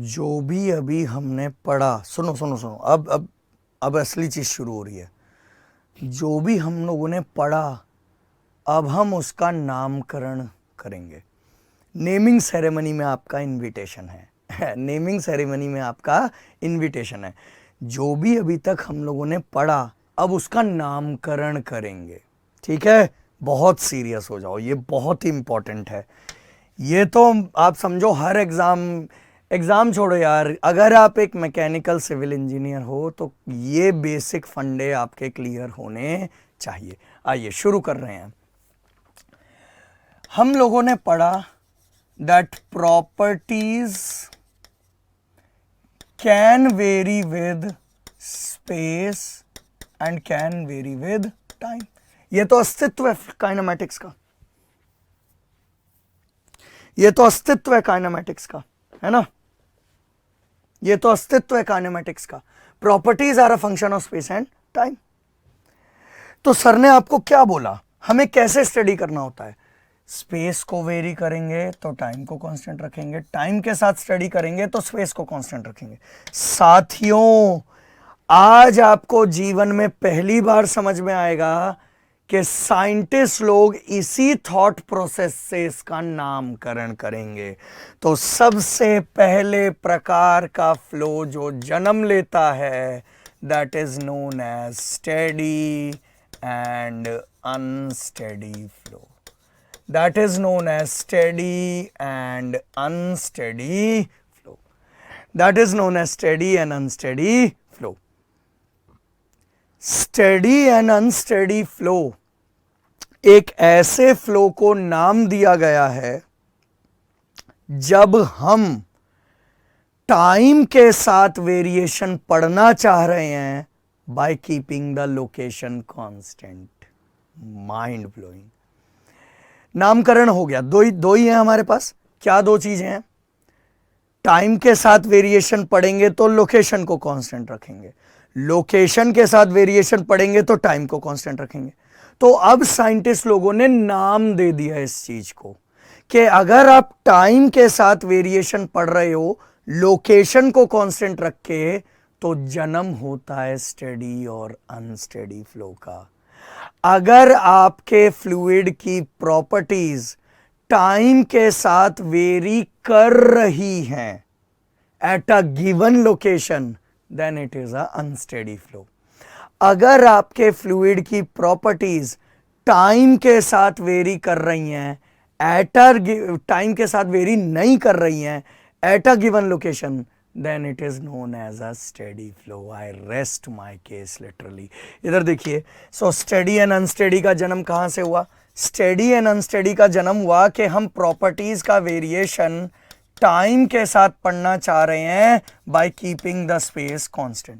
जो भी अभी हमने पढ़ा, सुनो सुनो सुनो, अब असली चीज शुरू हो रही है। जो भी हम लोगों ने पढ़ा अब हम उसका नामकरण करेंगे। नेमिंग सेरेमनी में आपका इनविटेशन है नेमिंग सेरेमनी में आपका इनविटेशन है। जो भी अभी तक हम लोगों ने पढ़ा अब उसका नामकरण करेंगे, ठीक है। बहुत सीरियस हो जाओ, ये बहुत ही इंपॉर्टेंट है। ये तो आप समझो हर एग्जाम छोड़ो यार, अगर आप एक मैकेनिकल सिविल इंजीनियर हो तो ये बेसिक फंडे आपके क्लियर होने चाहिए। आइए शुरू कर रहे हैं। हम लोगों ने पढ़ा that properties can very with space and can very with time. ये तो अस्तित्व है काइनेमैटिक्स का, ये तो अस्तित्व है काइनेमैटिक्स का, है ना। ये तो अस्तित्व है काइनेमैटिक्स का। Properties are a function of space and time. तो सर ने आपको क्या बोला, हमें कैसे स्टडी करना होता है। स्पेस को वेरी करेंगे तो टाइम को कांस्टेंट रखेंगे, टाइम के साथ स्टडी करेंगे तो स्पेस को कांस्टेंट रखेंगे। साथियों, आज आपको जीवन में पहली बार समझ में आएगा कि साइंटिस्ट लोग इसी थॉट प्रोसेस से इसका नामकरण करेंगे। तो सबसे पहले प्रकार का फ्लो जो जन्म लेता है that is known as steady and unsteady flow. That is known as steady and unsteady flow. That is known as steady and unsteady flow. Steady and unsteady flow एक ऐसे फ्लो को नाम दिया गया है जब हम टाइम के साथ वेरिएशन पढ़ना चाह रहे हैं by keeping the location constant. Mind blowing. नामकरण हो गया। दो ही है हमारे पास। क्या दो चीजें हैं? टाइम के साथ वेरिएशन पढ़ेंगे तो लोकेशन को कांस्टेंट रखेंगे, लोकेशन के साथ वेरिएशन पढ़ेंगे तो टाइम को कांस्टेंट रखेंगे। तो अब साइंटिस्ट लोगों ने नाम दे दिया इस चीज को कि अगर आप टाइम के साथ वेरिएशन पढ़ रहे हो लोकेशन को कांस्टेंट रख के तो जन्म होता है स्टेडी और अनस्टेडी फ्लो का। अगर आपके फ्लूइड की प्रॉपर्टीज टाइम के साथ वेरी कर रही हैं at a given location then it is a unsteady flow. अगर आपके फ्लूइड की प्रॉपर्टीज टाइम के साथ वेरी कर रही हैं एट अ टाइम के साथ वेरी नहीं कर रही हैं at a given location then it is known as a steady flow. I rest my case literally. इधर देखिए, so steady and unsteady का जन्म कहां से हुआ? steady and unsteady का जन्म हुआ कि हम प्रॉपर्टीज का वेरिएशन टाइम के साथ पढ़ना चाह रहे हैं by keeping the space constant.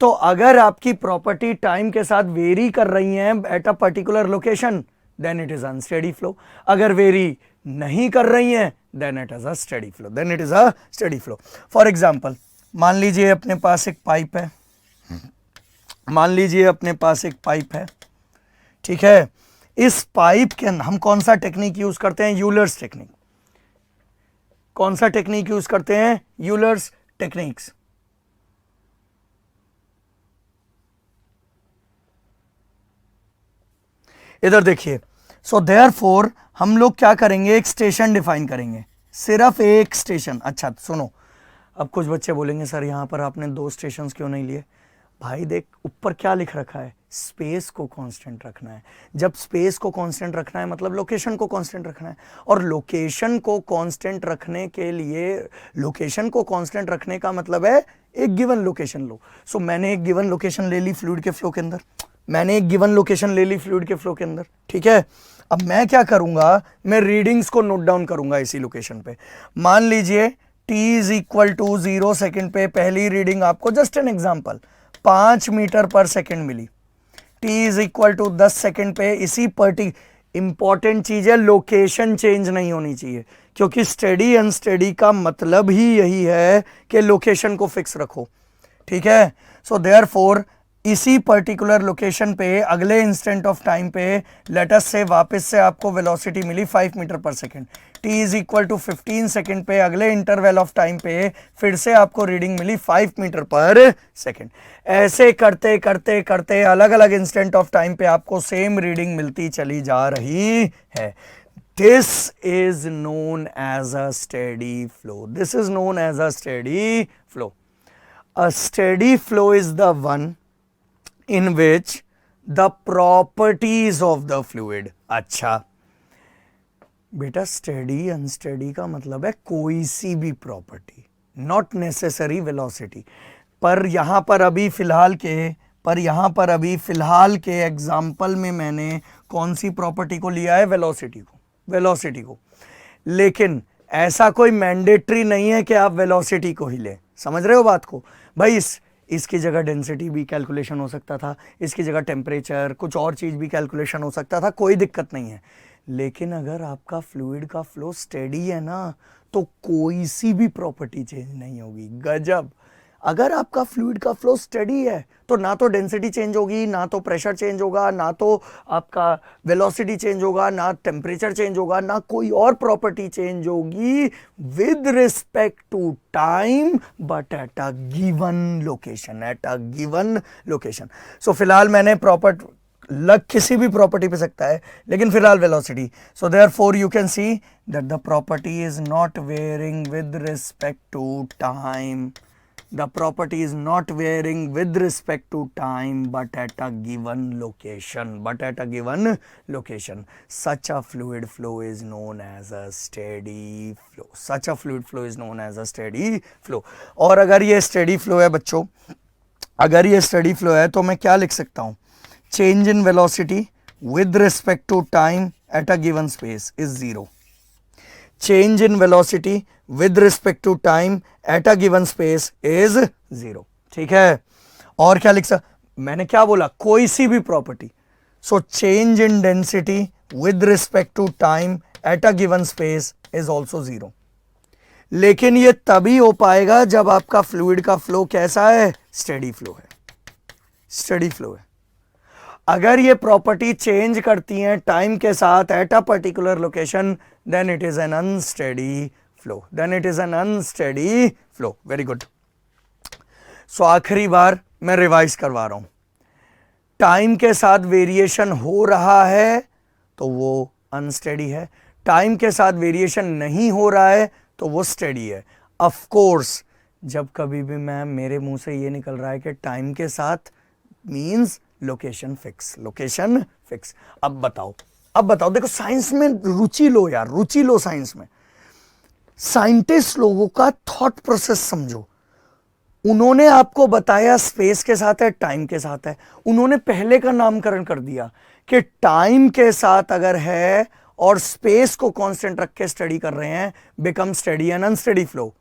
तो अगर आपकी प्रॉपर्टी टाइम के साथ वेरी कर रही हैं at a particular location then it is unsteady flow. अगर वेरी नहीं कर रही हैं then it is a steady flow. Then it is a steady flow. For example, मान लीजिए अपने पास एक पाइप है, मान लीजिए अपने पास एक पाइप है, ठीक है। इस पाइप के हम कौन सा टेक्निक यूज करते हैं? Euler's technique. कौन सा टेक्निक यूज करते हैं? Euler's techniques. इधर देखिए, सो देयरफॉर हम लोग क्या करेंगे, एक स्टेशन डिफाइन करेंगे, सिर्फ एक स्टेशन। अच्छा सुनो, अब कुछ बच्चे बोलेंगे सर यहाँ पर आपने दो स्टेशन क्यों नहीं लिए? भाई देख ऊपर क्या लिख रखा है, स्पेस को कांस्टेंट रखना है। जब स्पेस को कांस्टेंट रखना है मतलब लोकेशन को कांस्टेंट रखना है, और लोकेशन को कांस्टेंट रखने के लिए, लोकेशन को कांस्टेंट रखने का मतलब है एक गिवन लोकेशन लो। सो मैंने एक गिवन लोकेशन ले ली फ्लूइड के फ्लो के अंदर, मैंने एक गिवन लोकेशन ले ली फ्लूइड के फ्लो के अंदर, ठीक है। अब मैं क्या करूंगा, मैं रीडिंग्स को नोट डाउन करूंगा इसी लोकेशन पे। मान लीजिए t is equal to 0 second पे पहली रीडिंग आपको, just an example, 5 meter per second मिली। t is equal to 10 second पे इसी इंपॉर्टेंट चीज है, लोकेशन चेंज नहीं होनी चाहिए, क्योंकि स्टेडी अनस्टेडी का मतलब ही यही है कि लोकेशन को फिक्स रखो, ठीक है। सो देयरफॉर इसी पर्टिकुलर लोकेशन पे अगले इंस्टेंट ऑफ टाइम पे लेट अस से वापस से आपको वेलोसिटी मिली 5 meter per second, t is equal to 15 second पे अगले इंटरवल ऑफ टाइम पे फिर से आपको रीडिंग मिली 5 मीटर पर सेकेंड। ऐसे करते करते करते अलग अलग इंस्टेंट ऑफ टाइम पे आपको सेम रीडिंग मिलती चली जा रही है। This is known as a steady flow, this is known as a steady flow. A steady flow is the one in which the properties of the fluid, अच्छा बेटा steady unsteady का मतलब है कोई सी भी प्रॉपर्टी, नॉट नेसेसरी वेलोसिटी। पर यहां पर अभी फिलहाल के एग्जाम्पल में मैंने कौन सी प्रॉपर्टी को लिया है? वेलोसिटी को। लेकिन ऐसा कोई मैंडेटरी नहीं है कि आप वेलोसिटी को ही लें, समझ रहे हो बात को भाई? इसकी जगह डेंसिटी भी कैलकुलेशन हो सकता था, इसकी जगह टेम्परेचर कुछ और चीज भी कैलकुलेशन हो सकता था, कोई दिक्कत नहीं है। लेकिन अगर आपका फ्लूइड का फ्लो स्टेडी है ना तो कोई सी भी प्रॉपर्टी चेंज नहीं होगी। गजब। अगर आपका फ्लूइड का फ्लो स्टेडी है तो ना तो डेंसिटी चेंज होगी, ना तो प्रेशर चेंज होगा, ना तो आपका वेलोसिटी चेंज होगा, ना टटेम्परेचर चेंज होगा, ना कोई और प्रॉपर्टी चेंज होगी with respect to time but at a given location, so फिलहाल मैंने प्रॉपर्टी लग किसी भी प्रॉपर्टी पे सकता है लेकिन फिलहाल velocity. So therefore you can see that the property is not varying with respect to time, the property is not varying with respect to time but at a given location, such a fluid flow is known as a steady flow, और अगर ये steady flow है बच्चों, अगर ये steady flow है तो मैं क्या लिख सकता हूं? change in velocity with respect to time at a given space is 0, change in velocity with respect to time at a given space is 0, ठीक है? और क्या लिख सकता? मैंने क्या बोला? कोई सी भी property. So change in density with respect to time at a given space is also 0। लेकिन ये तभी हो पाएगा जब आपका फ्लूइड का फ्लो कैसा है? स्टेडी फ्लो है, स्टेडी फ्लो है। अगर ये प्रॉपर्टी चेंज करती हैं टाइम के साथ at a particular location, then it is an unsteady flow, very good. So आखिरी बार मैं रिवाइज करवा रहा हूं, टाइम के साथ वेरिएशन हो रहा है तो वो अनस्टेडी है, टाइम के साथ वेरिएशन नहीं हो रहा है तो वो स्टेडी है। ऑफ कोर्स जब कभी भी मेरे मुंह से ये निकल रहा है कि टाइम के साथ मींस लोकेशन फिक्स। अब बताओ देखो, साइंस में रुचि लो यार, रुचि लो साइंस में। साइंटिस्ट लोगों का थॉट प्रोसेस समझो। उन्होंने आपको बताया स्पेस के साथ है, टाइम के साथ है। उन्होंने पहले का नामकरण कर दिया कि टाइम के साथ अगर है और स्पेस को कांस्टेंट रख के स्टडी कर रहे हैं, become steady and unsteady flow.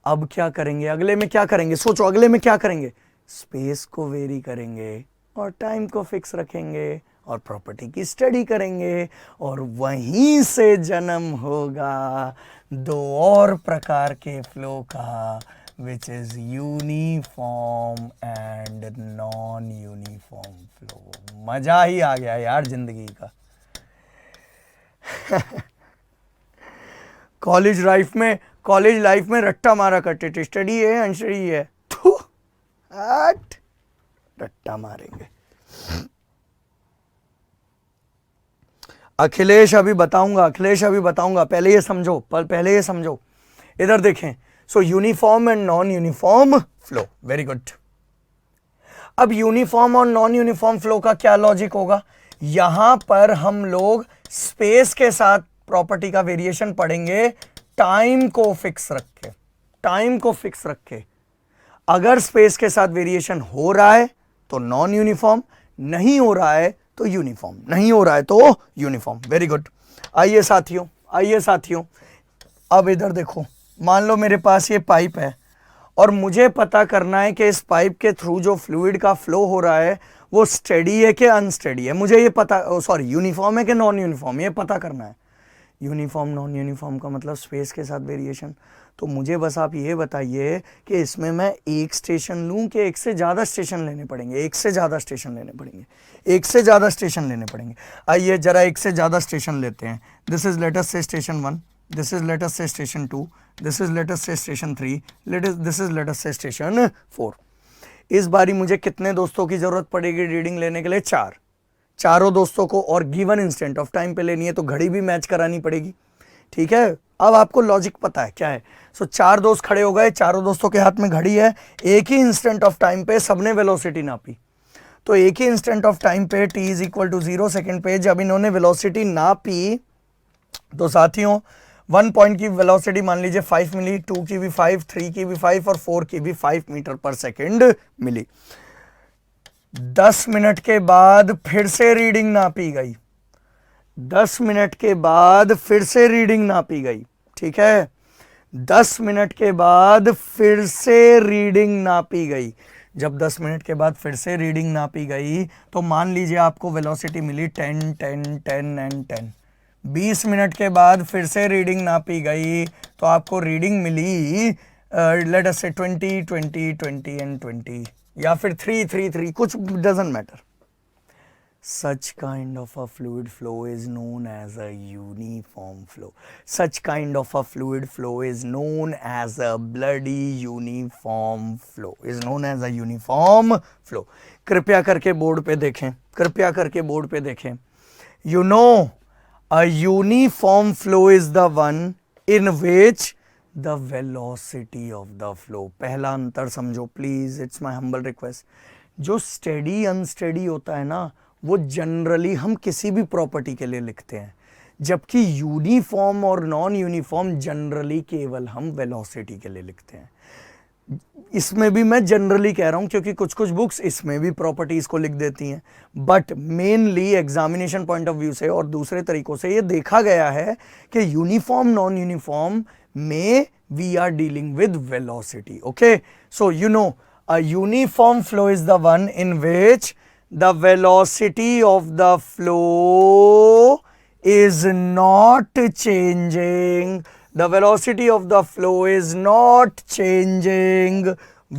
अब क्या करेंगे? अगले में क्या करेंगे? सोचो, अगले में क्या करेंगे? स्पेस को वेरी करेंगे और टाइम को फिक्स रखेंगे और प्रॉपर्टी की स्टडी करेंगे, और वहीं से जन्म होगा दो और प्रकार के फ्लो का, which is uniform and non uniform flow. मजा ही आ गया यार जिंदगी का। कॉलेज लाइफ में रट्टा मारा करते थे, स्टडी है अनस्टडी है, रट्टा मारेंगे। अखिलेश अभी बताऊंगा, पहले ये समझो, इधर देखें। सो uniform and non uniform flow, very good. अब यूनिफॉर्म और नॉन यूनिफॉर्म फ्लो का क्या लॉजिक होगा? यहां पर हम लोग स्पेस के साथ प्रॉपर्टी का वेरिएशन पढ़ेंगे, टाइम को फिक्स रख के। अगर स्पेस के साथ वेरिएशन हो रहा है तो नॉन यूनिफॉर्म, नहीं हो रहा है तो यूनिफॉर्म, वेरी गुड। आइए साथियों, अब इधर देखो, मान लो मेरे पास ये पाइप है और मुझे पता करना है कि इस पाइप के थ्रू जो फ्लूइड का फ्लो हो रहा है वो स्टेडी है कि अनस्टेडी है। मुझे ये पता, यूनिफॉर्म है कि नॉन यूनिफॉर्म, ये पता करना है। यूनिफॉर्म नॉन यूनिफॉर्म का मतलब स्पेस के साथ वेरिएशन, तो मुझे बस आप ये बताइए कि इसमें मैं एक स्टेशन लूं कि एक से ज़्यादा स्टेशन लेने पड़ेंगे? एक से ज़्यादा स्टेशन लेने पड़ेंगे, एक से ज़्यादा स्टेशन लेने पड़ेंगे। आइए जरा एक से ज़्यादा स्टेशन लेते हैं। This is let us say station 1, this is let us say station 2, this is let us say station 3, this is let us say station 4। इस बारी मुझे कितने दोस्तों की जरूरत पड़ेगी रीडिंग लेने के लिए? 4। चारों दोस्तों को और गिवन इंस्टेंट ऑफ टाइम पे लेनी है, तो घड़ी भी मैच करानी पड़ेगी। ठीक है, अब आपको लॉजिक पता है क्या है। सो 4 दोस्त खड़े हो गए, चारों दोस्तों के हाथ में घड़ी है, एक ही इंस्टेंट ऑफ टाइम पे सबने वेलोसिटी नापी। तो एक ही इंस्टेंट ऑफ टाइम पे t is equal to 0 second पे जब इन्होंने वेलोसिटी नापी, तो साथियों 1 पॉइंट की वेलोसिटी मान लीजिए 5 मिली, 2 की भी 5, 3 की भी 5 और 4 की भी 5 मीटर पर सेकेंड मिली। 10 मिनट के बाद फिर से रीडिंग नापी गई, 10 मिनट के बाद फिर से रीडिंग नापी गई। ठीक है, 10 मिनट के बाद फिर से रीडिंग नापी गई। जब 10 मिनट के बाद फिर से रीडिंग नापी गई तो मान लीजिए आपको वेलोसिटी मिली 10, 10, 10 एंड 10। 20 मिनट के बाद फिर से रीडिंग नापी गई तो आपको रीडिंग मिली लेट अस से 20, 20, 20 एंड 20 या फिर 3, 3, 3, कुछ doesn't matter. Such kind of a fluid flow is known as a uniform flow. Such kind of a fluid flow is known as a bloody uniform flow. Is known as a uniform flow. कृपया करके board पे देखें, कृपया करके board पे देखें। You know, a uniform flow is the one in which the velocity of the flow. पहला अंतर समझो please, it's my humble request. जो स्टेडी अनस्टेडी होता है ना, वो जनरली हम किसी भी प्रॉपर्टी के लिए लिखते हैं, जबकि यूनिफॉर्म और नॉन यूनिफॉर्म जनरली केवल हम वेलोसिटी के लिए लिखते हैं। इसमें भी मैं जनरली कह रहा हूं क्योंकि कुछ कुछ बुक्स इसमें भी प्रॉपर्टीज को लिख देती हैं, but mainly examination point of view से और दूसरे तरीकों से ये देखा गया है कि यूनिफॉर्म नॉन यूनिफॉर्म में we are dealing with velocity. Okay, so you know a uniform flow is the one in which the velocity of the flow is not changing. The velocity of the flow is not changing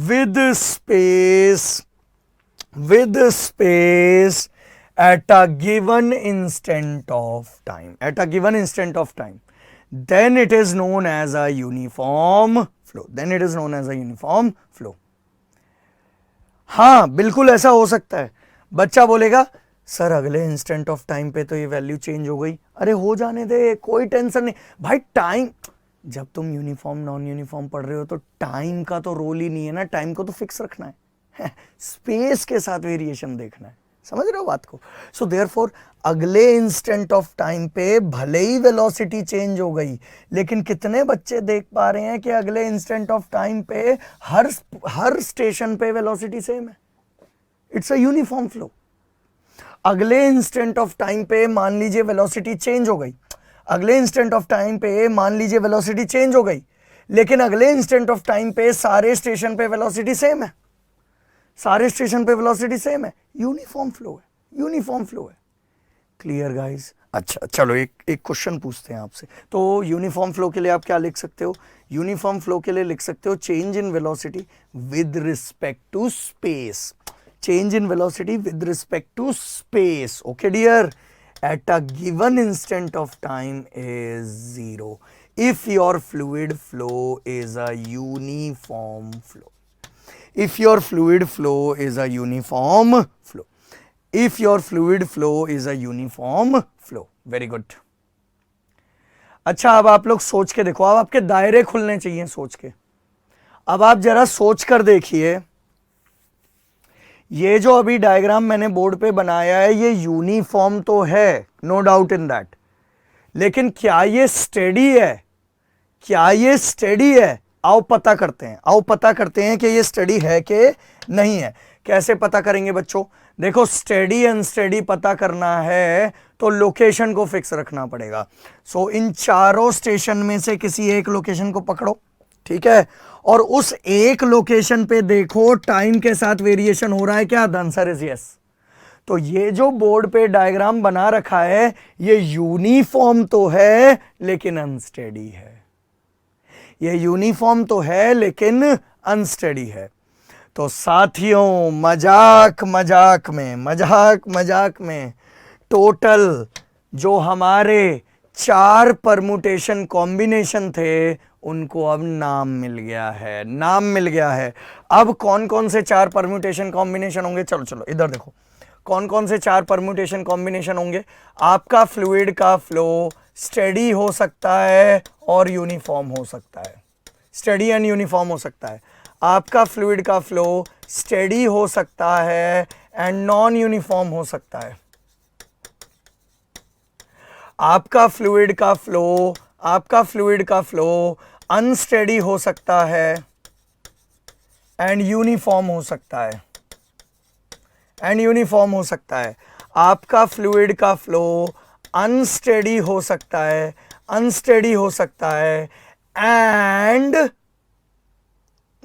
with space at a given instant of time. At a given instant of time. Then it is known as a uniform flow. Then it is known as a uniform flow. हाँ, बिल्कुल ऐसा हो सकता है। बच्चा बोलेगा sir अगले instant of time पे तो ये वैल्यू चेंज हो गई। अरे हो जाने दे, कोई टेंशन नहीं भाई। टाइम, जब तुम यूनिफॉर्म नॉन यूनिफॉर्म पढ़ रहे हो तो टाइम का तो रोल ही नहीं है ना, टाइम को तो फिक्स रखना है स्पेस के साथ वेरिएशन देखना है। समझ रहे हो बात को? सो देयरफॉर अगले इंस्टेंट ऑफ टाइम पे भले ही वेलोसिटी चेंज हो गई, लेकिन कितने बच्चे देख पा रहे हैं कि अगले इंस्टेंट ऑफ टाइम पे हर स्टेशन पे वेलोसिटी सेम है? It's a uniform flow. अगले इंस्टेंट ऑफ टाइम पे मान लीजिए वेलोसिटी चेंज हो गई, अगले इंस्टेंट ऑफ टाइम पे मान लीजिए वेलोसिटी चेंज हो गई, लेकिन अगले इंस्टेंट ऑफ टाइम पे सारे स्टेशन पे वेलोसिटी सेम है, सारे स्टेशन पे वेलोसिटी सेम है। यूनिफॉर्म फ्लो है, यूनिफॉर्म फ्लो है। Clear guys? अच्छा चलो एक क्वेश्चन पूछते हैं आपसे। तो यूनिफॉर्म फ्लो के लिए आप क्या लिख सकते हो? यूनिफॉर्म फ्लो के लिए लिख सकते हो change in velocity with respect to space. Change in velocity with respect to space, okay dear, at a given instant of time is 0 if your fluid flow is a uniform flow. If your fluid flow is a uniform flow. If your fluid flow is a uniform flow. Very good. अच्छा, अब आप लोग सोच के देखो, अब आपके दायरे खुलने चाहिए सोच के। अब आप जरा सोच कर देखिए, ये जो अभी डायग्राम मैंने बोर्ड पे बनाया है ये यूनिफॉर्म तो है, नो डाउट इन दैट, लेकिन क्या ये स्टेडी है? क्या ये स्टेडी है? आओ पता करते हैं, आओ पता करते हैं कि ये स्टेडी है कि नहीं है। कैसे पता करेंगे बच्चों? देखो, स्टेडी अनस्टेडी पता करना है तो लोकेशन को फिक्स रखना पड़ेगा। सो इन चारों स्टेशन में से किसी एक लोकेशन को पकड़ो, ठीक है, और उस एक लोकेशन पे देखो टाइम के साथ वेरिएशन हो रहा है क्या? The answer is yes. तो ये जो बोर्ड पे डायग्राम बना रखा है ये यूनिफॉर्म तो है लेकिन अनस्टेडी है। ये यूनिफॉर्म तो है लेकिन अनस्टेडी है। तो साथियों, मजाक मजाक में टोटल जो हमारे 4 परमुटेशन कॉम्बिनेशन थे उनको अब नाम मिल गया है। अब कौन कौन से 4 परम्यूटेशन कॉम्बिनेशन होंगे, चलो इधर देखो, कौन कौन से 4 परम्यूटेशन कॉम्बिनेशन होंगे। आपका फ्लूइड का फ्लो स्टेडी हो सकता है और यूनिफॉर्म हो सकता है, स्टेडी एंड यूनिफॉर्म हो सकता है। आपका फ्लूइड का फ्लो स्टेडी हो सकता है एंड नॉन यूनिफॉर्म हो सकता है। आपका फ्लूइड का फ्लो अनस्टेडी हो सकता है एंड यूनिफॉर्म हो सकता है। आपका फ्लूइड का फ्लो अनस्टेडी हो सकता है एंड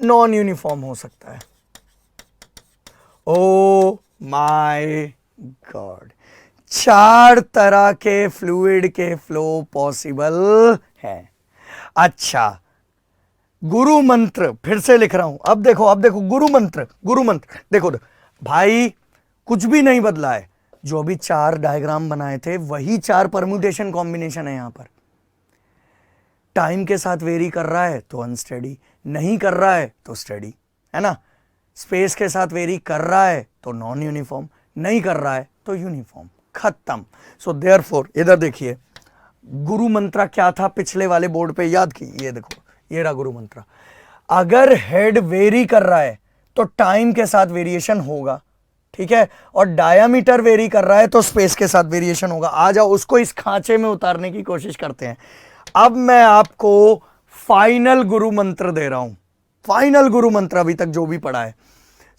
नॉन यूनिफॉर्म हो सकता है। ओ माय गॉड, 4 तरह के फ्लूइड के फ्लो पॉसिबल है। अच्छा, गुरु मंत्र फिर से लिख रहा हूं। अब देखो गुरु मंत्र देखो भाई, कुछ भी नहीं बदला है। जो भी 4 डायग्राम बनाए थे वही 4 परम्यूटेशन कॉम्बिनेशन है। यहां पर टाइम के साथ वेरी कर रहा है तो अनस्टेडी, नहीं कर रहा है तो स्टेडी, है ना। स्पेस के साथ वेरी कर रहा है तो नॉन यूनिफॉर्म, नहीं कर रहा है तो यूनिफॉर्म, खत्म। सो देयरफॉर इधर देखिए, गुरु मंत्र क्या था पिछले वाले बोर्ड पे याद की, ये देखो, ये रहा गुरु मंत्र। अगर हेड वेरी कर रहा है तो टाइम के साथ वेरिएशन होगा, ठीक है, और डायामीटर वेरी कर रहा है तो स्पेस के साथ वेरिएशन होगा। आ जाओ उसको इस खांचे में उतारने की कोशिश करते हैं। अब मैं आपको फाइनल गुरु मंत्र दे रहा हूं, फाइनल गुरु मंत्र अभी तक जो भी पढ़ा है।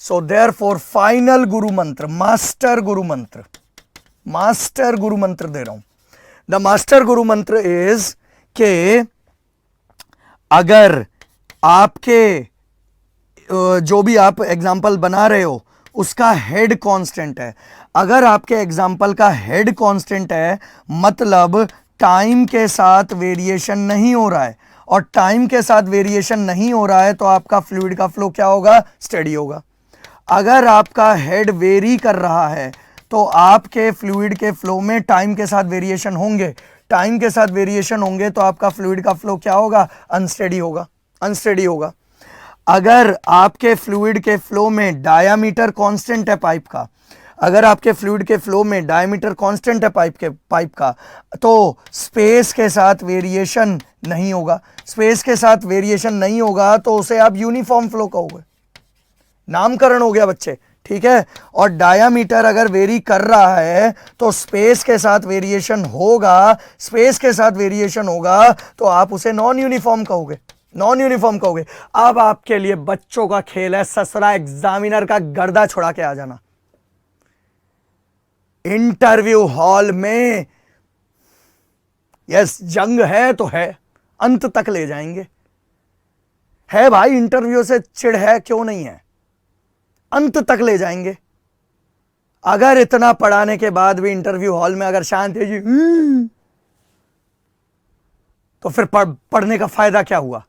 सो देयरफॉर फाइनल गुरु मंत्र, मास्टर गुरु मंत्र दे रहा हूं। द मास्टर गुरु मंत्र इज के अगर आपके जो भी आप एग्जाम्पल बना रहे हो उसका हेड कांस्टेंट है, अगर आपके एग्जाम्पल का हेड कांस्टेंट है मतलब टाइम के साथ वेरिएशन नहीं हो रहा है, और टाइम के साथ वेरिएशन नहीं हो रहा है तो आपका फ्लूइड का फ्लो क्या होगा, स्टेडी होगा। अगर आपका हेड वेरी कर रहा है तो आपके फ्लूइड के फ्लो में टाइम के साथ वेरिएशन होंगे, टाइम के साथ वेरिएशन होंगे तो आपका फ्लूइड का फ्लो क्या होगा, अनस्टेडी होगा। अगर आपके फ्लूइड के फ्लो में डायामीटर कांस्टेंट है पाइप का, अगर आपके फ्लूइड के फ्लो में डायमीटर कांस्टेंट है पाइप का तो स्पेस के साथ वेरिएशन नहीं होगा। स्पेस के साथ वेरिएशन नहीं होगा तो उसे आप यूनिफॉर्म फ्लो कहोगे। नामकरण हो गया बच्चे, ठीक है। और डायामीटर अगर वेरी कर रहा है तो स्पेस के साथ वेरिएशन होगा, स्पेस के साथ वेरिएशन होगा तो आप उसे नॉन यूनिफॉर्म कहोगे। अब आपके लिए बच्चों का खेल है, ससुरा एग्जामिनर का गर्दा छुड़ा के आ जाना। इंटरव्यू हॉल में यस, जंग है तो है, अंत तक ले जाएंगे। है भाई, इंटरव्यू से चिढ़ है, क्यों नहीं है, अंत तक ले जाएंगे। अगर इतना पढ़ाने के बाद भी इंटरव्यू हॉल में अगर शांत है जी तो फिर पढ़ने का फायदा क्या हुआ।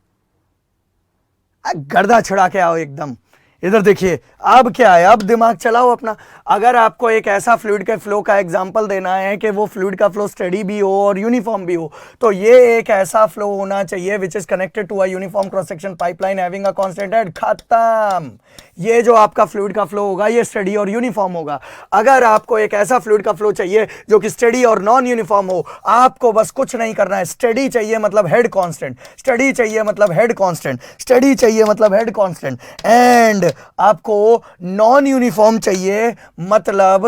गर्दा छिड़ा के आओ एकदम। इधर देखिए, अब क्या है, अब दिमाग चलाओ अपना। अगर आपको एक ऐसा फ्लूइड के फ्लो का एग्जांपल देना है कि वो फ्लूइड का फ्लो स्टेडी भी हो और यूनिफॉर्म भी हो, तो ये एक ऐसा फ्लो होना चाहिए which is connected to a uniform cross section pipeline having a constant head. खत्म। ये जो आपका फ्लूइड का फ्लो होगा ये स्टेडी और यूनिफॉर्म होगा। अगर आपको एक ऐसा फ्लूइड का फ्लो चाहिए जो कि स्टेडी और नॉन यूनिफॉर्म हो, आपको बस कुछ नहीं करना है। स्टेडी चाहिए मतलब हेड कांस्टेंट, स्टेडी चाहिए मतलब हेड कांस्टेंट, स्टेडी चाहिए मतलब हेड कांस्टेंट, एंड आपको नॉन यूनिफॉर्म चाहिए मतलब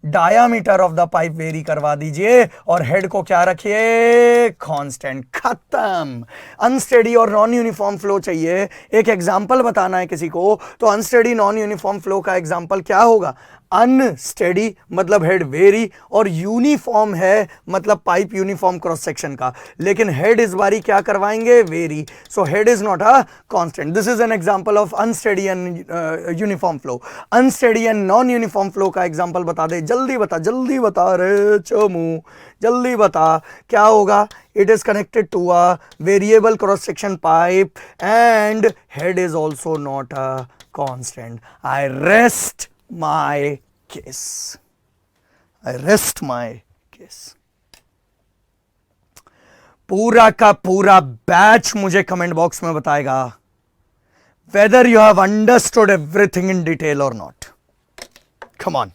diameter of the pipe very करवा दीजिए और हेड को क्या रखिए, कांस्टेंट। खत्म। अनस्टेडी और नॉन यूनिफॉर्म फ्लो चाहिए, एक एग्जांपल बताना है किसी को, तो अनस्टेडी नॉन यूनिफॉर्म फ्लो का एग्जांपल क्या होगा। अनस्टेडी मतलब हेड वेरी, और यूनिफॉर्म है मतलब पाइप यूनिफॉर्म क्रॉस सेक्शन का, लेकिन हेड इस बारी क्या करवाएंगे, very. So head is not a constant. This is an example of unsteady and uniform flow. Unsteady and non uniform flow का एग्जांपल बता दे, जल्दी बता रे चमू, जल्दी बता क्या होगा। It is connected to a variable cross section pipe and head is also not a constant. I rest my case, I rest my case. पूरा का पूरा बैच मुझे कमेंट बॉक्स में बताएगा whether you have understood everything in detail or not. Come on.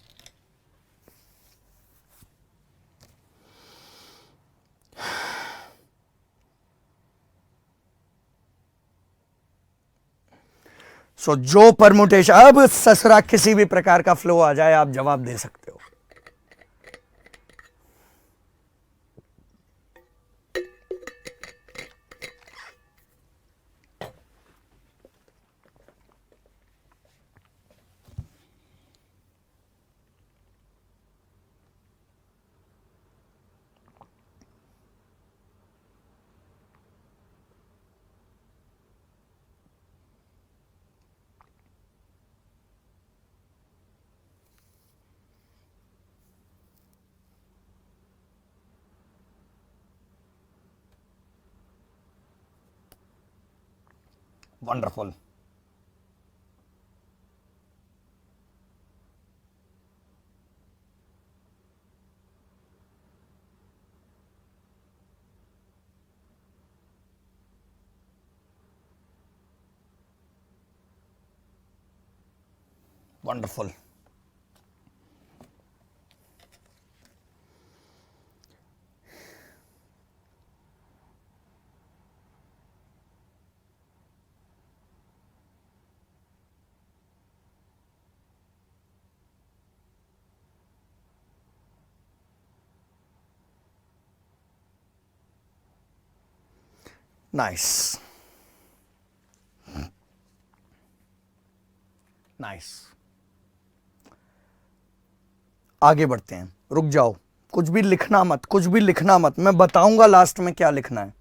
So, जो permutation, अब ससरा किसी भी प्रकार का फ्लो आ जाए आप जवाब दे सकते हो। Wonderful. Wonderful. Nice. Nice. आगे बढ़ते हैं, रुक जाओ, कुछ भी लिखना मत, मैं बताऊंगा लास्ट में क्या लिखना है।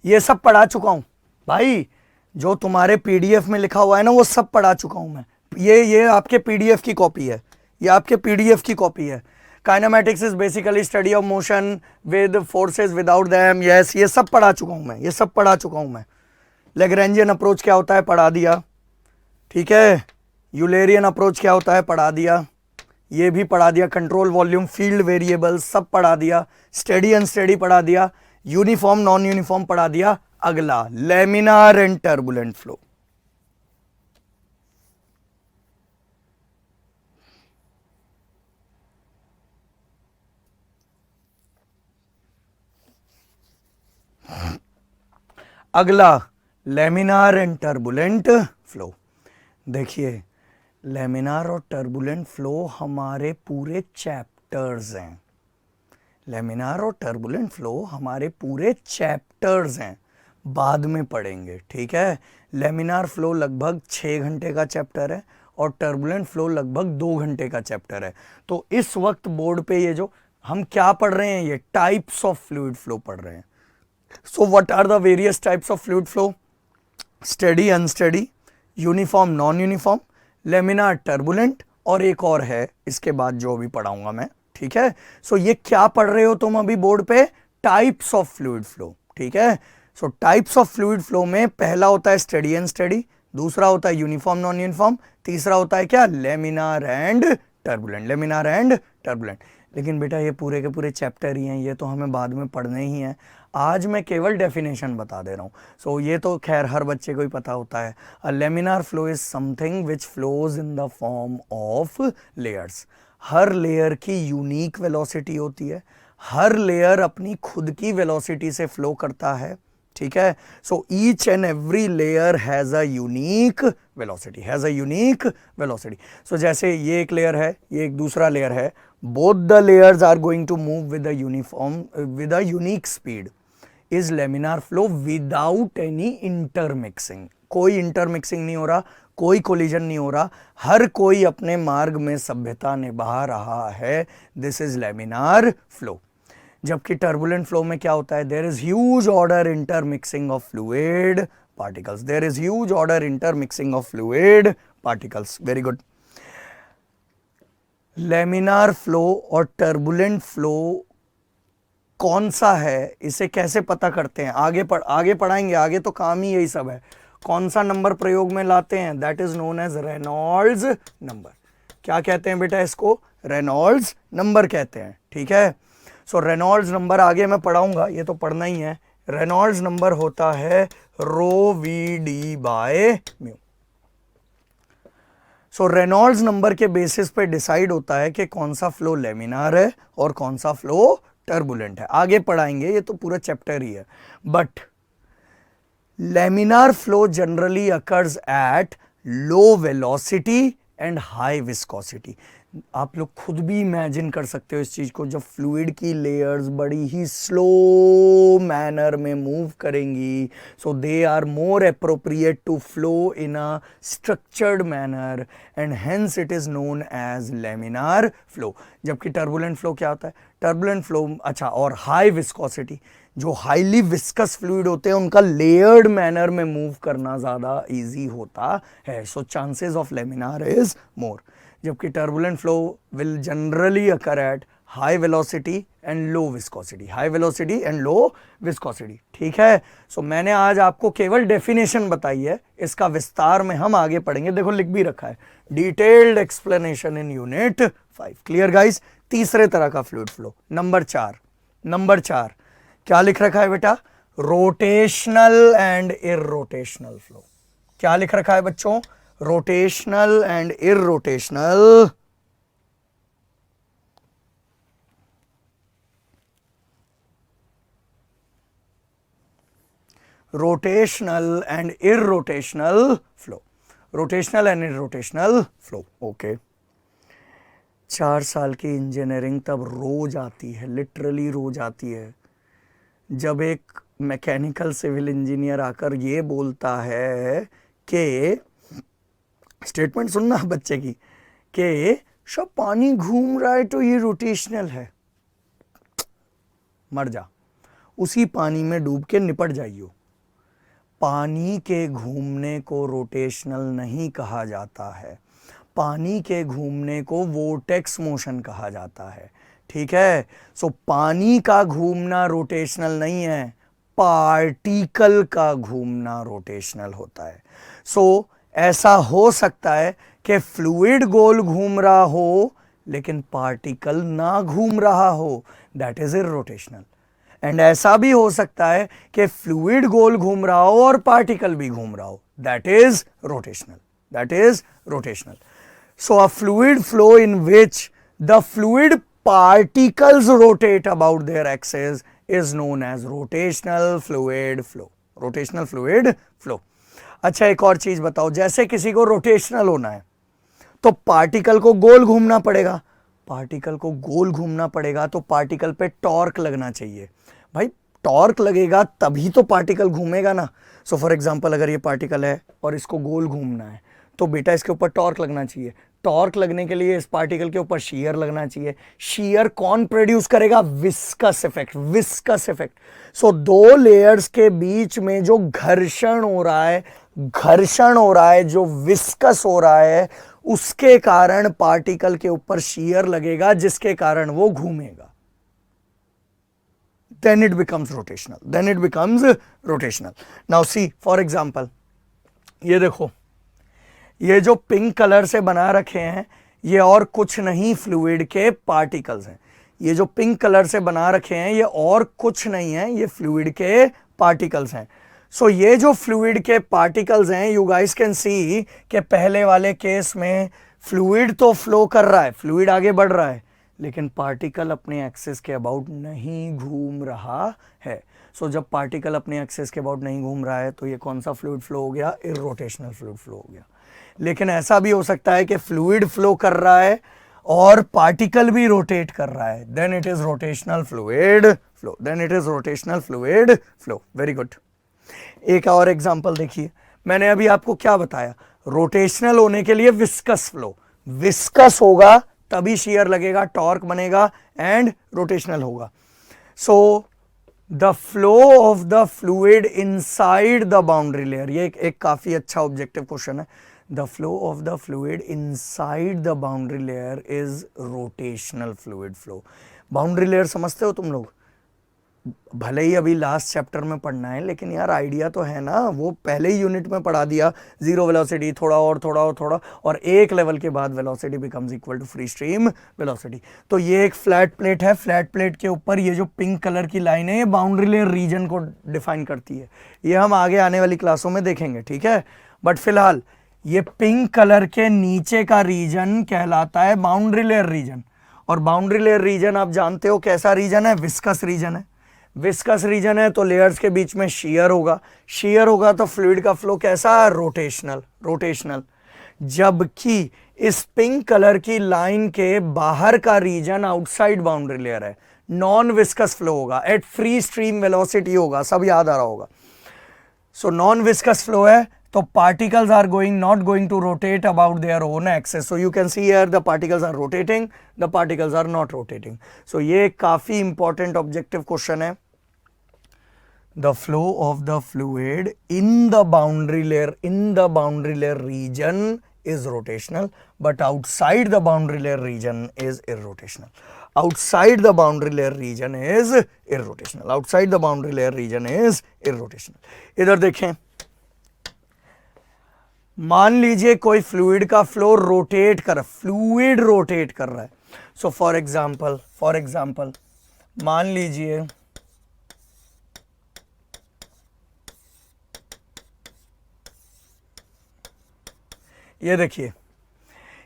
ये सब पढ़ा चुका हूं भाई, जो तुम्हारे पीडीएफ में लिखा हुआ है ना वो सब पढ़ा चुका हूं मैं। ये आपके पीडीएफ की कॉपी है, ये आपके पीडीएफ की कॉपी है। Kinematics is basically study of motion with forces without them, yes ये सब पढ़ा चुका हूं मैं, ये सब पढ़ा चुका हूं मैं। लैग्रेंजियन अप्रोच क्या होता है पढ़ा दिया, ठीक है। यूलेरियन अप्रोच क्या होता है पढ़ा दिया, ये भी पढ़ा दिया। कंट्रोल वॉल्यूम, फील्ड वेरिएबल सब पढ़ा दिया। स्टेडी अनस्टेडी पढ़ा दिया। यूनिफॉर्म नॉन यूनिफॉर्म पढ़ा दिया। अगला लेमिनार एंड टर्बुलेंट फ्लो। अगला लेमिनार एंड टर्बुलेंट फ्लो। देखिए लेमिनार और टर्बुलेंट फ्लो हमारे पूरे चैप्टर्स हैं, लेमिनार और टर्बुलेंट फ्लो हमारे पूरे चैप्टर्स हैं, बाद में पढ़ेंगे, ठीक है। लेमिनार फ्लो लगभग 6 घंटे का चैप्टर है और टर्बुलेंट फ्लो लगभग 2 घंटे का चैप्टर है। तो इस वक्त बोर्ड पे ये जो हम क्या पढ़ रहे हैं, ये टाइप्स ऑफ फ्लूइड फ्लो पढ़ रहे हैं। So what are the various types of fluid flow? Steady unsteady, uniform non uniform, laminar turbulent, और एक और है इसके बाद जो भी पढ़ाऊंगा मैं, ठीक है। सो ये क्या पढ़ रहे हो तुम अभी बोर्ड पे? टाइप्स ऑफ फ्लूइड फ्लो, ठीक है। सो टाइप्स ऑफ फ्लूइड फ्लो में पहला होता है स्टेडी अनस्टेडी, दूसरा होता है यूनिफॉर्म नॉन यूनिफॉर्म, तीसरा होता है क्या? Laminar and turbulent, laminar and turbulent. लेकिन बेटा ये पूरे के पूरे चैप्टर ही हैं, ये तो हमें बाद में पढ़ने ही हैं। आज मैं केवल डेफिनेशन बता दे रहा हूँ। सो ये तो खैर हर बच्चे को ही पता होता है। A laminar flow is something which flows in the form of layers. हर लेयर की यूनिक वेलोसिटी होती है, हर लेयर अपनी खुद की वेलोसिटी से फ्लो करता है, ठीक है। So each and every layer has a unique velocity, has a unique velocity. So जैसे ये एक लेयर है, ये एक दूसरा लेयर है, both the layers are going to move with a uniform with a unique speed is laminar flow without any intermixing। कोई intermixing नहीं हो रहा, कोई कोलिजन नहीं हो रहा, हर कोई अपने मार्ग में सभ्यता निभा रहा है। This is laminar flow. जबकि टर्बुलेंट फ्लो में क्या होता है? There is huge order intermixing of fluid particles, there is huge order intermixing of fluid particles. Very good. Laminar flow और टर्बुलेंट फ्लो कौन सा है, इसे कैसे पता करते हैं, आगे पढ़ाएंगे, आगे तो काम ही यही सब है। कौन सा नंबर प्रयोग में लाते हैं, that is known as Reynolds number. क्या कहते हैं बेटा इसको, रेनॉल्ड्स नंबर कहते हैं, ठीक है। सो रेनॉल्ड्स नंबर आगे मैं पढ़ाऊंगा, ये तो पढ़ना ही है। रेनॉल्ड्स नंबर होता है rho V D by mu. So Reynolds number के बेसिस पे डिसाइड होता है कि कौन सा फ्लो लेमिनार है और कौन सा फ्लो टर्बुलेंट है। आगे पढ़ाएंगे, ये तो पूरा चैप्टर ही है। But laminar flow generally occurs at low velocity and high viscosity. आप लोग खुद भी इमेजिन कर सकते हो इस चीज को, जब फ्लूइड की लेयर्स बड़ी ही स्लो मैनर में मूव करेंगी, so they are more appropriate to flow in a structured manner and hence it is known as laminar flow. जबकि टर्बुलेंट फ्लो क्या होता है, टर्बुलेंट फ्लो, अच्छा, और हाई विस्कोसिटी, जो हाईली विस्कस फ्लूइड होते हैं उनका लेयर्ड मैनर में मूव करना ज्यादा इजी होता है, so chances of laminar is more. जबकि turbulent flow will generally occur at high velocity and low viscosity, high velocity and low viscosity, ठीक है। सो मैंने आज आपको केवल डेफिनेशन बताई है, इसका विस्तार में हम आगे पढ़ेंगे। देखो लिख भी रखा है, detailed explanation in unit 5। Clear guys. तीसरे तरह का फ्लूइड फ्लो, नंबर 4 क्या लिख रखा है बेटा, रोटेशनल एंड इररोटेशनल फ्लो। क्या लिख रखा है बच्चों, rotational and irrotational. Rotational and irrotational flow, rotational and irrotational flow, okay. 4 साल की इंजीनियरिंग तब रोज आती है, लिटरली रोज आती है, जब एक मैकेनिकल सिविल इंजीनियर आकर ये बोलता है कि, स्टेटमेंट सुनना बच्चे की, कि सब पानी घूम रहा है तो ये रोटेशनल है। मर जा, उसी पानी में डूब के निपट जाइयो। पानी के घूमने को रोटेशनल नहीं कहा जाता है, पानी के घूमने को वोर्टेक्स मोशन कहा जाता है, ठीक है। सो पानी का घूमना रोटेशनल नहीं है, पार्टिकल का घूमना रोटेशनल होता है। सो ऐसा हो सकता है कि फ्लूइड गोल घूम रहा हो लेकिन पार्टिकल ना घूम रहा हो, दैट इज इररोटेशनल। एंड ऐसा भी हो सकता है कि फ्लूइड गोल घूम रहा हो और पार्टिकल भी घूम रहा हो, that is rotational, that is rotational. So a fluid flow in which the fluid particles rotate about their axis is known as rotational fluid flow, rotational fluid flow। अच्छा एक और चीज बताओ, जैसे किसी को रोटेशनल होना है तो पार्टिकल को गोल घूमना पड़ेगा, पार्टिकल को गोल घूमना पड़ेगा तो पार्टिकल पे टॉर्क लगना चाहिए। भाई टॉर्क लगेगा तभी तो पार्टिकल घूमेगा ना। सो फॉर एग्जांपल अगर ये पार्टिकल है और इसको गोल घूमना है तो बेटा इसके ऊपर टॉर्क लगना चाहिए, टॉर्क लगने के लिए इस पार्टिकल के ऊपर शीयर लगना चाहिए। शीयर कौन प्रोड्यूस करेगा, विस्कस इफेक्ट, विस्कस इफेक्ट। सो दो लेयर्स के बीच में जो घर्षण हो रहा है, घर्षण हो रहा है, जो विस्कस हो रहा है, उसके कारण पार्टिकल के ऊपर शीयर लगेगा जिसके कारण वो घूमेगा। then it becomes rotational, then it becomes rotational। now see for example, ये देखो, ये जो पिंक कलर से बना रखे हैं ये और कुछ नहीं फ्लूइड के पार्टिकल्स हैं। ये जो पिंक कलर से बना रखे हैं ये और कुछ नहीं है, ये फ्लूइड के पार्टिकल्स हैं। सो ये जो फ्लूइड के पार्टिकल्स हैं, यू गाइस कैन सी कि पहले वाले केस में फ्लूइड तो फ्लो कर रहा है, फ्लूइड आगे बढ़ रहा है, लेकिन पार्टिकल अपने एक्सिस के अबाउट नहीं घूम रहा है। सो जब पार्टिकल अपने एक्सिस के अबाउट नहीं घूम रहा है तो ये कौन सा फ्लूइड फ्लो हो गया, इररोटेशनल फ्लूइड फ्लो हो गया। लेकिन ऐसा भी हो सकता है कि फ्लूइड फ्लो कर रहा है और पार्टिकल भी रोटेट कर रहा है, then it is rotational fluid flow, then it is rotational fluid flow. Very good. एक और एग्जांपल देखिए, मैंने अभी आपको क्या बताया, रोटेशनल होने के लिए विस्कस फ्लो, विस्कस होगा तभी शीयर लगेगा, टॉर्क बनेगा एंड रोटेशनल होगा। So the flow of the fluid inside the boundary layer, ये एक काफी अच्छा ऑब्जेक्टिव क्वेश्चन है। The flow of the fluid inside the boundary layer is rotational fluid flow. Boundary layer समझते हो तुम लोग? भले ही अभी लास्ट चैप्टर में पढ़ना है, लेकिन यार आइडिया तो है ना, वो पहले ही यूनिट में पढ़ा दिया। जीरो वेलोसिटी, थोड़ा और थोड़ा और थोड़ा, और एक लेवल के बाद velocity becomes equal to free stream velocity. तो ये एक फ्लैट प्लेट है, फ्लैट प्लेट के ऊपर ये जो पिंक कलर की लाइन है, ये बाउंड्री लेयर रीजन को डिफाइन करती है। ये हम आगे आने वाली क्लासों में देखेंगे, ठीक है। बट फिलहाल ये पिंक कलर के नीचे का रीजन कहलाता है बाउंड्री लेयर रीजन। और बाउंड्री लेयर रीजन आप जानते हो कैसा रीजन है? विस्कस रीजन है। विस्कस रीजन है तो लेयर्स के बीच में शीयर होगा, शीयर होगा तो फ्लूइड का फ्लो कैसा है? रोटेशनल। जबकि इस पिंक कलर की लाइन के बाहर का रीजन आउटसाइड बाउंड्री लेयर है, नॉन विस्कस फ्लो होगा, एट फ्री स्ट्रीम वेलोसिटी होगा। सब याद आ रहा होगा। सो नॉन विस्कस फ्लो है तो particles are not going to rotate about their own axis. So you can see here the particles are rotating, the particles are not rotating. So ये काफी important objective question है। The flow of the fluid in the boundary layer region is rotational, but outside the boundary layer region is irrotational. Outside the boundary layer region is irrotational. Outside the boundary layer region is irrotational. इधर देखें, मान लीजिए कोई fluid का flow rotate कर, fluid rotate कर रहा है। सो फॉर एग्जाम्पल मान लीजिए ये देखिए,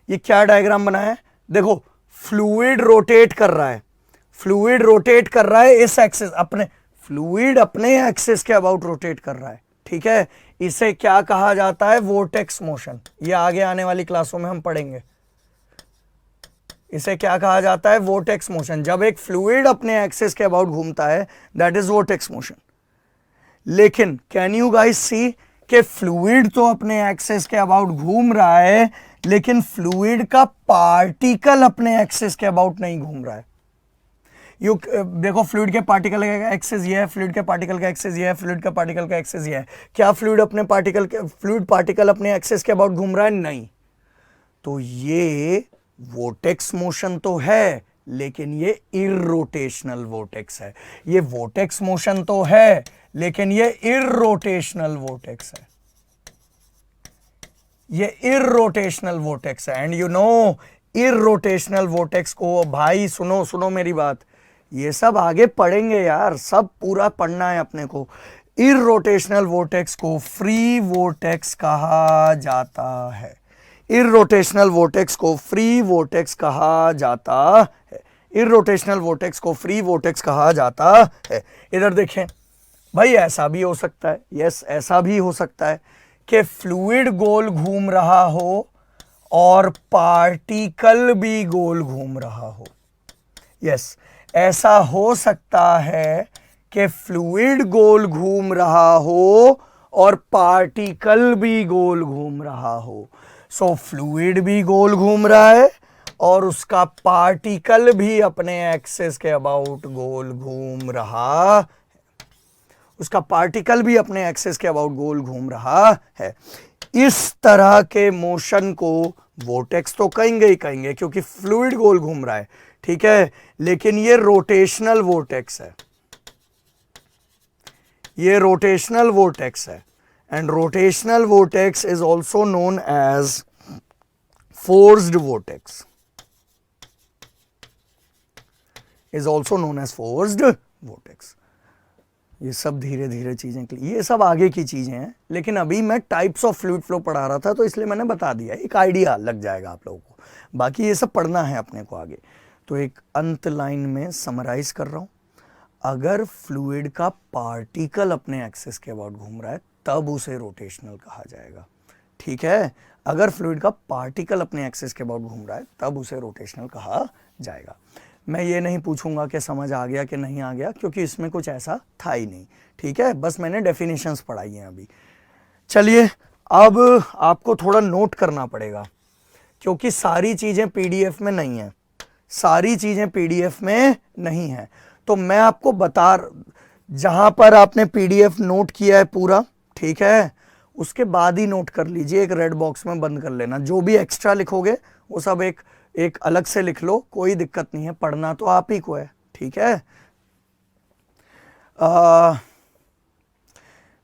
ये क्या डायग्राम बना है? देखो, फ्लूइड रोटेट कर रहा है, फ्लूइड रोटेट कर रहा है इस एक्सिस, अपने फ्लूइड अपने एक्सिस के अबाउट रोटेट कर रहा है, ठीक है। इसे क्या कहा जाता है? Vortex motion. ये आगे आने वाली क्लासों में हम पढ़ेंगे। इसे क्या कहा जाता है? Vortex motion. जब एक फ्लूइड अपने एक्सिस के अबाउट घूमता है, दैट इज वोर्टेक्स मोशन। लेकिन कैन यू गाइस सी कि फ्लूइड तो अपने एक्सिस के अबाउट घूम रहा है, लेकिन फ्लूइड का पार्टिकल अपने एक्सिस के अबाउट नहीं घूम रहा है। देखो, फ्लूइड के पार्टिकल का एक्सिस ये है, फ्लूइड के पार्टिकल का एक्सिस ये है, फ्लूइड का पार्टिकल का एक्सिस ये है। क्या फ्लूइड पार्टिकल अपने एक्सिस के अबाउट घूम रहा है? नहीं। तो ये वोर्टेक्स मोशन तो है, लेकिन ये इररोटेशनल वोर्टेक्स है। ये वोर्टेक्स मोशन तो है, लेकिन ये इररोटेशनल वोर्टेक्स है। ये इररोटेशनल वोर्टेक्स है। एंड यू नो, इररोटेशनल वोर्टेक्स को, भाई सुनो मेरी बात, ये सब आगे पढ़ेंगे यार, सब पूरा पढ़ना है अपने को। इररोटेशनल वोर्टेक्स को फ्री वोर्टेक्स कहा जाता है। इररोटेशनल वोर्टेक्स को फ्री वोर्टेक्स कहा जाता है। इररोटेशनल वोर्टेक्स को फ्री वोर्टेक्स कहा जाता है। इधर देखें भाई, ऐसा भी हो सकता है, यस, ऐसा भी हो सकता है कि फ्लूइड गोल घूम रहा हो और पार्टिकल भी गोल घूम रहा हो। यस, ऐसा हो सकता है कि फ्लूइड गोल घूम रहा हो और पार्टिकल भी गोल घूम रहा हो। सो फ्लूइड भी गोल घूम रहा है और उसका पार्टिकल भी अपने एक्सिस के अबाउट गोल घूम रहा है। उसका पार्टिकल भी अपने एक्सिस के अबाउट गोल घूम रहा है। इस तरह के मोशन को वोर्टेक्स तो कहेंगे ही कहेंगे, क्योंकि फ्लूइड गोल घूम रहा है, ठीक है। लेकिन ये रोटेशनल वोर्टेक्स है, ये रोटेशनल वोर्टेक्स है। And rotational vortex is also known as forced vortex, is also known as forced vortex. ये सब धीरे धीरे चीजें, ये सब आगे की चीजें हैं, लेकिन अभी मैं टाइप्स ऑफ फ्लूइड फ्लो पढ़ा रहा था, तो इसलिए मैंने बता दिया, एक आइडिया लग जाएगा आप लोगों को। बाकी ये सब पढ़ना है अपने को आगे। तो एक अंत लाइन में समराइज कर रहा हूं, अगर फ्लूइड का पार्टिकल अपने एक्सिस के अबाउट घूम रहा है, तब उसे रोटेशनल कहा जाएगा, ठीक है। अगर फ्लूइड का पार्टिकल अपने एक्सिस के अबाउट घूम रहा है, तब उसे रोटेशनल कहा जाएगा। मैं ये नहीं पूछूंगा कि समझ आ गया कि नहीं आ गया, क्योंकि इसमें कुछ ऐसा था ही नहीं, ठीक है। बस मैंने डेफिनेशंस पढ़ाई हैं अभी। चलिए, अब आपको थोड़ा नोट करना पड़ेगा, क्योंकि सारी चीजें पीडीएफ में नहीं है, सारी चीजें पीडीएफ में नहीं है। तो मैं आपको जहां पर आपने पीडीएफ नोट किया है पूरा, ठीक है, उसके बाद ही नोट कर लीजिए, एक रेड बॉक्स में बंद कर लेना। जो भी एक्स्ट्रा लिखोगे वो सब एक एक अलग से लिख लो, कोई दिक्कत नहीं है, पढ़ना तो आप ही को है, ठीक है।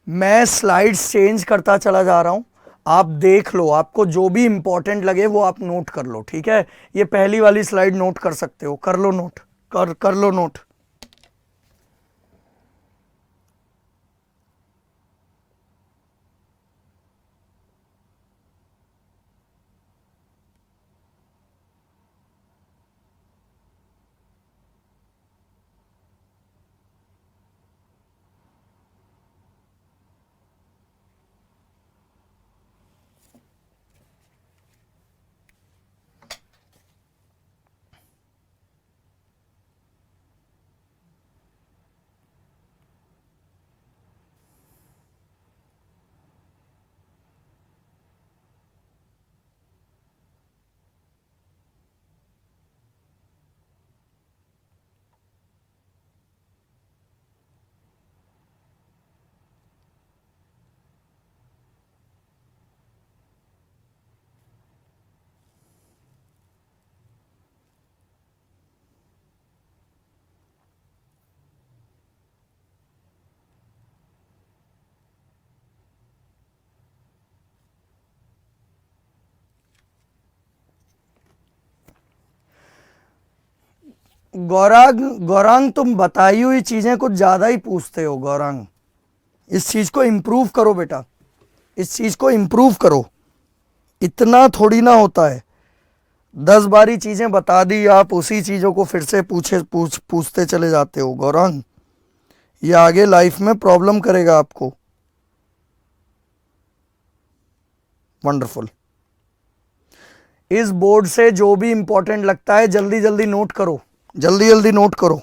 मैं स्लाइड्स चेंज करता चला जा रहा हूं, आप देख लो, आपको जो भी इंपॉर्टेंट लगे वो आप नोट कर लो, ठीक है। ये पहली वाली स्लाइड नोट कर सकते हो, कर लो नोट, कर लो नोट। गौरांग, गौरांग तुम बताई हुई चीजें कुछ ज्यादा ही पूछते हो गौरांग। इस चीज को इंप्रूव करो बेटा, इस चीज को इंप्रूव करो, इतना थोड़ी ना होता है। 10 बारी चीजें बता दी, आप उसी चीजों को फिर से पूछते चले जाते हो गौरांग। ये आगे लाइफ में प्रॉब्लम करेगा आपको। वंडरफुल। इस बोर्ड से जो भी इंपॉर्टेंट लगता है जल्दी जल्दी नोट करो, जल्दी जल्दी नोट करो।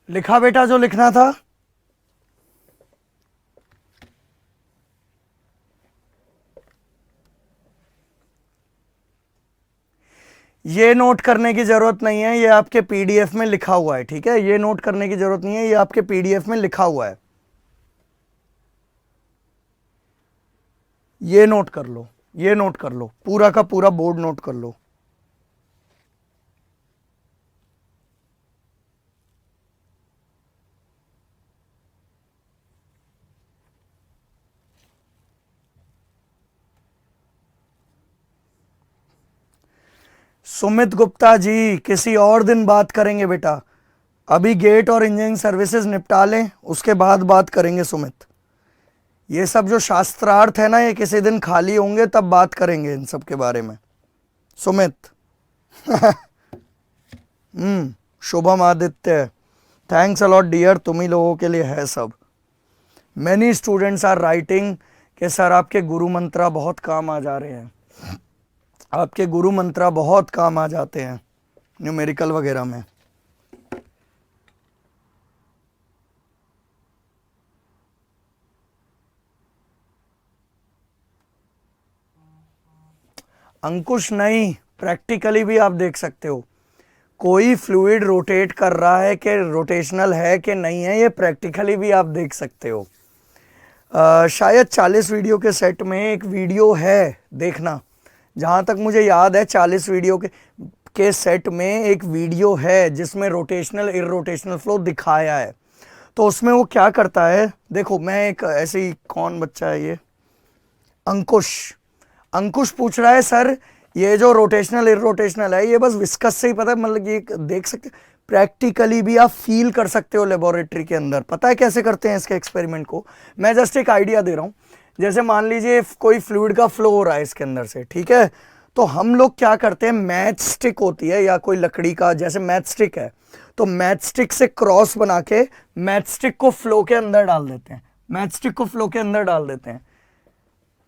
लिखा बेटा जो लिखना था? ये नोट करने की जरूरत नहीं है, ये आपके पीडीएफ में लिखा हुआ है, ठीक है। ये नोट करने की जरूरत नहीं है, ये आपके पीडीएफ में लिखा हुआ है। ये नोट कर लो, ये नोट कर लो, पूरा का पूरा बोर्ड नोट कर लो। सुमित गुप्ता जी, किसी और दिन बात करेंगे बेटा, अभी गेट और इंजीनियरिंग सर्विसेज निपटा लें, उसके बाद बात करेंगे सुमित। ये सब जो शास्त्रार्थ है ना, ये किसी दिन खाली होंगे तब बात करेंगे इन सब के बारे में Sumit. Shubham Aditya, thanks a lot dear, तुम ही लोगों के लिए है सब। मैनी स्टूडेंट्स आर राइटिंग कि सर आपके गुरु मंत्रा बहुत काम आ जा रहे हैं, आपके गुरु मंत्रा बहुत काम आ जाते हैं न्यूमेरिकल वगैरह में। अंकुश नहीं, प्रैक्टिकली भी आप देख सकते हो, कोई फ्लूइड रोटेट कर रहा है कि रोटेशनल है कि नहीं है, ये प्रैक्टिकली भी आप देख सकते हो। शायद 40 वीडियो के सेट में एक वीडियो है, देखना, जहाँ तक मुझे याद है 40 वीडियो के, के सेट में एक वीडियो है जिसमें रोटेशनल इररोटेशनल फ्लो दिखाया है। तो उसमें वो क्या करता है, देखो मैं एक ऐसे ही, कौन बच्चा है ये, अंकुश। अंकुश पूछ रहा है सर ये जो रोटेशनल इररोटेशनल है ये बस विस्कस से ही पता है, मतलब ये देख सकते, प्रैक्टिकली भी आप फील कर सकते हो लेबोरेटरी के अंदर। पता है कैसे करते हैं इसके एक्सपेरिमेंट को? मैं जस्ट एक आइडिया दे रहा हूं। जैसे मान लीजिए कोई फ्लूइड का फ्लो हो रहा है इसके अंदर से, ठीक है, तो हम लोग क्या करते हैं, मैच स्टिक होती है या कोई लकड़ी का, जैसे मैच स्टिक है तो मैच स्टिक से क्रॉस बना के मैच स्टिक को फ्लो के अंदर डाल देते हैं, मैच स्टिक को फ्लो के अंदर डाल देते हैं।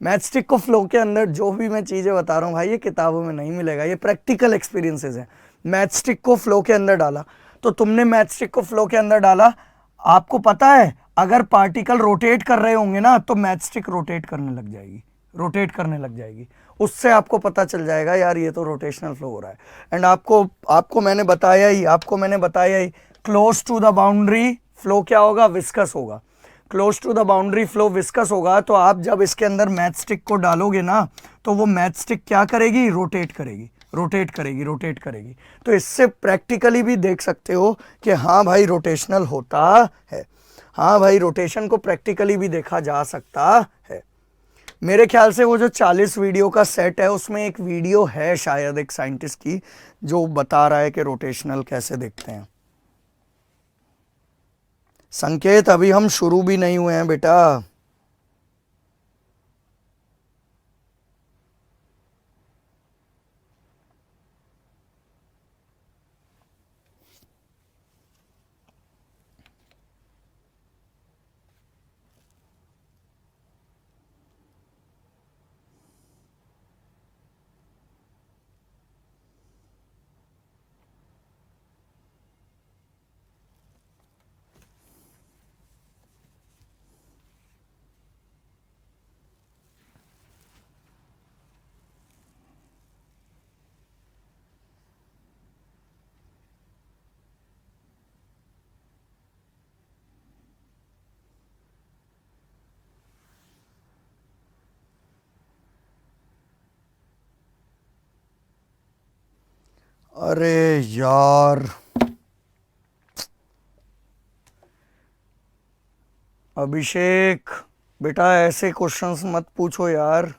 मैच स्टिक को फ्लो के अंदर, जो भी मैं चीजें बता रहा हूं भाई ये किताबों में नहीं मिलेगा, ये प्रैक्टिकल एक्सपीरियंसेस है। मैच स्टिक को फ्लो के अंदर डाला, तो तुमने मैच स्टिक को फ्लो के अंदर डाला, आपको पता है अगर पार्टिकल रोटेट कर रहे होंगे ना तो मैच स्टिक रोटेट करने लग जाएगी, रोटेट करने लग जाएगी। उससे आपको पता चल जाएगा यार ये तो रोटेशनल फ्लो हो रहा है। एंड आपको मैंने बताया ही close to the boundary flow क्या होगा, विस्कस होगा। Close to the boundary flow viscous होगा, तो आप जब इसके अंदर मैच स्टिक को डालोगे ना तो वो मैच स्टिक क्या करेगी, रोटेट करेगी, रोटेट करेगी, रोटेट करेगी। तो इससे प्रैक्टिकली भी देख सकते हो कि हाँ भाई रोटेशनल होता है, हाँ भाई रोटेशन को प्रैक्टिकली भी देखा जा सकता है। मेरे ख्याल से वो जो 40 वीडियो का सेट है उसमें एक वीडियो है शायद एक साइंटिस्ट की जो बता रहा है कि रोटेशनल कैसे देखते हैं। संकेत अभी हम शुरू भी नहीं हुए हैं बेटा। अरे यार अभिषेक बेटा ऐसे क्वेश्चंस मत पूछो यार।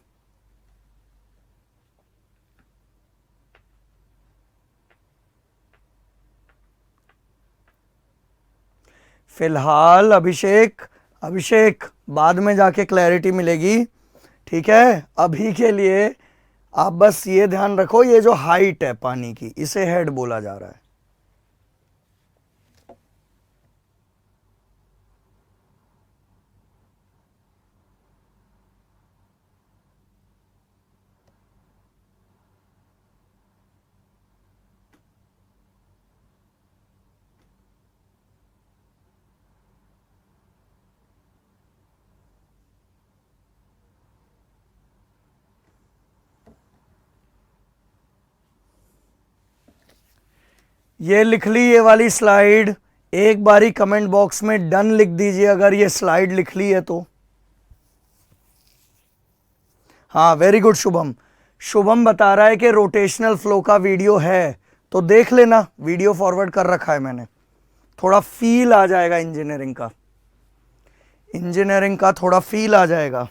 फिलहाल अभिषेक बाद में जाके क्लैरिटी मिलेगी, ठीक है। अभी के लिए आप बस ये ध्यान रखो, ये जो हाइट है पानी की इसे हेड बोला जा रहा है। ये लिख ली ये वाली स्लाइड, एक बारी कमेंट बॉक्स में डन लिख दीजिए अगर ये स्लाइड लिख ली है तो। हाँ वेरी गुड शुभम। शुभम बता रहा है कि रोटेशनल फ्लो का वीडियो है, तो देख लेना, वीडियो फॉरवर्ड कर रखा है मैंने। थोड़ा फील आ जाएगा इंजीनियरिंग का, इंजीनियरिंग का थोड़ा फील आ जाएगा।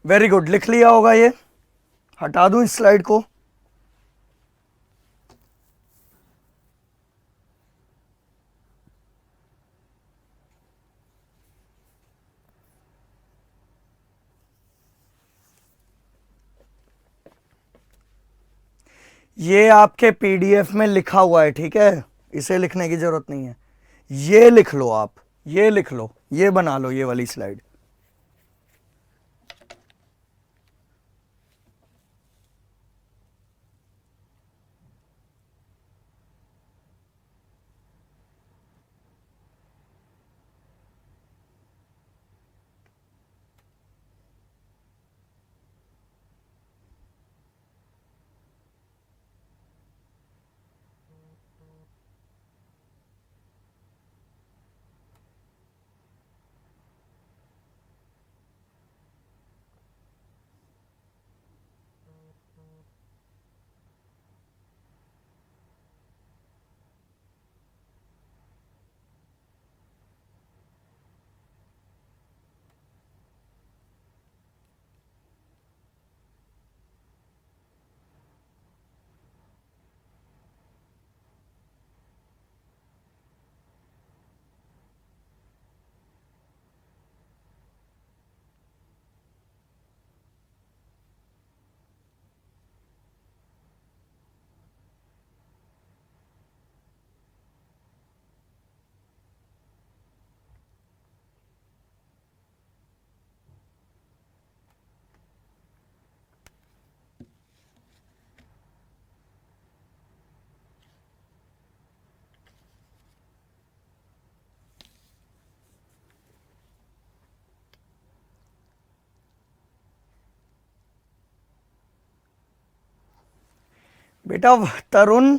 वेरी गुड, लिख लिया होगा ये, हटा दूं इस स्लाइड को। ये आपके पीडीएफ में लिखा हुआ है, ठीक है, इसे लिखने की जरूरत नहीं है। ये लिख लो आप, ये लिख लो, ये बना लो ये वाली स्लाइड। बेटा तरुण,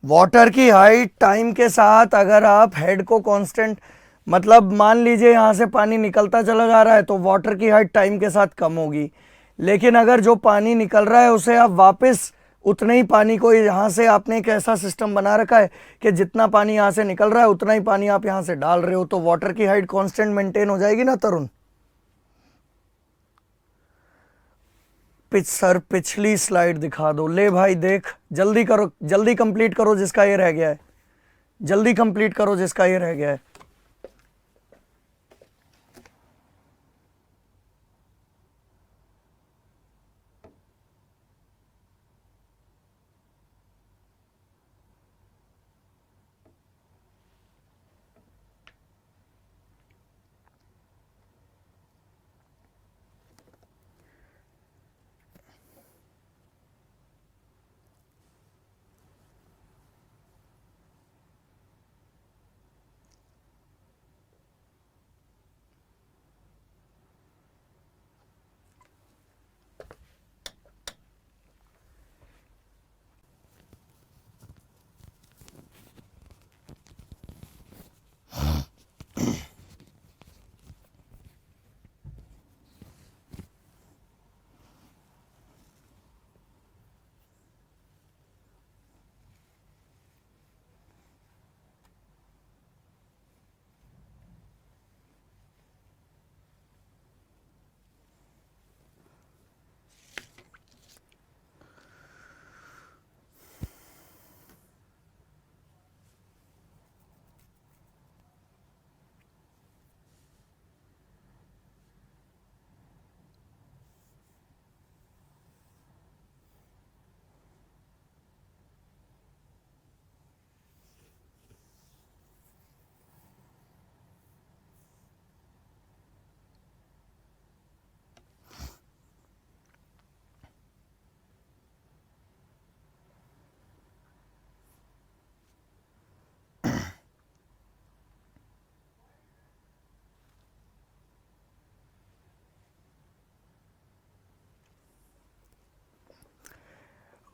वाटर की हाइट टाइम के साथ, अगर आप हेड को कांस्टेंट, मतलब मान लीजिए यहां से पानी निकलता चला जा रहा है तो वाटर की हाइट टाइम के साथ कम होगी, लेकिन अगर जो पानी निकल रहा है उसे आप वापस उतने ही पानी को, यहां से आपने एक ऐसा सिस्टम बना रखा है कि जितना पानी यहां से निकल रहा है उतना ही पानी आप यहां से डाल रहे हो, तो वाटर की हाइट कांस्टेंट मेंटेन हो जाएगी ना तरुण। सर पिछली स्लाइड दिखा दो। ले भाई देख, जल्दी करो, जल्दी कंप्लीट करो जिसका ये रह गया है, जल्दी कंप्लीट करो जिसका ये रह गया है।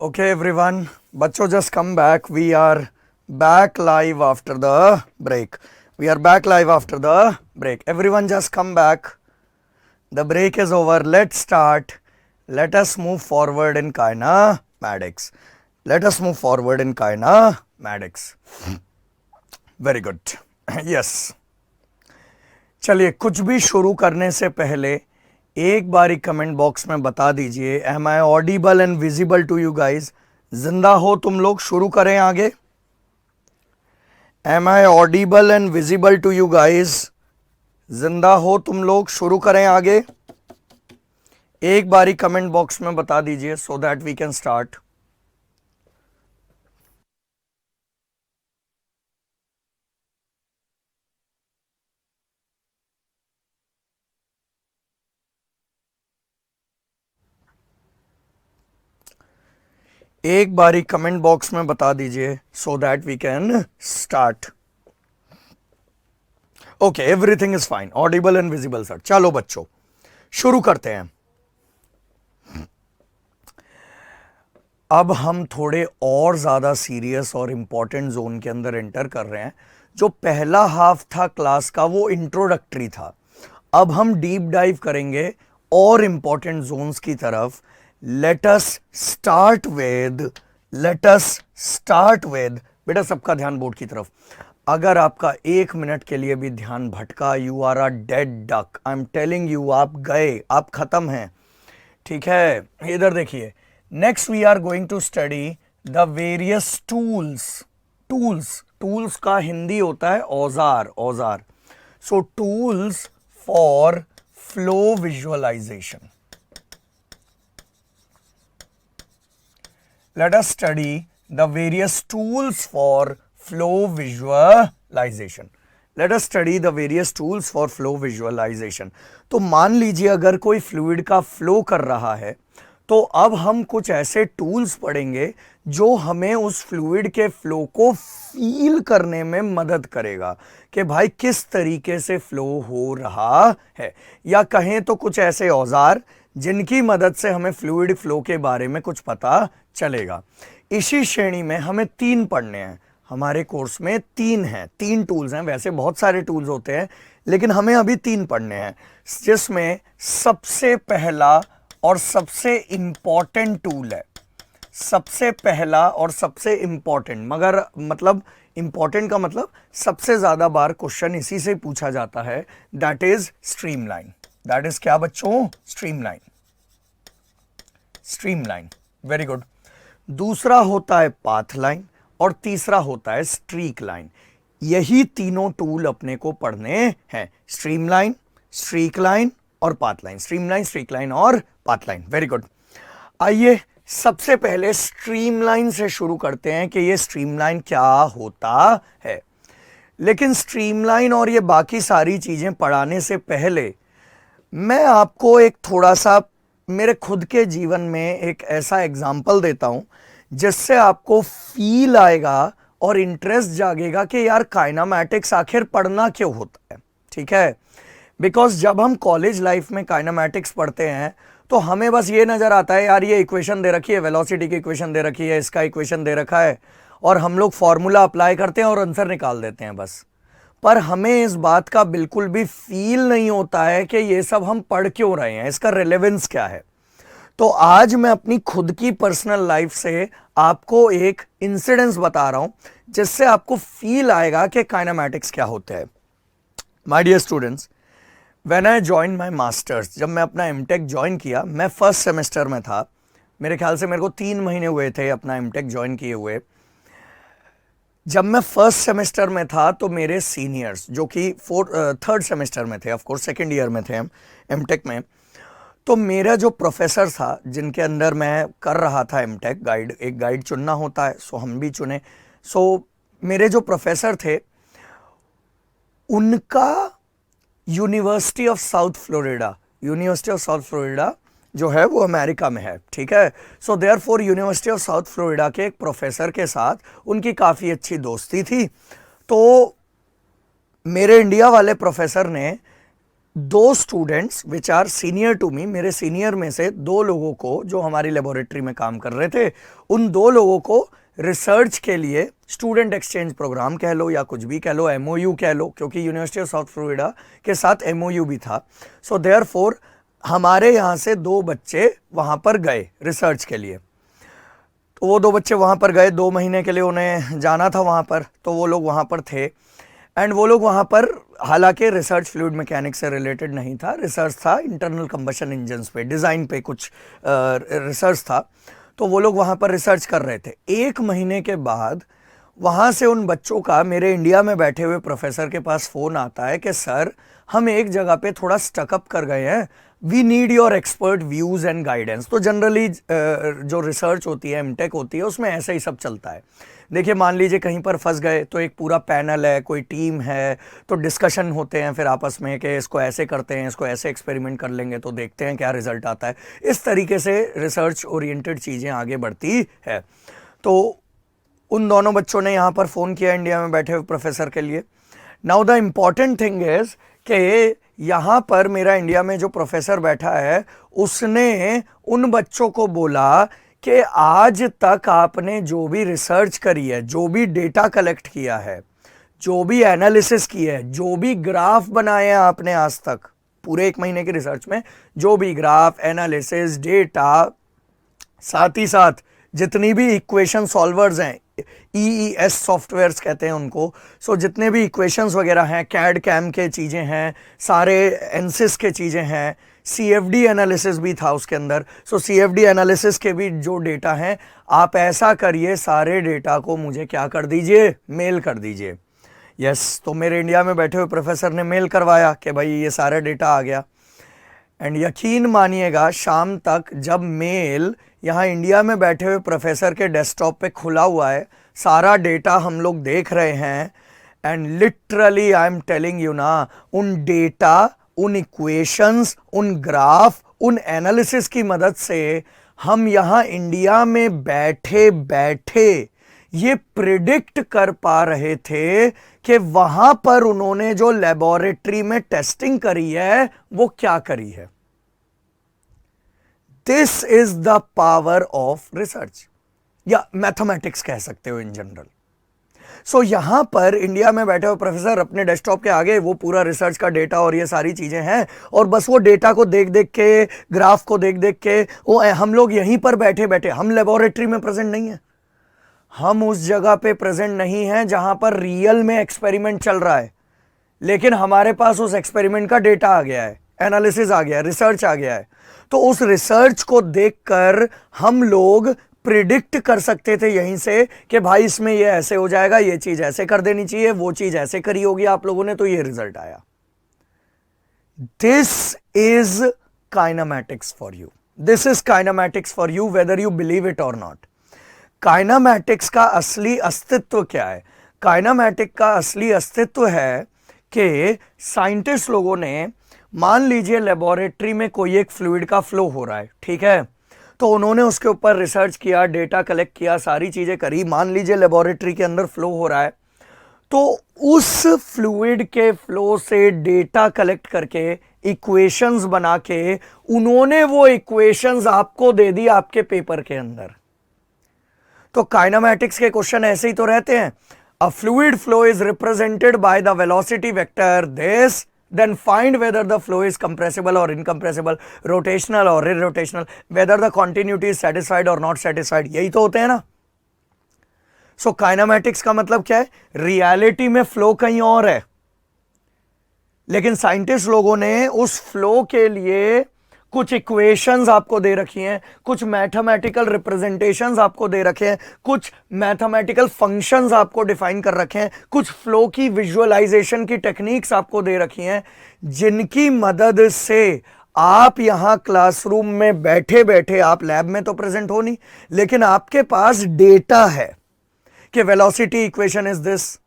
Okay, everyone, बच्चों just come back. We are back live after the break. We are back live after the break. Everyone just come back. The break is over. Let's start. Let us move forward in kinematics. Let us move forward in kinematics. Very good. Yes. चलिए, कुछ भी शुरू करने से पहले एक बारी comment box में बता दीजिए, am I audible and visible to you guys? जिंदा हो तुम लोग? शुरू करें आगे। Am I audible and visible to you guys? जिंदा हो तुम लोग? शुरू करें आगे। एक बारी कमेंट बॉक्स में बता दीजिए so that we can start. एक बारी कमेंट बॉक्स में बता दीजिए so that we can start. Okay, everything is fine, audible and visible sir. चलो बच्चों शुरू करते हैं। अब हम थोड़े और ज्यादा सीरियस और इंपॉर्टेंट जोन के अंदर एंटर कर रहे हैं। जो पहला हाफ था क्लास का वो इंट्रोडक्टरी था, अब हम डीप डाइव करेंगे और इंपॉर्टेंट जोन्स की तरफ। लेट अस स्टार्ट विद बेटा सबका ध्यान बोर्ड की तरफ। अगर आपका एक मिनट के लिए भी ध्यान भटका, you are a dead duck. I am telling you, आप गए, आप खत्म हैं। ठीक है, इधर देखिए। Next we are going to study the various tools का हिंदी होता है औजार। So tools for flow visualisation. Let us study the various tools for flow visualization. Let us study the various tools for flow visualization. तो मान लीजिए अगर कोई fluid का फ्लो कर रहा है तो अब हम कुछ ऐसे टूल्स पढ़ेंगे जो हमें उस फ्लूइड के फ्लो को फील करने में मदद करेगा कि भाई किस तरीके से फ्लो हो रहा है। या कहें तो कुछ ऐसे औजार जिनकी मदद से हमें फ्लूइड फ्लो के बारे में कुछ पता चलेगा। इसी श्रेणी में हमें 3 पढ़ने हैं, हमारे कोर्स में 3 हैं, 3 टूल्स हैं। वैसे बहुत सारे टूल्स होते हैं लेकिन हमें अभी 3 पढ़ने हैं, जिसमें सबसे पहला और सबसे इंपॉर्टेंट टूल है, सबसे पहला और सबसे इंपॉर्टेंट, मगर मतलब इंपॉर्टेंट का मतलब सबसे ज्यादा बार क्वेश्चन इसी से पूछा जाता है, that is streamline. That is क्या बच्चों? स्ट्रीमलाइन। Streamline, very good. दूसरा होता है पाथ लाइन और तीसरा होता है स्ट्रीक लाइन। यही तीनों टूल अपने को पढ़ने हैं, स्ट्रीमलाइन, स्ट्रीक लाइन और path line. Streamline, streak line और पाथ लाइन, वेरी गुड। आइए सबसे पहले स्ट्रीमलाइन से शुरू करते हैं कि ये स्ट्रीमलाइन क्या होता है। लेकिन स्ट्रीमलाइन और ये बाकी सारी चीजें पढ़ाने से पहले मैं आपको एक थोड़ा सा मेरे खुद के जीवन में एक ऐसा एग्जाम्पल देता हूं जिससे आपको फील आएगा और इंटरेस्ट जागेगा कि यार काइनेमैटिक्स आखिर पढ़ना क्यों होता है। ठीक है, बिकॉज जब हम कॉलेज लाइफ में काइनेमैटिक्स पढ़ते हैं तो हमें बस ये नजर आता है यार ये इक्वेशन दे रखी है, वेलोसिटी की इक्वेशन दे रखी है, इसका इक्वेशन दे रखा है, और हम लोग फॉर्मूला अप्लाई करते हैं और आंसर निकाल देते हैं बस। पर हमें इस बात का बिल्कुल भी फील नहीं होता है कि ये सब हम पढ़ क्यों रहे हैं, इसका रिलेवेंस क्या है। तो आज मैं अपनी खुद की पर्सनल लाइफ से आपको एक इंसिडेंस बता रहा हूं जिससे आपको फील आएगा कि काइनेमैटिक्स क्या होता है। My dear students, when I join my masters, जब मैं अपना एमटेक ज्वाइन किया, मैं फर्स्ट सेमेस्टर में था। मेरे ख्याल से मेरे को 3 महीने हुए थे अपना एमटेक ज्वाइन किए हुए। जब मैं फर्स्ट सेमेस्टर में था तो मेरे सीनियर्स जो कि 3rd सेमेस्टर में थे, ऑफ कोर्स सेकेंड ईयर में थे हम एमटेक में, तो मेरा जो प्रोफेसर था जिनके अंदर मैं कर रहा था एमटेक, गाइड, एक गाइड चुनना होता है, सो हम भी चुने। सो मेरे जो प्रोफेसर थे उनका यूनिवर्सिटी ऑफ साउथ फ्लोरिडा जो है वो अमेरिका में है। ठीक है, so therefore university of south Florida के एक प्रोफेसर के साथ उनकी काफ़ी अच्छी दोस्ती थी। तो मेरे इंडिया वाले प्रोफेसर ने 2 students which are senior to me, मेरे सीनियर में से 2 लोगों को जो हमारी लेबोरेटरी में काम कर रहे थे, उन 2 लोगों को रिसर्च के लिए स्टूडेंट एक्सचेंज प्रोग्राम कह लो या कुछ भी कह लो, एमओयू कह लो, क्योंकि यूनिवर्सिटी ऑफ साउथ फ्लोरिडा के साथ एमओयू भी था। सो देयरफॉर हमारे यहाँ से 2 बच्चे वहाँ पर गए रिसर्च के लिए। तो वो 2 बच्चे वहाँ पर गए, 2 महीने के लिए उन्हें जाना था वहाँ पर, तो वो लोग वहाँ पर थे। एंड वो लोग वहाँ पर, हालांकि रिसर्च फ्लूइड मैकेनिक्स से रिलेटेड नहीं था, रिसर्च था इंटरनल कंबशन इंजन्स पे, डिज़ाइन पे कुछ रिसर्च था। तो वो लोग वहाँ पर रिसर्च कर रहे थे। 1 महीने के बाद वहाँ से उन बच्चों का मेरे इंडिया में बैठे हुए प्रोफेसर के पास फ़ोन आता है कि सर हम एक जगह पे थोड़ा स्टकअप कर गए हैं, we need your expert views and guidance. तो जनरली जो रिसर्च होती है, एमटेक होती है, उसमें ऐसा ही सब चलता है। देखिए मान लीजिए कहीं पर फंस गए तो एक पूरा पैनल है, कोई टीम है, तो डिस्कशन होते हैं फिर आपस में कि इसको ऐसे करते हैं, इसको ऐसे एक्सपेरिमेंट कर लेंगे तो देखते हैं क्या रिजल्ट आता है। इस तरीके से रिसर्च ओरिएंटेड चीज़ें आगे बढ़ती है। तो उन दोनों बच्चों ने यहाँ पर फ़ोन किया इंडिया में बैठे हुए प्रोफेसर के लिए। Now the important thing is कि यहाँ पर मेरा इंडिया में जो प्रोफेसर बैठा है उसने उन बच्चों को बोला कि आज तक आपने जो भी रिसर्च करी है, जो भी डेटा कलेक्ट किया है, जो भी एनालिसिस किया है, जो भी ग्राफ बनाए हैं आपने आज तक पूरे 1 महीने की रिसर्च में, जो भी ग्राफ, एनालिसिस, डेटा, साथ ही साथ जितनी भी इक्वेशन सॉल्वर्स हैं, EES सॉफ्टवेयर्स कहते हैं उनको, सो जितने भी इक्वेशंस वगैरह हैं, कैड कैम के चीज़ें हैं, सारे एनसिस के चीज़ें हैं, CFD एनालिसिस भी था उसके अंदर। सो CFD एनालिसिस के भी जो डेटा हैं, आप ऐसा करिए सारे डेटा को मुझे क्या कर दीजिए, मेल कर दीजिए। यस, तो मेरे इंडिया में बैठे हुए प्रोफेसर ने मेल करवाया कि भाई ये सारा डेटा आ गया। एंड यकीन मानिएगा शाम तक जब मेल यहाँ इंडिया में बैठे हुए प्रोफेसर के डेस्कटॉप पे खुला हुआ है, सारा डेटा हम लोग देख रहे हैं, and literally I am telling you ना, उन डेटा, उन इक्वेशंस, उन ग्राफ, उन एनालिसिस की मदद से हम यहाँ इंडिया में बैठे बैठे ये प्रिडिक्ट कर पा रहे थे कि वहां पर उन्होंने जो लेबोरेटरी में टेस्टिंग करी है वो क्या करी है। This is the power of research, या मैथमेटिक्स कह सकते हो इन जनरल। सो यहां पर इंडिया में बैठे हुए प्रोफेसर अपने डेस्कटॉप के आगे वो पूरा रिसर्च का डेटा और ये सारी चीजें हैं, और बस वो डेटा को देख देख के, ग्राफ को देख देख के वो हम लोग यहीं पर बैठे बैठे, हम लेबोरेटरी में प्रेजेंट नहीं है, हम उस जगह पे प्रेजेंट नहीं है जहां पर रियल में एक्सपेरिमेंट चल रहा है, लेकिन हमारे पास उस एक्सपेरिमेंट का डेटा आ गया है, एनालिसिस आ गया है, रिसर्च आ गया है। तो उस रिसर्च को देखकर हम लोग प्रिडिक्ट कर सकते थे यहीं से कि भाई इसमें ये ऐसे हो जाएगा, ये चीज ऐसे कर देनी चाहिए, वो चीज ऐसे करी होगी आप लोगों ने, तो ये रिजल्ट आया। This is kinematics for you, this is kinematics for you whether you believe it और नॉट। काइनेमैटिक्स का असली अस्तित्व क्या है? काइनेमैटिक का असली अस्तित्व है कि साइंटिस्ट लोगों ने, मान लीजिए लेबोरेटरी में कोई एक फ्लूइड का फ्लो हो रहा है, ठीक है, तो उन्होंने उसके ऊपर रिसर्च किया, डेटा कलेक्ट किया, सारी चीजें करी, मान लीजिए लेबोरेटरी के अंदर फ्लो हो रहा है, तो उस फ्लूइड के फ्लो से डेटा कलेक्ट करके इक्वेशंस बना के उन्होंने वो इक्वेशंस आपको दे दी आपके पेपर के अंदर। तो काइनेमैटिक्स के क्वेश्चन ऐसे ही तो रहते हैं, अ fluid flow is represented by the velocity vector this, then find whether the flow is compressible or incompressible, rotational or irrotational, whether the continuity is satisfied or not satisfied। यही तो होते हैं ना। सो काइनेमैटिक्स का मतलब क्या है? रियलिटी में फ्लो कहीं और है, लेकिन साइंटिस्ट लोगों ने उस फ्लो के लिए कुछ इक्वेशंस आपको दे रखी हैं, कुछ मैथमेटिकल रिप्रेजेंटेशंस आपको दे रखे हैं, कुछ मैथमेटिकल फंक्शंस आपको डिफाइन कर रखे हैं, कुछ फ्लो की विजुअलाइजेशन की टेक्निक्स आपको दे रखी हैं, जिनकी मदद से आप यहां क्लासरूम में बैठे बैठे, आप लैब में तो प्रेजेंट हो नहीं, लेकिन आपके पास डेटा है कि velocity equation is this,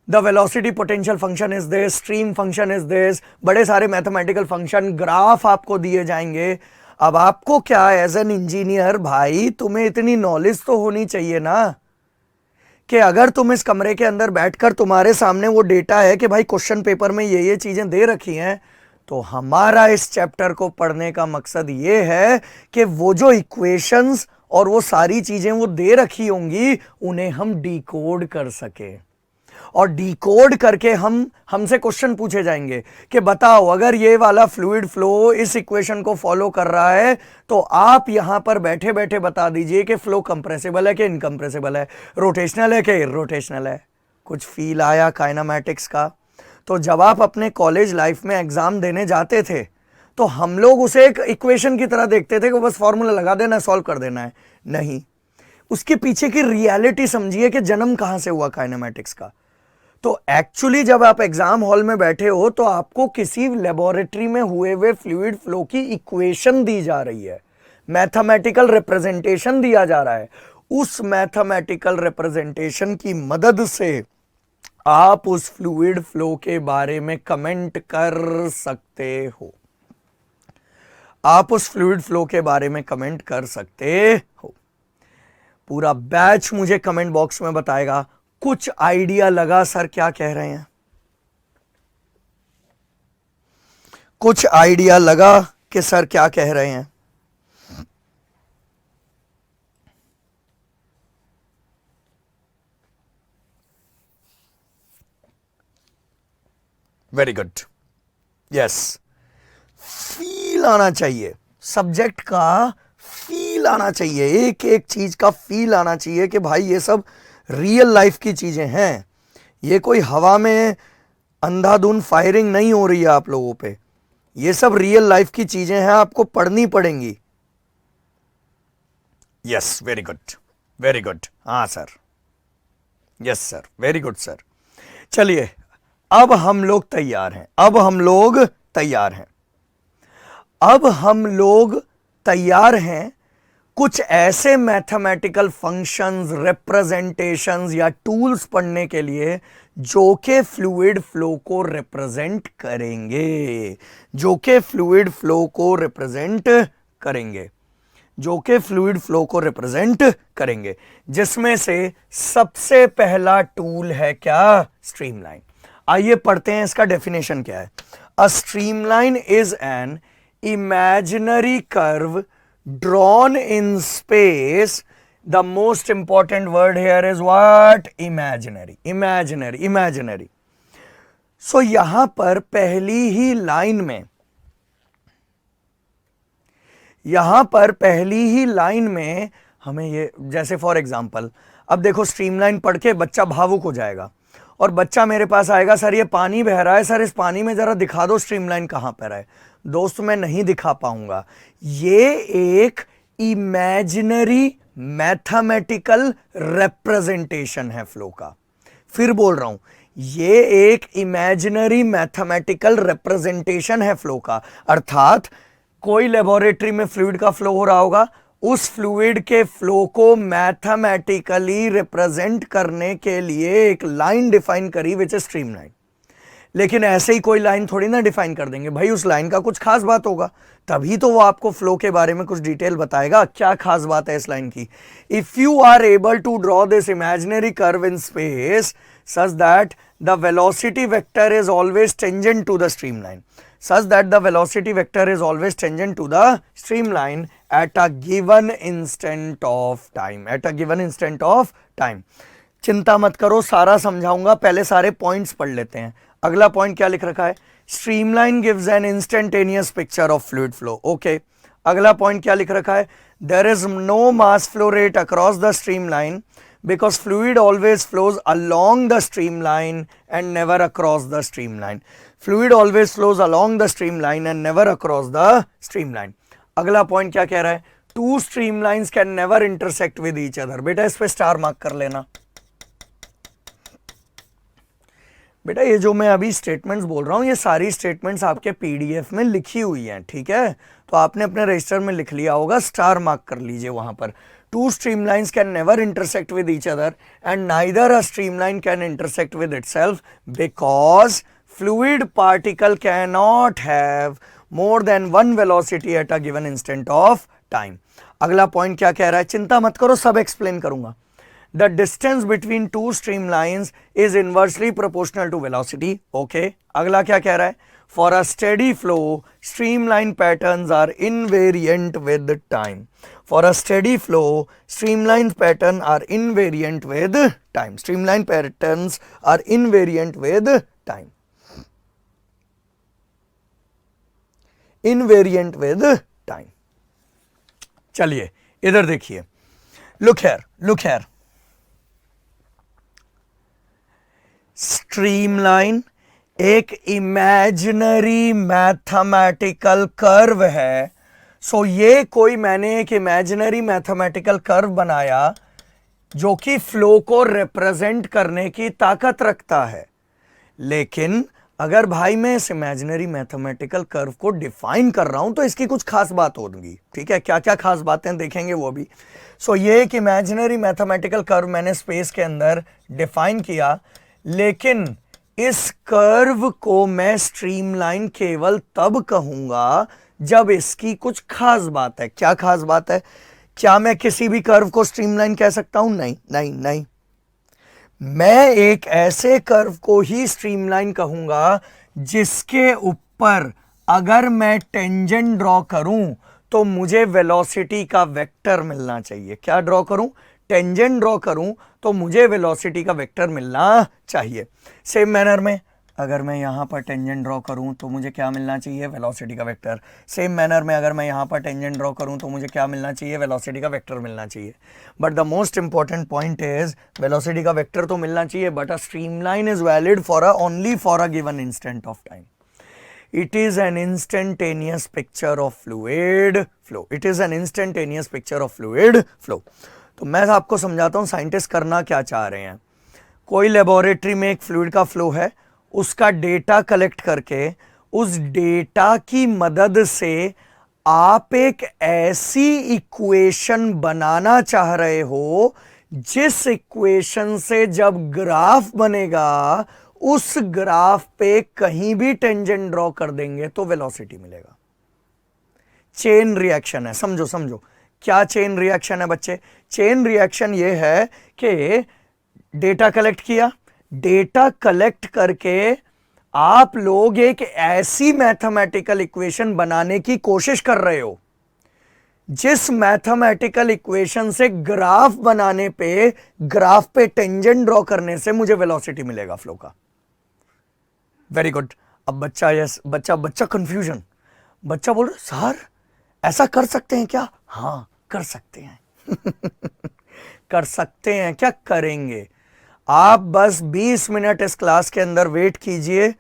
the velocity potential function is this, stream function is this, बड़े सारे मैथमेटिकल फंक्शन, ग्राफ आपको दिए जाएंगे। अब आपको क्या, एज एन इंजीनियर भाई, तुम्हें इतनी नॉलेज तो होनी चाहिए ना कि अगर तुम इस कमरे के अंदर बैठकर तुम्हारे सामने वो डेटा है कि भाई क्वेश्चन पेपर में ये चीजें दे रखी हैं, तो हमारा इस चैप्टर को पढ़ने का मकसद ये है कि वो जो इक्वेशंस और वो सारी चीजें वो दे रखी होंगी, उन्हें हम डिकोड कर सके, और डिकोड करके हमसे क्वेश्चन पूछे जाएंगे कि बताओ अगर ये वाला फ्लूइड फ्लो इस इक्वेशन को फॉलो कर रहा है, तो आप यहां पर बैठे बैठे बता दीजिए कि फ्लो कंप्रेसिबल है कि इनकंप्रेसिबल है, रोटेशनल है कि इरोटेशनल है। कुछ फील आया काइनेमैटिक्स का? तो जब आप अपने कॉलेज लाइफ में एग्जाम देने जाते थे, तो हम लोग उसे एक इक्वेशन की तरह देखते थे कि बस फॉर्मूला लगा देना है, सॉल्व कर देना है। नहीं, उसके पीछे की रियलिटी समझिए कि जन्म कहां से हुआ काइनेमैटिक्स का। तो एक्चुअली जब आप एग्जाम हॉल में बैठे हो, तो आपको किसी लेबोरेटरी में हुए हुए फ्लूइड फ्लो की इक्वेशन दी जा रही है, मैथमेटिकल रिप्रेजेंटेशन दिया जा रहा है। उस मैथमेटिकल रिप्रेजेंटेशन की मदद से आप उस फ्लूइड फ्लो के बारे में कमेंट कर सकते हो, आप उस फ्लूइड फ्लो के बारे में कमेंट कर सकते हो। पूरा बैच मुझे कमेंट बॉक्स में बताएगा। कुछ आइडिया लगा सर क्या कह रहे हैं? कुछ आइडिया लगा कि सर क्या कह रहे हैं? Very good, yes. फील आना चाहिए, सब्जेक्ट का फील आना चाहिए, एक एक चीज का फील आना चाहिए कि भाई ये सब रियल लाइफ की चीजें हैं, ये कोई हवा में अंधाधुंध फायरिंग नहीं हो रही है आप लोगों पे, ये सब रियल लाइफ की चीजें हैं, आपको पढ़नी पड़ेंगी। Yes, very good, very good. हाँ sir, yes sir, very good sir. चलिए, अब हम लोग तैयार हैं, अब हम लोग तैयार हैं, अब हम लोग तैयार हैं कुछ ऐसे मैथमेटिकल फंक्शंस, रिप्रेजेंटेशंस या टूल्स पढ़ने के लिए जो कि फ्लूइड फ्लो को रिप्रेजेंट करेंगे, जो कि फ्लूइड फ्लो को रिप्रेजेंट करेंगे, जो कि फ्लूइड फ्लो को रिप्रेजेंट करेंगे, जिसमें से सबसे पहला टूल है क्या? स्ट्रीमलाइन। आइए पढ़ते हैं इसका डेफिनेशन क्या है। A streamline is an imaginary curve drawn in space. The most important word here is what? Imaginary, imaginary, imaginary. So यहां पर पहली ही लाइन में हमें ये, जैसे फॉर एग्जांपल अब देखो स्ट्रीमलाइन पढ़ के बच्चा भावुक हो जाएगा और बच्चा मेरे पास आएगा, सर ये पानी बह रहा है, सर इस पानी में जरा दिखा दो स्ट्रीमलाइन कहां पर है। दोस्त मैं नहीं दिखा पाऊंगा। ये एक इमेजिनरी मैथमेटिकल रिप्रेजेंटेशन है फ्लो का। फिर बोल रहा हूं, ये एक इमेजिनरी मैथमेटिकल रिप्रेजेंटेशन है फ्लो का। अर्थात कोई लेबोरेटरी में फ्लूइड का फ्लो हो रहा होगा, उस फ्लूइड के फ्लो को मैथमेटिकली रिप्रेजेंट करने के लिए एक लाइन डिफाइन करी विच इज स्ट्रीमलाइन। लेकिन ऐसे ही कोई लाइन थोड़ी ना डिफाइन कर देंगे भाई, उस लाइन का कुछ खास बात होगा, तभी तो वो आपको फ्लो के बारे में कुछ डिटेल बताएगा। क्या खास बात है इस लाइन की? If you are able to draw this imaginary curve in space such that the velocity vector is always tangent to the streamline, such that the velocity vector is always tangent to the streamline at a given instant of time, at a given instant of time. चिंता मत करो, सारा समझाऊंगा, पहले सारे points पढ़ लेते हैं। अगला पॉइंट क्या लिख रखा है? Streamline gives an instantaneous picture of fluid flow. Okay, अगला पॉइंट क्या लिख रखा है? There is no mass flow rate across the streamline because fluid always flows along the streamline and never across the streamline. Fluid always flows along the streamline and never across the streamline. अगला point क्या कह रहा है? Two streamlines can never intersect with each other. बेटा इस पे star mark कर लेना। बेटा ये जो मैं अभी स्टेटमेंट्स बोल रहा हूं, ये सारी स्टेटमेंट्स आपके पीडीएफ में लिखी हुई हैं, ठीक है? तो आपने अपने रजिस्टर में लिख लिया होगा, स्टार मार्क कर लीजिए वहां पर। Two streamlines can never intersect with each other and neither a streamline can intersect with itself because fluid particle cannot have more than one velocity at a given instant of time. अगला point क्या कह रहा है? चिंता मत करो, सब explain करूंगा। The distance between two streamlines is inversely proportional to velocity. Okay. अगला क्या कह रहा है? For a steady flow, streamline patterns are invariant with time. For a steady flow, streamline patterns are invariant with time. Streamline patterns are invariant with time. Invariant with time. चलिए इधर देखिए, look here, look here. Streamline एक imaginary mathematical curve है। सो ये कोई मैंने एक imaginary mathematical curve बनाया जो कि फ्लो को रिप्रेजेंट करने की ताकत रखता है। लेकिन अगर भाई मैं इस इमेजिनरी मैथमेटिकल कर्व को डिफाइन कर रहा हूं तो इसकी कुछ खास बात होगी, ठीक है? क्या क्या खास बातें देखेंगे वो भी। सो ये एक इमेजिनरी मैथमेटिकल कर्व मैंने स्पेस के अंदर डिफाइन किया, लेकिन इस कर्व को मैं स्ट्रीमलाइन केवल तब कहूंगा जब इसकी कुछ खास बात है। क्या खास बात है? क्या मैं किसी भी कर्व को स्ट्रीमलाइन कह सकता हूं? नहीं नहीं नहीं, मैं एक ऐसे कर्व को ही स्ट्रीमलाइन कहूंगा जिसके ऊपर अगर मैं टेंजेंट ड्रॉ करूं तो मुझे वेलोसिटी का वेक्टर मिलना चाहिए। क्या ड्रॉ करूं? टेंजेंट ड्रॉ करूं तो मुझे वेलोसिटी का वेक्टर मिलना चाहिए। सेम मैनर में अगर मैं यहां पर टेंजेंट ड्रॉ करूं तो मुझे क्या मिलना चाहिए? वेलोसिटी का वेक्टर। सेम मैनर में अगर मैं यहां पर टेंजेंट ड्रॉ करूं तो मुझे क्या मिलना चाहिए? वेलोसिटी का वेक्टर मिलना चाहिए। But the most important point is velocity का वेक्टर तो मिलना चाहिए, but a streamline is valid for only for a given instant of time. It is an instantaneous picture of fluid flow. It is an instantaneous picture of fluid flow. तो मैं आपको समझाता हूं scientist करना क्या चाह रहे हैं। कोई लेबोरेटरी में एक फ्लूइड का फ्लो है, उसका डेटा कलेक्ट करके उस डेटा की मदद से आप एक ऐसी इक्वेशन बनाना चाह रहे हो जिस इक्वेशन से जब ग्राफ बनेगा उस ग्राफ पे कहीं भी टेंजेंट ड्रॉ कर देंगे तो वेलोसिटी मिलेगा। चेन रिएक्शन है, समझो समझो क्या चेन रिएक्शन है बच्चे? चेन रिएक्शन ये है कि डेटा कलेक्ट किया, डेटा कलेक्ट करके आप लोग एक ऐसी मैथमेटिकल इक्वेशन बनाने की कोशिश कर रहे हो जिस मैथमेटिकल इक्वेशन से ग्राफ बनाने पे, ग्राफ पे टेंजेंट ड्रॉ करने से मुझे वेलोसिटी मिलेगा फ्लो का। Very good. अब बच्चा, यस बच्चा, बच्चा कंफ्यूजन, बच्चा बोल रहा सर ऐसा कर सकते हैं क्या? हाँ कर सकते हैं कर सकते हैं क्या? करेंगे। आप बस 20 मिनट इस क्लास के अंदर वेट कीजिए।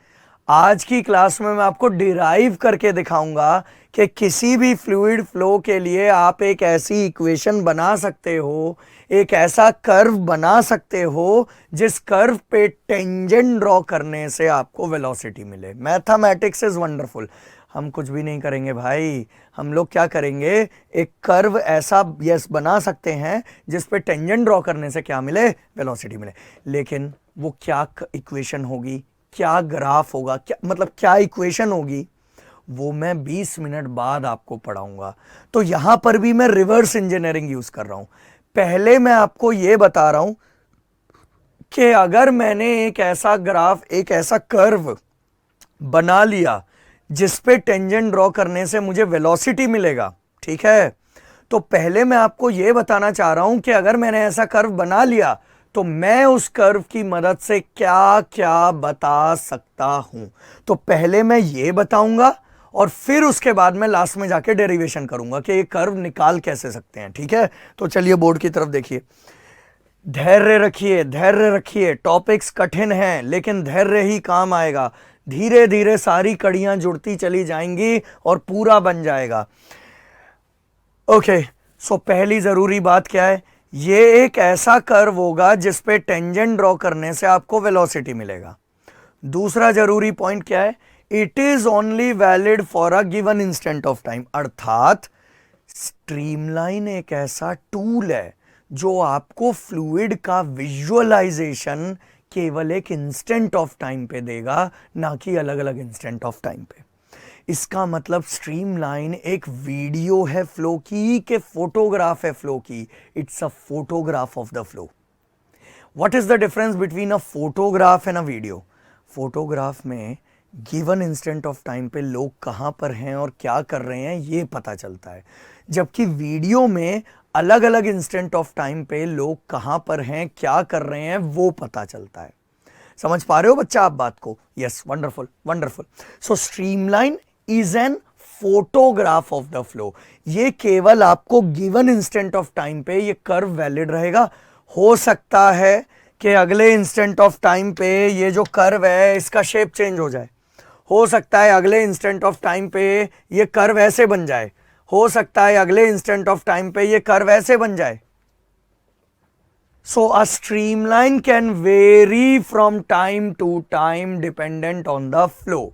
आज की क्लास में मैं आपको डिराइव करके दिखाऊंगा कि किसी भी फ्लूइड फ्लो के लिए आप एक ऐसी इक्वेशन बना सकते हो, एक ऐसा कर्व बना सकते हो जिस कर्व पे टेंजेंट ड्रॉ करने से आपको वेलोसिटी मिले। Mathematics is wonderful. हम कुछ भी नहीं करेंगे भाई, हम लोग क्या करेंगे, एक कर्व ऐसा यस बना सकते हैं जिस पे टेंजेंट ड्रॉ करने से क्या मिले, वेलोसिटी मिले। लेकिन वो क्या इक्वेशन होगी, क्या ग्राफ होगा, क्या मतलब क्या इक्वेशन होगी, वो मैं 20 मिनट बाद आपको पढ़ाऊंगा। तो यहां पर भी मैं रिवर्स इंजीनियरिंग यूज कर रहा हूं। पहले मैं आपको यह बता रहा हूं कि अगर मैंने एक ऐसा ग्राफ, एक ऐसा कर्व बना लिया जिस पे टेंजेंट ड्रॉ करने से मुझे वेलोसिटी मिलेगा, ठीक है, तो पहले मैं आपको यह बताना चाह रहा हूं कि अगर मैंने ऐसा कर्व बना लिया तो मैं उस कर्व की मदद से क्या क्या बता सकता हूं। तो पहले मैं यह बताऊंगा और फिर उसके बाद मैं लास्ट में जाके डेरिवेशन करूंगा कि ये कर्व निकाल कैसे सकते हैं, ठीक है। तो चलिए बोर्ड की तरफ देखिए। धैर्य रखिए, धैर्य रखिए। टॉपिक्स कठिन हैं लेकिन धैर्य ही काम आएगा। धीरे धीरे सारी कड़ियां जुड़ती चली जाएंगी और पूरा बन जाएगा। ओके, सो पहली जरूरी बात क्या है, ये एक ऐसा कर्व होगा जिस पे टेंजेंट ड्रॉ करने से आपको वेलोसिटी मिलेगा। दूसरा जरूरी पॉइंट क्या है, it is only valid for a given instant of time. अर्थात स्ट्रीमलाइन एक ऐसा टूल है जो आपको फ्लूइड का विजुअलाइजेशन केवल एक इंस्टेंट ऑफ टाइम पे देगा, ना कि अलग अलग इंस्टेंट ऑफ टाइम पे। इसका मतलब स्ट्रीमलाइन एक वीडियो है फ्लो की कि फोटोग्राफ है फ्लो की। It's a photograph of the flow. What is the difference between a photograph and a video? Photograph में गिवन इंस्टेंट ऑफ टाइम पे लोग कहां पर हैं और क्या कर रहे हैं ये पता चलता है, जबकि वीडियो में अलग अलग इंस्टेंट ऑफ टाइम पे लोग कहां पर हैं, क्या कर रहे हैं वो पता चलता है। समझ पा रहे हो बच्चा आप बात को? Yes, wonderful wonderful. So streamline is N photograph of the flow. ये केवल आपको गिवन इंस्टेंट ऑफ टाइम पे ये कर्व वैलिड रहेगा। हो सकता है कि अगले इंस्टेंट ऑफ टाइम पे ये जो कर्व है इसका शेप चेंज हो जाए। हो सकता है अगले इंस्टेंट ऑफ टाइम पे ये कर्व ऐसे बन जाए। हो सकता है अगले इंस्टेंट ऑफ टाइम पे ये कर्व ऐसे बन जाए। So a streamline can vary from time to time dependent on the flow।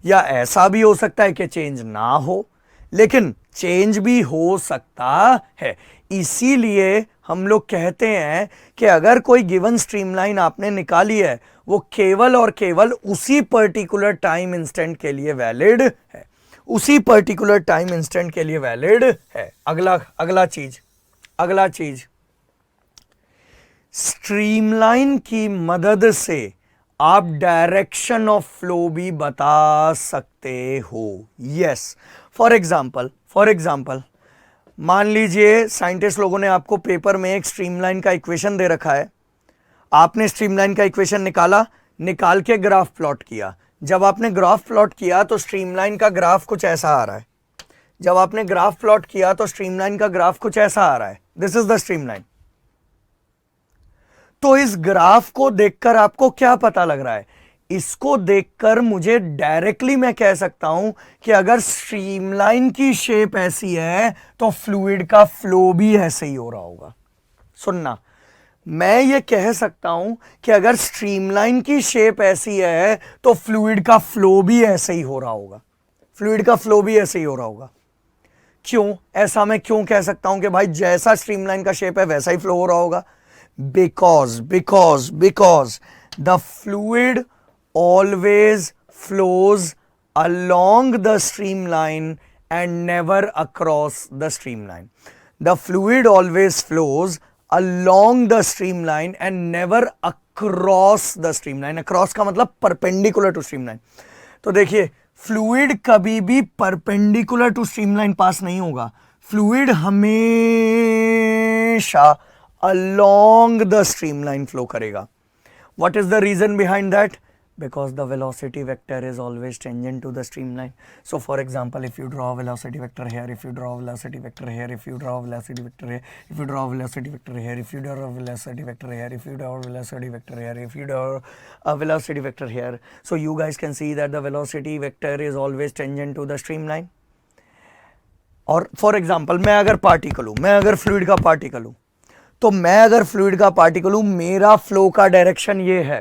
या ऐसा भी हो सकता है कि चेंज ना हो, लेकिन चेंज भी हो सकता है। इसीलिए हम लोग कहते हैं कि अगर कोई गिवन स्ट्रीमलाइन आपने निकाली है वो केवल और केवल उसी पर्टिकुलर टाइम इंस्टेंट के लिए वैलिड है, उसी पर्टिकुलर टाइम इंस्टेंट के लिए वैलिड है। अगला चीज स्ट्रीमलाइन की मदद से आप डायरेक्शन ऑफ फ्लो भी बता सकते हो। यस, फॉर एग्जाम्पल मान लीजिए साइंटिस्ट लोगों ने आपको पेपर में एक स्ट्रीमलाइन का इक्वेशन दे रखा है। आपने स्ट्रीमलाइन का इक्वेशन निकाल के ग्राफ प्लॉट किया। जब आपने ग्राफ प्लॉट किया तो स्ट्रीमलाइन का ग्राफ कुछ ऐसा आ रहा है। जब आपने ग्राफ प्लॉट किया तो स्ट्रीमलाइन का ग्राफ कुछ ऐसा आ रहा है। This is the streamline. तो इस ग्राफ को देखकर आपको क्या पता लग रहा है? इसको देखकर मुझे डायरेक्टली मैं कह सकता हूं कि अगर स्ट्रीमलाइन की शेप ऐसी है तो फ्लूइड का फ्लो भी ऐसे ही हो रहा होगा। सुनना, मैं ये कह सकता हूं कि अगर स्ट्रीमलाइन की शेप ऐसी है तो फ्लूइड का फ्लो भी ऐसे ही हो रहा होगा। फ्लूइड का फ्लो भी ऐसे ही हो रहा होगा। क्यों ऐसा मैं क्यों कह सकता हूं कि भाई जैसा स्ट्रीमलाइन का शेप है वैसा ही फ्लो हो रहा होगा? Because the fluid always flows along the streamline and never across the streamline. The fluid always flows along the streamline and never across the streamline. Across का मतलब perpendicular to streamline. तो देखिए fluid कभी भी perpendicular to streamline पास नहीं होगा, fluid हमेशा along the streamline flow करेगा. What is the reason behind that? Because the velocity vector is always tangent to the streamline. So for example, if you draw a velocity vector here, if you draw a velocity vector here, if you draw a velocity vector here, if you draw a velocity vector here, if you draw a velocity vector here, if you draw a velocity vector here, if you draw a velocity vector here, so you guys can see that the velocity vector is always tangent to the streamline. और for example, मैं अगर particle हूँ, मैं अगर fluid का particle हूँ, तो मैं अगर फ्लूइड का पार्टिकल हूँ, मेरा फ्लो का डायरेक्शन ये है.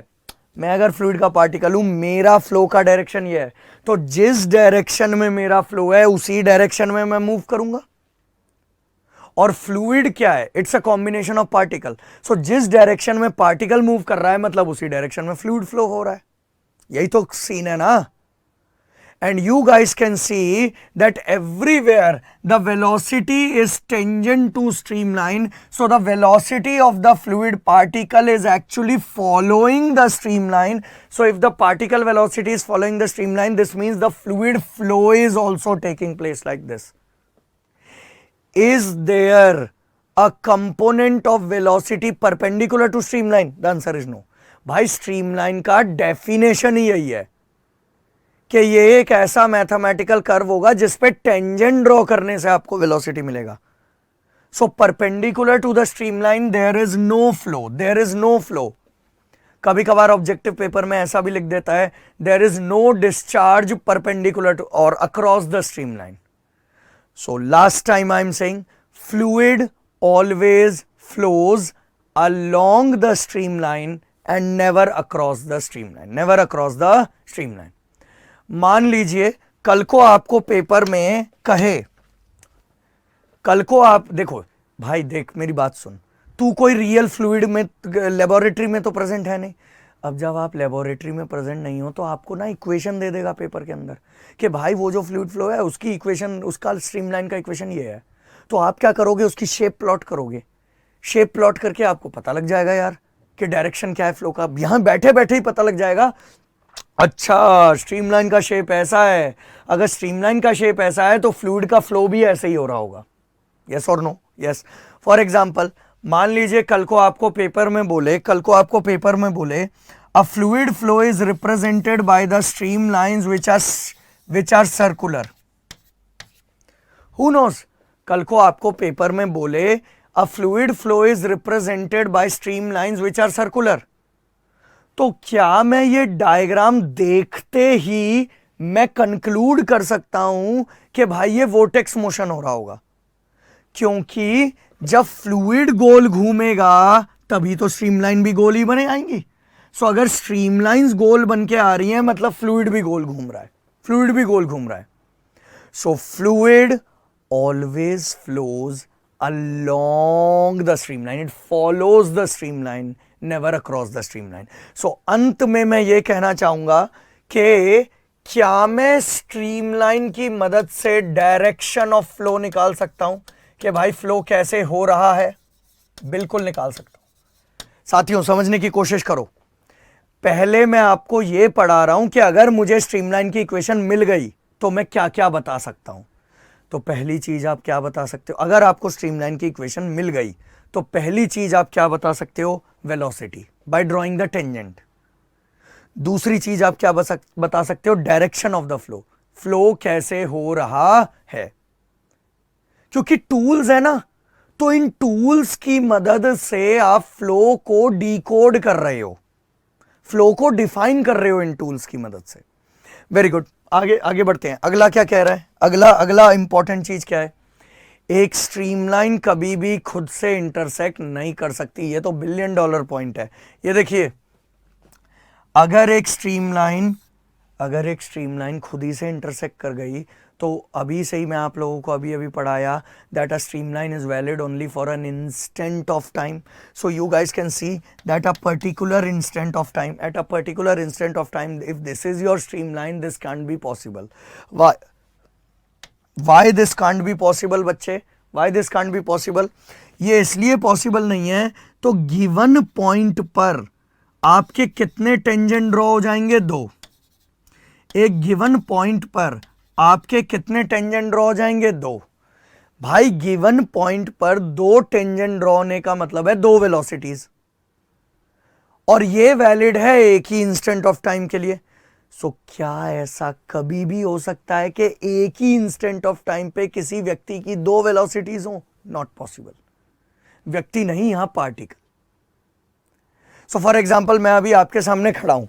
मैं अगर फ्लूइड का पार्टिकल हूं, मेरा फ्लो का डायरेक्शन ये है, तो जिस डायरेक्शन में मेरा फ्लो है उसी डायरेक्शन में मैं मूव करूंगा. और फ्लूइड क्या है? It's a combination of particle. So जिस डायरेक्शन में पार्टिकल मूव कर रहा है मतलब उसी डायरेक्शन में फ्लूइड फ्लो हो रहा है. यही तो सीन है ना. And you guys can see that everywhere the velocity is tangent to streamline. So the velocity of the fluid particle is actually following the streamline. So if the particle velocity is following the streamline, this means the fluid flow is also taking place like this. Is there a component of velocity perpendicular to streamline? The answer is no. भाई streamline का definition ही यही है कि ये एक ऐसा mathematical curve होगा जिसपे टेंजेंट ड्रॉ करने से आपको वेलोसिटी मिलेगा. So perpendicular to the streamline there is no flow, there is no flow. कभी कभार ऑब्जेक्टिव पेपर में ऐसा भी लिख देता है there is no discharge perpendicular to और across the streamline. So last time I am saying fluid always flows along the streamline and never across the streamline, never across the streamline. मान लीजिए कल को आपको पेपर में कहे, कल को आप देखो भाई, देख मेरी बात सुन, तू कोई रियल फ्लूइड में लेबोरेटरी में तो प्रेजेंट है नहीं. अब जब आप लेबोरेटरी में प्रेजेंट नहीं हो तो आपको ना इक्वेशन दे देगा पेपर के अंदर कि भाई वो जो फ्लूइड फ्लो है उसकी इक्वेशन, उसका स्ट्रीमलाइन का इक्वेशन ये है. तो आप क्या करोगे? उसकी शेप प्लॉट करोगे. शेप प्लॉट करके आपको पता लग जाएगा यार कि डायरेक्शन क्या है फ्लो का. यहां बैठे बैठे ही पता लग जाएगा, अच्छा स्ट्रीमलाइन का शेप ऐसा है. अगर स्ट्रीमलाइन का शेप ऐसा है तो फ्लूइड का फ्लो भी ऐसे ही हो रहा होगा. यस और नो? यस. फॉर एग्जांपल मान लीजिए कल को आपको पेपर में बोले, कल को आपको पेपर में बोले a fluid flow is represented by the streamlines which are circular. Who knows? कल को आपको पेपर में बोले a fluid flow is represented by streamlines which are circular. तो क्या मैं ये डायग्राम देखते ही मैं कंक्लूड कर सकता हूं कि भाई ये वोर्टेक्स मोशन हो रहा होगा? क्योंकि जब फ्लूइड गोल घूमेगा तभी तो स्ट्रीमलाइन भी गोल ही बने आएंगी. सो अगर स्ट्रीमलाइंस गोल बन के आ रही हैं मतलब फ्लूइड भी गोल घूम रहा है, फ्लूइड भी गोल घूम रहा है. So fluid always flows along the streamline, it follows the streamline, never across the streamline. So अंत में मैं ये कहना चाहूंगा कि क्या मैं स्ट्रीमलाइन की मदद से डायरेक्शन ऑफ फ्लो निकाल सकता हूं कि भाई फ्लो कैसे हो रहा है? बिल्कुल निकाल सकता हूं. साथियों समझने की कोशिश करो. पहले मैं आपको ये पढ़ा रहा हूं कि अगर मुझे स्ट्रीमलाइन की इक्वेशन मिल गई तो मैं क्या क्या बता सकता हूं. तो पहली चीज आप क्या बता सकते हो? अगर आपको स्ट्रीमलाइन की इक्वेशन मिल गई तो पहली चीज आप क्या बता सकते हो? Velocity bye drawing the tangent. दूसरी चीज आप क्या बता सकते हो? Direction of the flow, flow कैसे हो रहा है. क्योंकि टूल्स है ना, तो इन टूल्स की मदद से आप फ्लो को डिकोड कर रहे हो, फ्लो को डिफाइन कर रहे हो इन टूल्स की मदद से. Very good. आगे बढ़ते हैं. अगला क्या कह रहा है? अगला इंपॉर्टेंट चीज क्या है? एक स्ट्रीमलाइन कभी भी खुद से इंटरसेक्ट नहीं कर सकती. ये तो $1 बिलियन पॉइंट है. ये देखिए, अगर एक स्ट्रीमलाइन खुद ही से इंटरसेक्ट कर गई तो अभी से ही मैं आप लोगों को अभी पढ़ाया that a streamline is valid only for an instant of time. So you guys can see that a particular instant of time, eight a particular instant of time, if this is your streamline, this can't be possible. Why this can't be possible बच्चे? Why this can't be possible? ये इसलिए possible नहीं है, तो given point पर आपके कितने tangent draw हो जाएंगे? 2। एक गिवन पॉइंट पर आपके कितने टेंजेंट ड्रॉ हो जाएंगे? 2। भाई गिवन पॉइंट पर 2 टेंजेंट ड्रॉ होने का मतलब है 2 वेलोसिटीज, और ये वैलिड है एक ही इंस्टेंट ऑफ टाइम के लिए। सो क्या ऐसा कभी भी हो सकता है कि एक ही इंस्टेंट ऑफ टाइम पे किसी व्यक्ति की 2 वेलोसिटीज हो? Not possible. व्यक्ति नहीं, यहां पार्टिकल। सो फॉर एग्जाम्पल मैं अभी आपके सामने खड़ा हूं,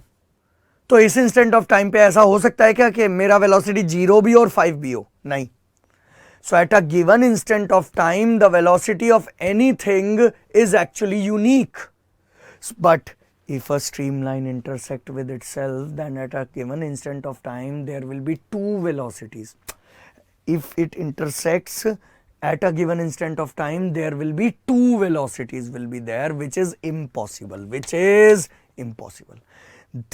तो इस इंस्टेंट ऑफ टाइम पे ऐसा हो सकता है क्या कि मेरा वेलोसिटी 0 भी और 5 भी हो? नहीं। So at a given instant of time the velocity of anything is actually unique, but if a streamline intersect with itself, then at a given instant of time there will be 2 velocities. If it intersects at a given instant of time, there will be 2 velocities will be there, which is impossible, which is impossible.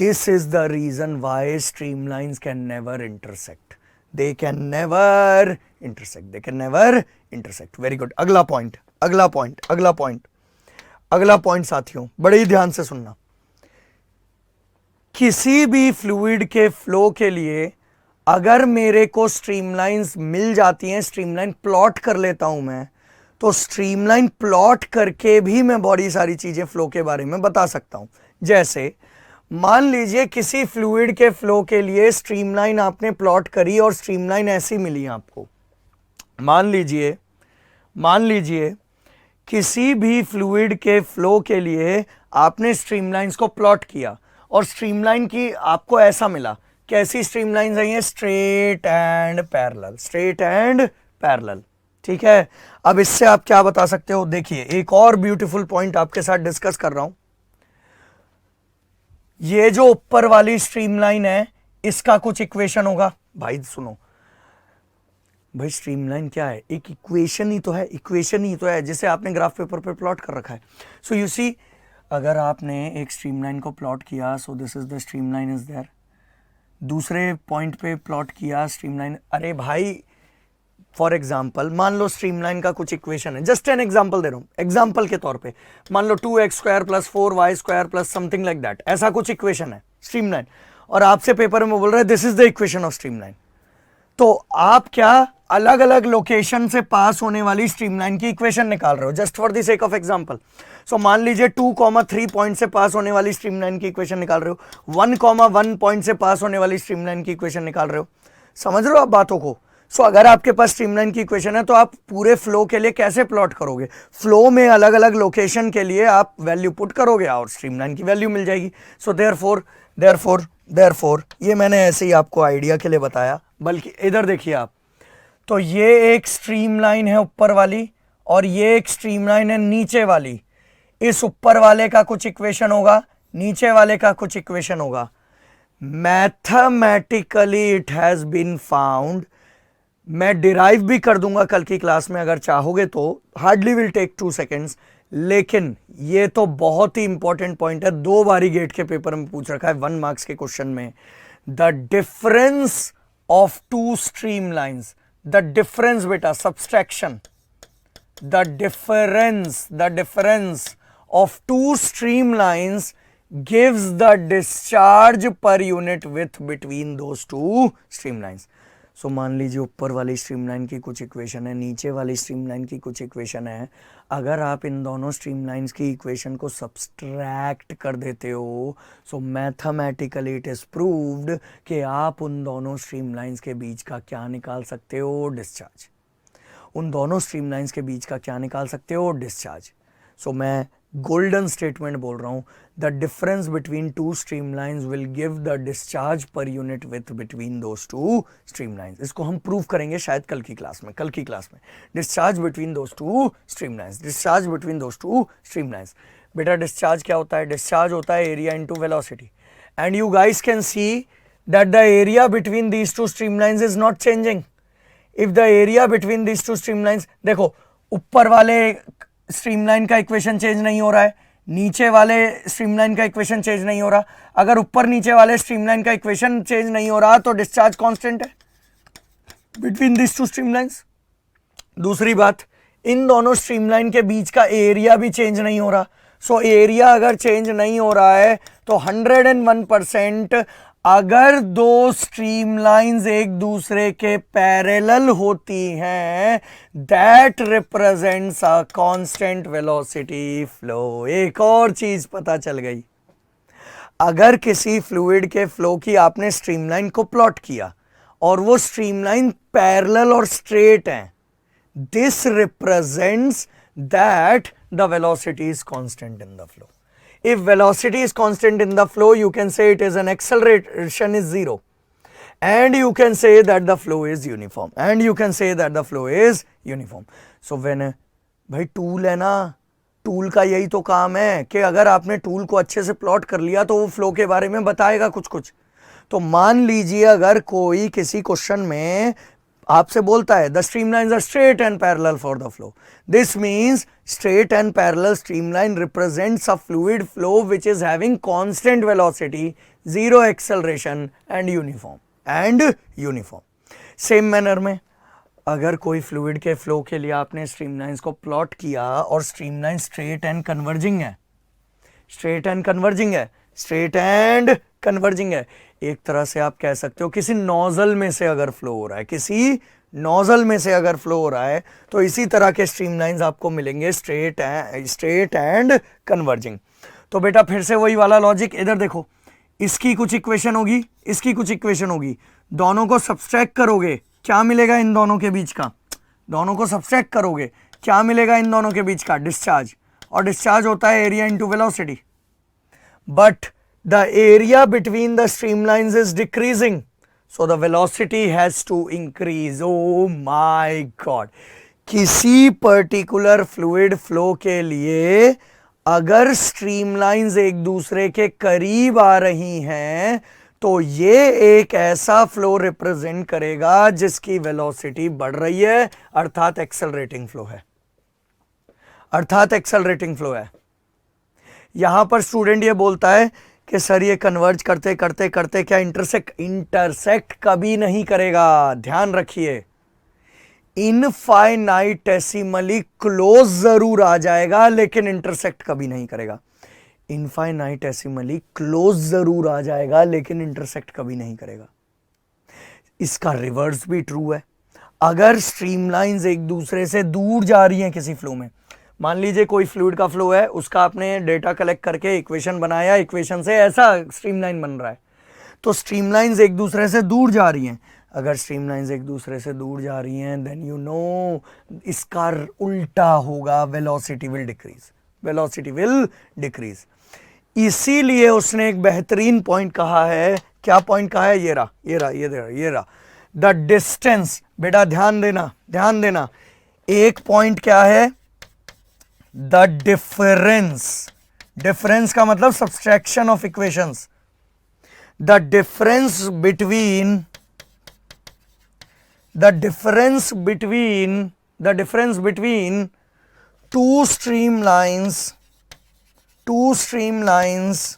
This is the reason why streamlines can never intersect. They can never intersect. They can never intersect. Very good. अगला point, अगला point, अगला point, अगला point साथियों बड़े ही ध्यान से सुनना। किसी भी फ्लूइड के फ्लो के लिए अगर मेरे को स्ट्रीमलाइंस मिल जाती हैं, स्ट्रीमलाइन प्लॉट कर लेता हूं मैं, तो स्ट्रीमलाइन प्लॉट करके भी मैं बड़ी सारी चीजें फ्लो के बारे में बता सकता हूं। जैसे मान लीजिए किसी फ्लूइड के फ्लो के लिए स्ट्रीमलाइन आपने प्लॉट करी और स्ट्रीमलाइन ऐसी मिली आपको। मान लीजिए किसी भी फ्लूइड के फ्लो के लिए आपने स्ट्रीमलाइंस को प्लॉट किया और स्ट्रीमलाइन की आपको ऐसा मिला। कैसी स्ट्रीमलाइंस आई हैं? Straight and parallel, straight and parallel. ठीक है, अब इससे आप क्या बता सकते हो? देखिए एक और ब्यूटीफुल पॉइंट आपके साथ डिस्कस कर रहा हूं। ये जो ऊपर वाली स्ट्रीमलाइन है इसका कुछ इक्वेशन होगा। भाई सुनो, भाई स्ट्रीमलाइन क्या है? एक इक्वेशन ही तो है, इक्वेशन ही तो है जिसे आपने ग्राफ पेपर पे प्लॉट कर रखा है। सो यू सी, अगर आपने एक स्ट्रीमलाइन को प्लॉट किया, so this is the streamline is there. दूसरे पॉइंट पे प्लॉट किया स्ट्रीमलाइन। अरे भाई फॉर एग्जांपल मान लो स्ट्रीमलाइन का कुछ इक्वेशन है, जस्ट एन एग्जांपल दे रहा हूं, एग्जांपल के तौर पे मान लो 2x² + 4y² + something like that, ऐसा कुछ इक्वेशन है स्ट्रीमलाइन, और आपसे पेपर में बोल रहा है this is the equation of streamline. तो आप क्या अलग अलग लोकेशन से पास होने वाली स्ट्रीमलाइन की इक्वेशन निकाल रहे हो, just for the sake of example. So मान लीजिए 2,3 पॉइंट से पास होने वाली स्ट्रीमलाइन की इक्वेशन निकाल रहे हो, 1,1 पॉइंट से पास होने वाली स्ट्रीमलाइन की इक्वेशन निकाल रहे हो। समझ रहे हो आप बातों को? सो अगर आपके पास स्ट्रीमलाइन की इक्वेशन है तो आप पूरे फ्लो के लिए कैसे प्लॉट करोगे? फ्लो में अलग अलग लोकेशन के लिए आप वैल्यू पुट करोगे और स्ट्रीमलाइन की वैल्यू मिल जाएगी। सो देयरफॉर ये मैंने ऐसे ही आपको आइडिया के लिए बताया, बल्कि इधर देखिए आप, तो ये एक स्ट्रीमलाइन है ऊपर वाली और ये एक स्ट्रीमलाइन है नीचे वाली। इस ऊपर वाले का कुछ इक्वेशन होगा, नीचे वाले का कुछ इक्वेशन होगा। Mathematically it has been found, मैं डिराइव भी कर दूंगा कल की क्लास में अगर चाहोगे तो, हार्डली विल टेक 2 सेकेंड्स, लेकिन ये तो बहुत ही इंपॉर्टेंट पॉइंट है, 2 बारी गेट के पेपर में पूछ रखा है 1 मार्क्स के क्वेश्चन में। The difference of 2 streamlines, the difference बेटा, subtraction, the difference of 2 streamlines gives the discharge per unit width between those 2 streamlines. So मान लीजिए ऊपर वाली स्ट्रीमलाइन की कुछ इक्वेशन है, नीचे वाली स्ट्रीमलाइन की कुछ इक्वेशन है। अगर आप इन दोनों स्ट्रीमलाइंस की इक्वेशन को सब्सट्रैक्ट कर देते हो, सो मैथमेटिकली इट इज प्रूव्ड कि आप उन दोनों स्ट्रीमलाइंस के बीच का क्या निकाल सकते हो? डिस्चार्ज। उन दोनों स्ट्रीमलाइंस के बीच का क्या निकाल सकते हो? डिस्चार्ज। सो मैं गोल्डन स्टेटमेंट बोल रहा हूं, the difference between 2 streamlines will give the discharge per unit width between those 2 streamlines. इसको हम प्रूव करेंगे शायद कल की क्लास में, डिस्चार्ज बिटवीन दोस 2 स्ट्रीमलाइंस, डिस्चार्ज बिटवीन दोस 2 स्ट्रीमलाइंस। बेटा डिस्चार्ज क्या होता है? डिस्चार्ज होता है area into velocity, and you guys can see that the area between these 2 streamlines is not changing. If the area between these 2 streamlines, देखो ऊपर वाले streamline का इक्वेशन चेंज नहीं हो रहा है, नीचे वाले स्ट्रीमलाइन का इक्वेशन चेंज नहीं हो रहा। अगर ऊपर नीचे वाले स्ट्रीमलाइन का इक्वेशन चेंज नहीं हो रहा तो डिस्चार्ज कांस्टेंट है बिटवीन दिस 2 स्ट्रीमलाइंस। दूसरी बात, इन दोनों स्ट्रीमलाइन के बीच का एरिया भी चेंज नहीं हो रहा। सो एरिया अगर चेंज नहीं हो रहा है तो 101% अगर दो स्ट्रीमलाइंस एक दूसरे के पैरेलल होती हैं, that represents a constant velocity flow. एक और चीज पता चल गई, अगर किसी फ्लूइड के फ्लो की आपने स्ट्रीमलाइन को प्लॉट किया और वो स्ट्रीमलाइन पैरेलल और स्ट्रेट है, this represents that the velocity is constant in the flow. If velocity is constant in the flow, you can say it is an acceleration is zero, and you can say that the flow is uniform, and you can say that the flow is uniform. So when भाई tool है ना, tool का यही तो काम है कि अगर आपने टूल को अच्छे से प्लॉट कर लिया तो वो फ्लो के बारे में बताएगा कुछ कुछ। तो मान लीजिए अगर कोई किसी क्वेश्चन में आपसे बोलता है the streamlines are straight and parallel for the flow, this means straight and parallel streamline represents a fluid flow which is having constant velocity, zero acceleration and uniform. Same manner में अगर कोई fluid के flow के लिए आपने streamlines को plot किया और स्ट्रीमलाइन स्ट्रेट एंड कन्वर्जिंग है, स्ट्रेट एंड कन्वर्जिंग है, स्ट्रेट एंड कन्वर्जिंग है, एक तरह से आप कह सकते हो किसी नोजल में से अगर फ्लो हो रहा है, किसी नोजल में से अगर फ्लो हो रहा है, तो इसी तरह के स्ट्रीमलाइंस आपको मिलेंगे स्ट्रेट एंड कन्वर्जिंग। तो बेटा फिर से वही वाला लॉजिक, इधर देखो, इसकी कुछ इक्वेशन होगी, इसकी कुछ इक्वेशन होगी, दोनों को सब्सट्रैक्ट करोगे, क्या मिलेगा इन दोनों के बीच का, दोनों को सब्सट्रैक्ट करोगे क्या मिलेगा इन दोनों के बीच का, डिस्चार्ज, और डिस्चार्ज होता है area into velocity, but the area between the streamlines is decreasing, so the velocity has to increase. Oh my god, किसी particular fluid flow के लिए अगर streamlines एक दूसरे के करीब आ रही हैं तो ये एक ऐसा फ्लो रिप्रेजेंट करेगा जिसकी वेलोसिटी बढ़ रही है, अर्थात एक्सेलरेटिंग फ्लो है, अर्थात एक्सेलरेटिंग फ्लो है। यहां पर स्टूडेंट ये बोलता है कि सर ये कन्वर्ज करते करते करते क्या इंटरसेक्ट कभी नहीं करेगा। ध्यान रखिए, इनफाइनाइटेसिमली क्लोज जरूर आ जाएगा लेकिन इंटरसेक्ट कभी नहीं करेगा। इनफाइनाइटेसिमली क्लोज जरूर आ जाएगा लेकिन इंटरसेक्ट कभी नहीं करेगा। इसका रिवर्स भी ट्रू है। अगर स्ट्रीमलाइंस एक दूसरे से दूर जा रही हैं किसी फ्लो में, मान लीजिए कोई फ्लूइड का फ्लो है, उसका आपने डेटा कलेक्ट करके इक्वेशन बनाया, इक्वेशन से ऐसा स्ट्रीमलाइन बन रहा है, तो स्ट्रीमलाइंस एक दूसरे से दूर जा रही हैं। अगर स्ट्रीमलाइंस एक दूसरे से दूर जा रही हैं देन यू नो इसका उल्टा होगा, velocity will decrease, velocity will decrease. इसीलिए उसने एक बेहतरीन पॉइंट कहा है। क्या पॉइंट कहा है? ये रहा द डिस्टेंस। बेटा ध्यान देना, ध्यान देना, एक पॉइंट क्या है? The difference. डिफरेंस का मतलब subtraction of equations. The difference between two streamlines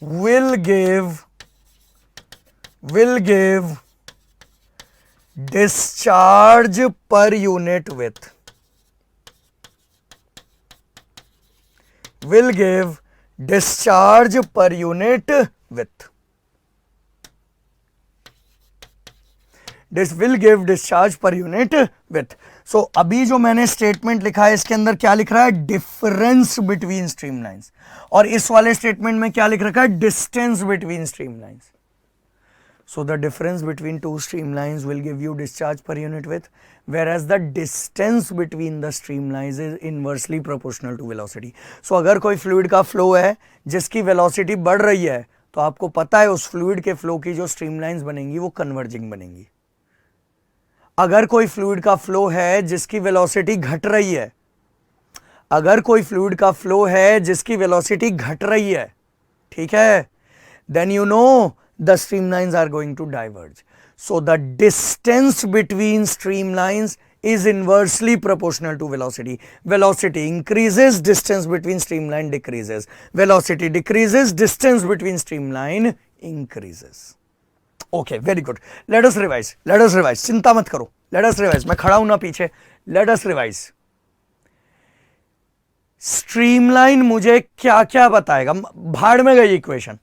will give discharge per unit width. Will give discharge per unit width. This will give discharge per unit width. So अभी जो मैंने statement लिखा है इसके अंदर क्या लिख रहा है? Difference between streamlines. और इस वाले स्टेटमेंट में क्या लिख रखा है? Distance between streamlines. So the difference between two streamlines will give you discharge per unit width, whereas the distance between the streamlines is inversely proportional to velocity. So अगर कोई फ्लूइड का फ्लो है जिसकी वेलोसिटी बढ़ रही है तो आपको पता है उस फ्लूइड के फ्लो की जो स्ट्रीमलाइंस बनेंगी वो कन्वर्जिंग बनेंगी। अगर कोई फ्लूइड का फ्लो है जिसकी वेलोसिटी घट रही है, अगर कोई फ्लूइड का फ्लो है जिसकी वेलोसिटी घट रही है, ठीक है, then you know the streamlines are going to diverge. So the distance between streamlines is inversely proportional to velocity. Velocity increases, distance between streamline decreases. Velocity decreases, distance between streamline increases. Okay, very good. Let us revise. चिंता मत करो, let us revise. मैं खड़ा हूं ना पीछे, let us revise. Streamline मुझे क्या क्या बताएगा? भाड़ में गई इक्वेशन।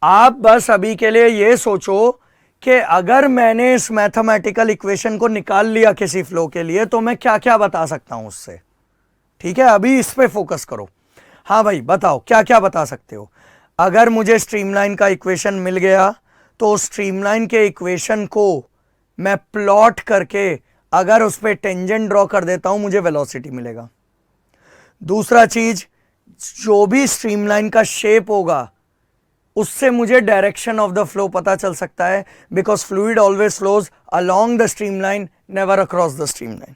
आप बस अभी के लिए ये सोचो कि अगर मैंने इस मैथमेटिकल इक्वेशन को निकाल लिया किसी फ्लो के लिए तो मैं क्या क्या बता सकता हूं उससे। ठीक है, अभी इस पे फोकस करो। हाँ भाई बताओ क्या क्या बता सकते हो। अगर मुझे स्ट्रीमलाइन का इक्वेशन मिल गया तो स्ट्रीमलाइन के इक्वेशन को मैं प्लॉट करके अगर उस पर टेंजेंट ड्रॉ कर देता हूं मुझे वेलोसिटी मिलेगा। दूसरा चीज, जो भी स्ट्रीमलाइन का शेप होगा उससे मुझे डायरेक्शन ऑफ द फ्लो पता चल सकता है, because fluid always flows along the streamline, never across the streamline.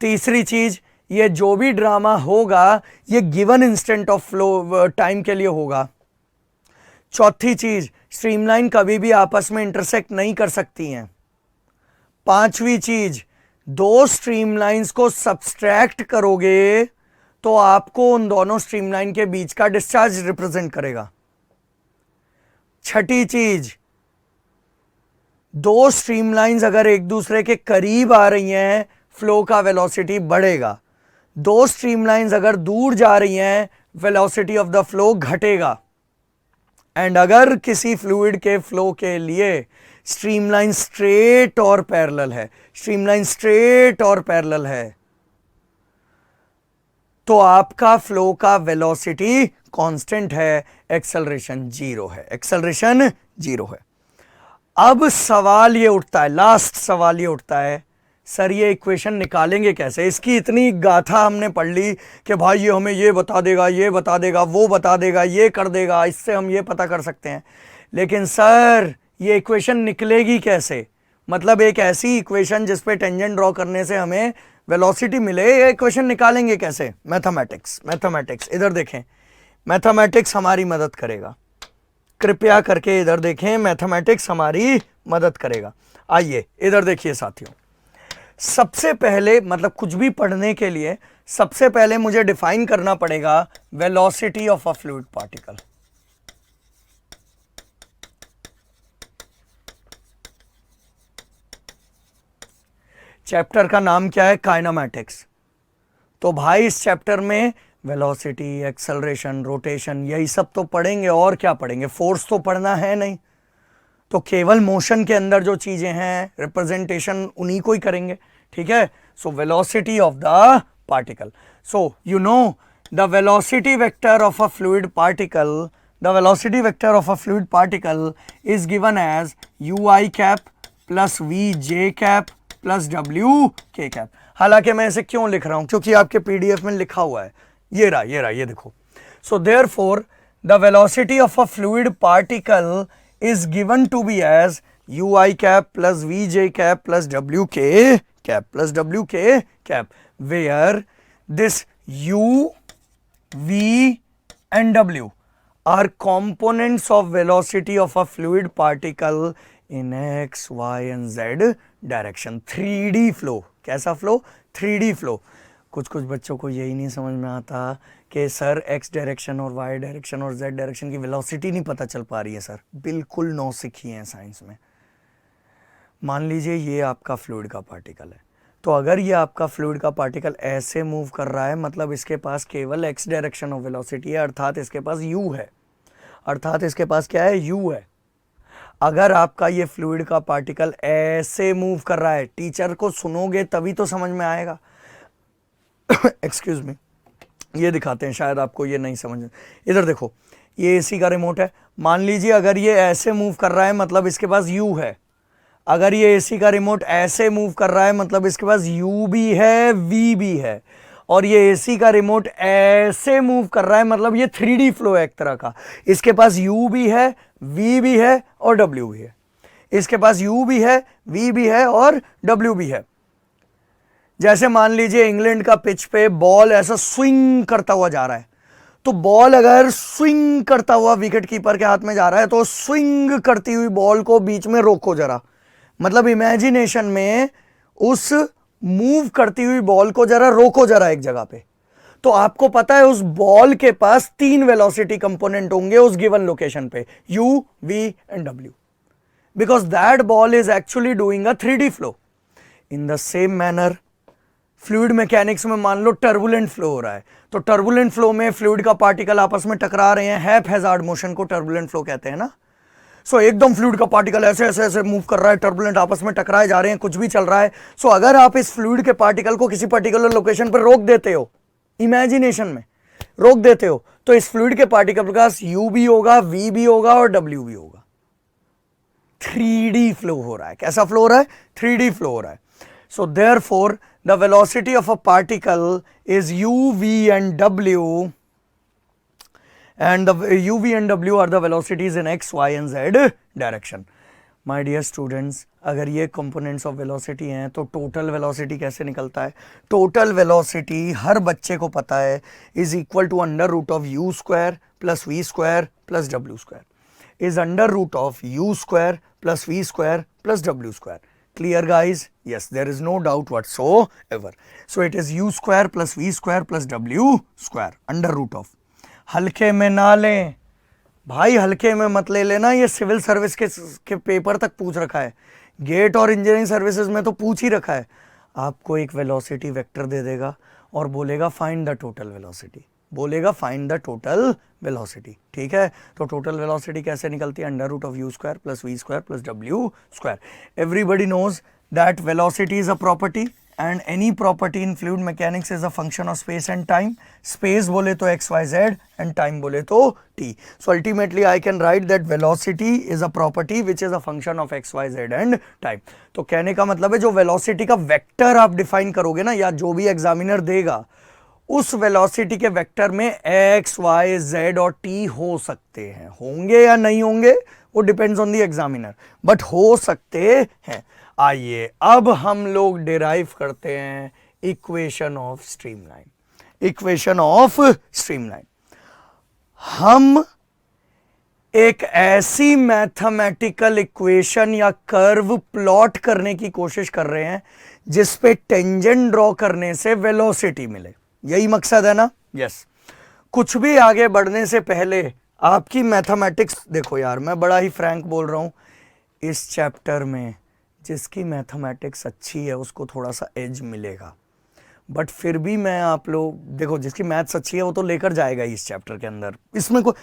तीसरी चीज, ये जो भी ड्रामा होगा ये given instant of flow time के लिए होगा। चौथी चीज, स्ट्रीमलाइन कभी भी आपस में इंटरसेक्ट नहीं कर सकती हैं। पांचवी चीज, दो स्ट्रीमलाइंस को सब्सट्रैक्ट करोगे तो आपको उन दोनों स्ट्रीमलाइन के बीच का डिस्चार्ज रिप्रेजेंट करेगा। छठी चीज, दो स्ट्रीमलाइंस अगर एक दूसरे के करीब आ रही हैं फ्लो का वेलोसिटी बढ़ेगा, दो स्ट्रीमलाइंस अगर दूर जा रही हैं वेलोसिटी ऑफ द फ्लो घटेगा। एंड अगर किसी फ्लूइड के फ्लो के लिए स्ट्रीमलाइन स्ट्रेट और पैरेलल है, स्ट्रीमलाइन स्ट्रेट और पैरेलल है, तो आपका फ्लो का वेलोसिटी कांस्टेंट है, एक्सेलरेशन जीरो है, एक्सेलरेशन जीरो है। अब सवाल ये उठता है, लास्ट सवाल ये उठता है, सर ये इक्वेशन निकालेंगे कैसे? इसकी इतनी गाथा हमने पढ़ ली कि भाई ये हमें ये बता देगा, ये बता देगा, वो बता देगा, ये कर देगा, इससे हम ये पता कर सकते हैं। लेकिन सर ये इक्वेशन निकलेगी कैसे? मतलब एक ऐसी इक्वेशन जिस पे टेंजेंट ड्रॉ करने से हमें वेलोसिटी मिले, ये इक्वेशन निकालेंगे कैसे? मैथमेटिक्स इधर देखें, मैथमेटिक्स हमारी मदद करेगा। कृपया करके इधर देखें, मैथमेटिक्स हमारी मदद करेगा। आइए इधर देखिए साथियों, सबसे पहले मतलब कुछ भी पढ़ने के लिए सबसे पहले मुझे डिफाइन करना पड़ेगा velocity of a fluid particle. Chapter का नाम क्या है? काइनेमैटिक्स। तो भाई इस चैप्टर में वेलोसिटी, एक्सेलरेशन, रोटेशन यही सब तो पढ़ेंगे, और क्या पढ़ेंगे? फोर्स तो पढ़ना है नहीं, तो केवल मोशन के अंदर जो चीजें हैं रिप्रेजेंटेशन उन्हीं को ही करेंगे। ठीक है, so velocity of the particle. So you know the velocity vector of a fluid particle, the velocity vector of a fluid particle is given as ui cap plus vj cap plus wk cap. हालांकि मैं इसे क्यों लिख रहा हूं? क्योंकि आपके PDF में लिखा हुआ है, ये देखो। So therefore the velocity of a fluid particle is given to be as ui cap plus vj cap plus wk cap, where this u, v and w are components of velocity of a fluid particle in x, y and z direction। 3D flow। कैसा flow? 3D flow. कुछ बच्चों को यही नहीं समझ में आता कि सर x डायरेक्शन और y डायरेक्शन और z डायरेक्शन की वेलोसिटी नहीं पता चल पा रही है। सर बिल्कुल नौसिखी है साइंस में। मान लीजिए ये आपका फ्लूइड का पार्टिकल है, तो अगर ये आपका फ्लूइड का पार्टिकल ऐसे मूव कर रहा है मतलब इसके पास केवल x डायरेक्शन ऑफ वेलोसिटी है, अर्थात इसके पास u है, अर्थात इसके पास क्या है? u है। अगर आपका ये फ्लूइड का पार्टिकल ऐसे मूव कर रहा है, टीचर को सुनोगे तभी तो समझ में आएगा। एक्सक्यूज मी, ये दिखाते हैं, शायद आपको ये नहीं समझ। इधर देखो, ये एसी का रिमोट है। मान लीजिए अगर ये ऐसे मूव कर रहा है मतलब इसके पास u है। अगर ये एसी का रिमोट ऐसे मूव कर रहा है मतलब इसके पास u भी है, v भी है। और ये एसी का रिमोट ऐसे मूव कर रहा है मतलब ये 3D फ्लो है एक तरह का। इसके पास u भी है, v भी है और w भी है। इसके पास u भी है, v भी है और w भी है। जैसे मान लीजिए इंग्लैंड का पिच पे बॉल ऐसा स्विंग करता हुआ जा रहा है, तो बॉल अगर स्विंग करता हुआ विकेट कीपर के हाथ में जा रहा है तो स्विंग करती हुई बॉल को बीच में रोको जरा। मतलब इमेजिनेशन में उस मूव करती हुई बॉल को जरा रोको जरा एक जगह पे। तो आपको पता है उस बॉल के पास 3 वेलोसिटी कंपोनेंट होंगे उस गिवन लोकेशन पे, u, v and w, because that ball is actually doing a 3D flow. In the same manner fluid mechanics में मान लो टर्बुलेंट फ्लो हो रहा है, तो टर्बुलेंट फ्लो में फ्लूइड का पार्टिकल आपस में टकरा रहे हैं, हैपहैज़ार्ड मोशन को टर्बुलेंट फ्लो कहते हैं ना। सो एकदम फ्लूइड का पार्टिकल ऐसे ऐसे ऐसे मूव कर रहा है, टर्बुलेंट आपस में टकराए जा रहे हैं, कुछ भी चल रहा है। सो अगर आप इस फ्लूइड के पार्टिकल को किसी पर्टिकुलर लोकेशन पर रोक देते हो, इमेजिनेशन में रोक देते हो, तो इस फ्लूइड के पार्टिकल के पास u भी होगा, v भी होगा और w भी होगा। 3D फ्लो हो रहा है। कैसा फ्लो हो रहा है? 3D फ्लो हो रहा है। So therefore the velocity of a particle is u, v and w, and the u, v and w are the velocities in x, y and z direction. My dear students, अगर ये components of velocity हैं तो total velocity कैसे निकलता है? Total velocity हर बच्चे को पता है is equal to under root of u square plus v square plus w square, is under root of u square plus v square plus w square. Clear guys? Yes, there is no doubt whatsoever. So it is u square plus v square plus w square under root of. हल्के में ना लें भाई, हल्के में मत ले लेना, ये सिविल सर्विस के पेपर तक पूछ रखा है, गेट और इंजीनियरिंग सर्विसेज में तो पूछ ही रखा है। आपको एक वेलोसिटी वेक्टर दे देगा और बोलेगा फाइंड द टोटल वेलोसिटी, बोलेगा फाइंड द टोटल वेलोसिटी। ठीक है, तो टोटल वेलोसिटी कैसे निकलती है? Under root of U square plus V square plus W square. Everybody knows that velocity is a property and any property in fluid mechanics is a function of space and time. Space बोले तो x, y, z and time बोले तो t. So ultimately I can write that velocity is a property which is a function of x, y, z and time. तो कहने का मतलब है जो velocity का vector आप define करोगे ना, या जो भी examiner देगा, उस velocity के vector में x, y, z और t हो सकते हैं, होंगे या नहीं होंगे वो depends on the examiner, but हो सकते हैं। आइए अब हम लोग डिराइव करते हैं equation of streamline. Equation of streamline, हम एक ऐसी मैथमेटिकल इक्वेशन या कर्व प्लॉट करने की कोशिश कर रहे हैं जिस पे टेंजेंट ड्रॉ करने से वेलोसिटी मिले। यही मकसद है ना? यस। कुछ भी आगे बढ़ने से पहले आपकी मैथमेटिक्स देखो यार, मैं बड़ा ही फ्रैंक बोल रहा हूं, इस चैप्टर में जिसकी मैथमेटिक्स अच्छी है उसको थोड़ा सा एज मिलेगा, बट फिर भी मैं आप लोग देखो, जिसकी मैथ्स अच्छी है वो तो लेकर जाएगा इस चैप्टर के अंदर। इसमें को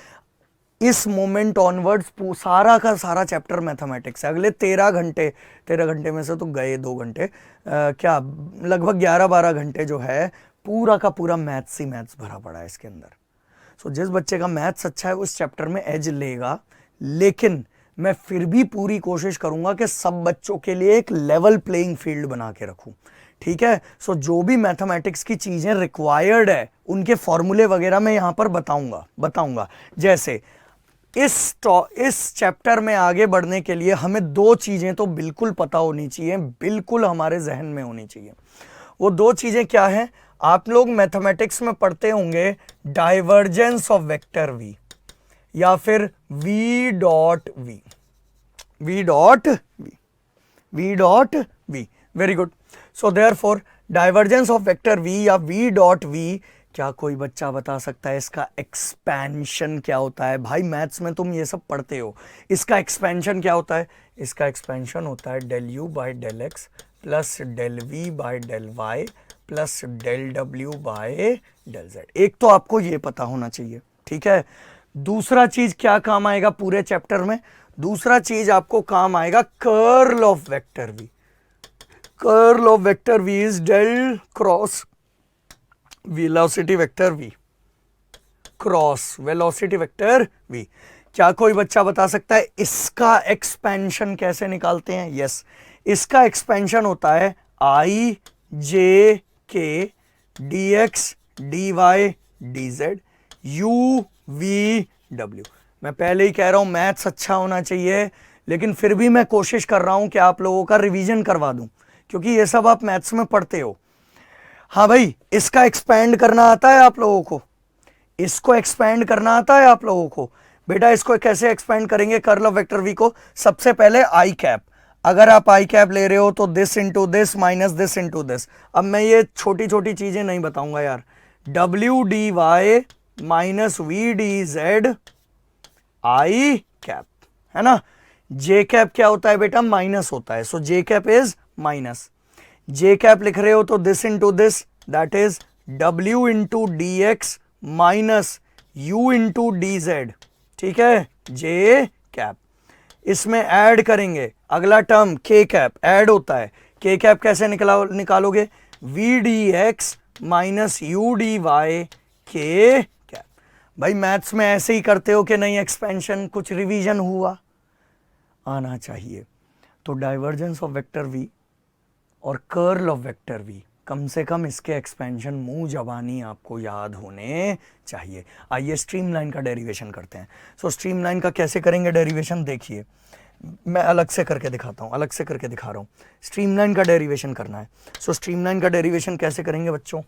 इस मोमेंट ऑनवर्ड्स सारा का सारा चैप्टर मैथमेटिक्स है। अगले 13 घंटे में से तो गए 2 घंटे, क्या लगभग 11-12 घंटे जो है पूरा का पूरा मैथ्स ही मैथ्स भरा पड़ा है इसके अंदर। सो जिस बच्चे का मैथ्स अच्छा है उस चैप्टर में एज लेगा, लेकिन मैं फिर भी पूरी कोशिश करूंगा कि सब बच्चों के लिए एक लेवल प्लेइंग फील्ड बना के रखूं। ठीक है, सो जो भी मैथमेटिक्स की चीजें रिक्वायर्ड है उनके फॉर्मूले वगैरह मैं यहां पर बताऊंगा। जैसे इस चैप्टर में आगे बढ़ने के लिए हमें 2 चीजें तो बिल्कुल पता होनी चाहिए, बिल्कुल हमारे जहन में होनी चाहिए। वो 2 चीजें क्या हैं? आप लोग मैथमेटिक्स में पढ़ते होंगे डाइवर्जेंस ऑफ वेक्टर v या फिर v dot v। Very good. So therefore divergence of vector v या v डॉट v, क्या कोई बच्चा बता सकता है इसका एक्सपेंशन क्या होता है? भाई मैथ्स में तुम ये सब पढ़ते हो, इसका एक्सपेंशन क्या होता है? इसका एक्सपेंशन होता है del u by del x plus del v by del y plus del w by del z। एक तो आपको ये पता होना चाहिए। ठीक है, दूसरा चीज क्या काम आएगा पूरे चैप्टर में? दूसरा चीज आपको काम आएगा curl of vector v। Curl of vector v is del cross velocity vector v cross velocity vector v। क्या कोई बच्चा बता सकता है इसका एक्सपेंशन कैसे निकालते हैं? यस, इसका एक्सपेंशन होता है i j k dx dy dz u v w। मैं पहले ही कह रहा हूं मैथ्स अच्छा होना चाहिए, लेकिन फिर भी मैं कोशिश कर रहा हूं कि आप लोगों का रिवीजन करवा दूं, क्योंकि ये सब आप मैथ्स में पढ़ते हो। हाँ भाई, इसका एक्सपेंड करना आता है आप लोगों को? इसको एक्सपेंड करना आता है आप लोगों को? बेटा इसको कैसे एक्सपेंड करेंगे कर्ल ऑफ वेक्टर v को? सबसे पहले आई कैप, अगर आप आई कैप ले रहे हो तो this into this minus this into this. अब मैं ये छोटी छोटी चीजें नहीं बताऊंगा यार। W D Y minus V D Z I cap, है ना। जे कैप क्या होता है बेटा? माइनस होता है, so J cap is minus. J cap लिख रहे हो तो this into this, that is w into D X minus u into D Z, ठीक है, जे कैप। इसमें ऐड करेंगे अगला टर्म k कैप, ऐड होता है, k कैप कैसे निकालोगे, v D X minus U D Y K cap. भाई मैथ्स में ऐसे ही करते हो कि नहीं, एक्सपेंशन कुछ रिवीजन हुआ, आना चाहिए। तो डाइवर्जेंस ऑफ वेक्टर v और कर्ल ऑफ वेक्टर v, कम से कम इसके एक्सपेंशन मुंह जबानी आपको याद होने चाहिए। आइए स्ट्रीमलाइन का डेरिवेशन करते हैं। सो स्ट्रीमलाइन का कैसे करेंगे डेरिवेशन, देखिए मैं अलग से करके दिखाता हूं, अलग से करके दिखा रहा हूं। स्ट्रीमलाइन का डेरिवेशन करना है। सो स्ट्रीमलाइन का डेरिवेशन कैसे करेंगे बच्चों,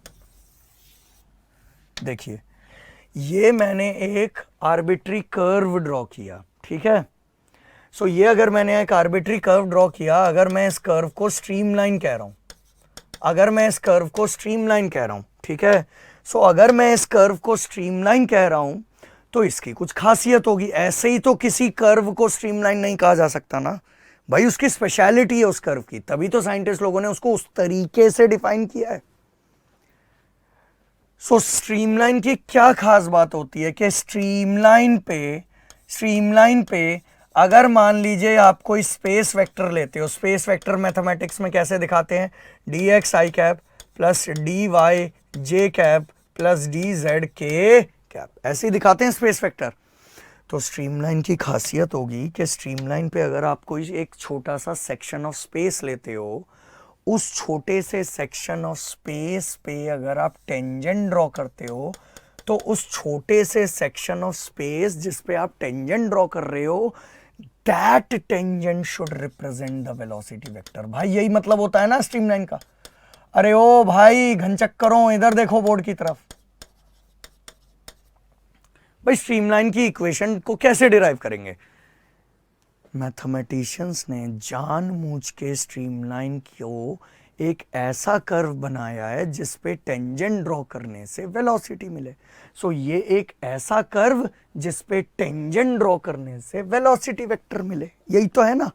देखिए ये मैंने एक आर्बिट्री कर्व ड्रॉ किया, ठीक है। सो ये अगर मैंने एक आर्बिट्री कर्व ड्रॉ किया, अगर मैं इस कर्व को स्ट्रीमलाइन कह रहा हूं, अगर मैं इस कर्व को स्ट्रीमलाइन कह रहा हूं, ठीक है। सो अगर मैं इस कर्व को स्ट्रीमलाइन कह रहा हूं तो इसकी कुछ खासियत होगी। ऐसे ही तो किसी कर्व को स्ट्रीमलाइन नहीं कहा जा सकता ना भाई, उसकी स्पेशलिटी है उस कर्व की, तभी तो साइंटिस्ट लोगों ने उसको उस तरीके से डिफाइन किया है। सो स्ट्रीमलाइन की क्या खास बात होती है कि स्ट्रीमलाइन पे अगर मान लीजिए आप कोई स्पेस वेक्टर लेते हो, स्पेस वेक्टर मैथमेटिक्स में कैसे दिखाते हैं, डी एक्स आई कैप प्लस डी वाई जे कैप प्लस डी जेड के कैप, ऐसे ही दिखाते हैं स्पेस वेक्टर। तो स्ट्रीमलाइन की खासियत होगी कि स्ट्रीमलाइन पे अगर आप कोई एक छोटा सा सेक्शन ऑफ स्पेस लेते हो, उस छोटे से सेक्शन ऑफ स्पेस पे अगर आप टेंजेंट ड्रॉ करते हो, तो उस छोटे से सेक्शन ऑफ स्पेस जिस पे आप टेंजेंट ड्रॉ कर रहे हो, that tangent should represent the velocity vector. भाई यही मतलब होता है ना स्ट्रीमलाइन का। अरे ओ भाई घनचक्करों, इधर देखो बोर्ड की तरफ। भाई स्ट्रीमलाइन की इक्वेशन को कैसे डिराइव करेंगे, मैथमेटिशियंस ने जानबूझ के स्ट्रीमलाइन को एक ऐसा कर्व बनाया है जिस पे टेंजेंट ड्रॉ करने से वेलोसिटी मिले। सो ये एक ऐसा कर्व जिस पे टेंजेंट ड्रॉ करने से वेलोसिटी वेक्टर मिले, यही तो है ना।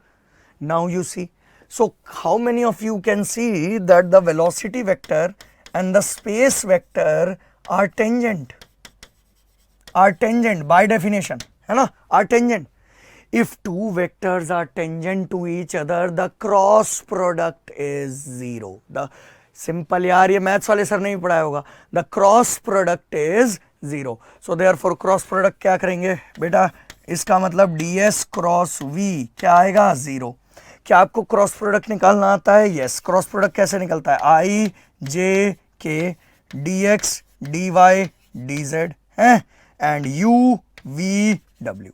Now you see, so how many of you can see that the velocity vector and the space vector are tangent by definition, है ना, are tangent. If two vectors are tangent to each other, the cross product is zero. The simple यार, ये maths वाले sir नहीं पढ़ाया होगा। The cross product is zero. So therefore cross product क्या करेंगे बेटा, इसका मतलब ds क्रॉस v क्या आएगा, जीरो। क्या आपको क्रॉस प्रोडक्ट निकालना आता है? यस। क्रॉस प्रोडक्ट कैसे निकलता है, I J K D X D Y D Z है and U we W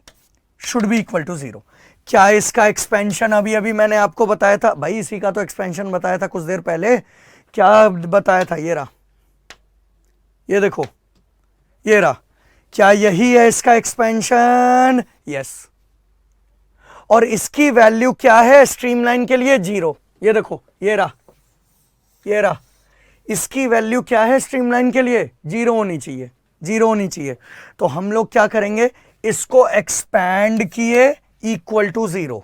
should be equal to zero. क्या इसका एक्सपेंशन अभी अभी मैंने आपको बताया था भाई, इसी का तो एक्सपेंशन बताया था कुछ देर पहले। क्या बताया था, ये रहा, ये देखो, ये रहा। क्या यही है इसका एक्सपेंशन? यस। और इसकी वैल्यू क्या है स्ट्रीमलाइन के लिए? जीरो। ये देखो, ये रहा, ये रहा। इसकी वैल्यू क्या है स्ट्रीमलाइन के लिए? जीरो होनी चाहिए, जीरो होनी चाहिए। तो हम लोग क्या करेंगे, इसको एक्सपैंड किए इक्वल टू जीरो।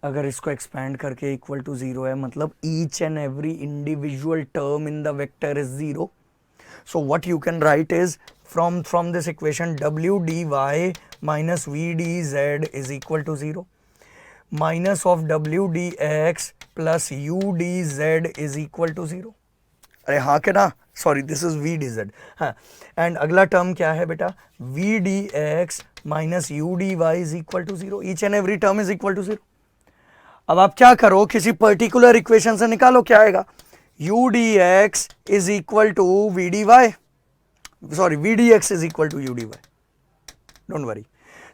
अगर इसको एक्सपैंड करके इक्वल टू जीरो है मतलब each and every individual term in the vector is zero. So what you can write is from this equation w dy minus v dz is equal to zero, minus of w dx plus u dz is equal to zero। अरे हाँ के ना, sorry this is v dz। हाँ, and अगला term क्या है बेटा, v dx minus U D Y is equal to zero. Each and every term is equal to zero. अब आप क्या करो, किसी पर्टिकुलर इक्वेशन से निकालो क्या आएगा, U D X is equal to V D Y, sorry V D X is equal to U D Y, don't worry.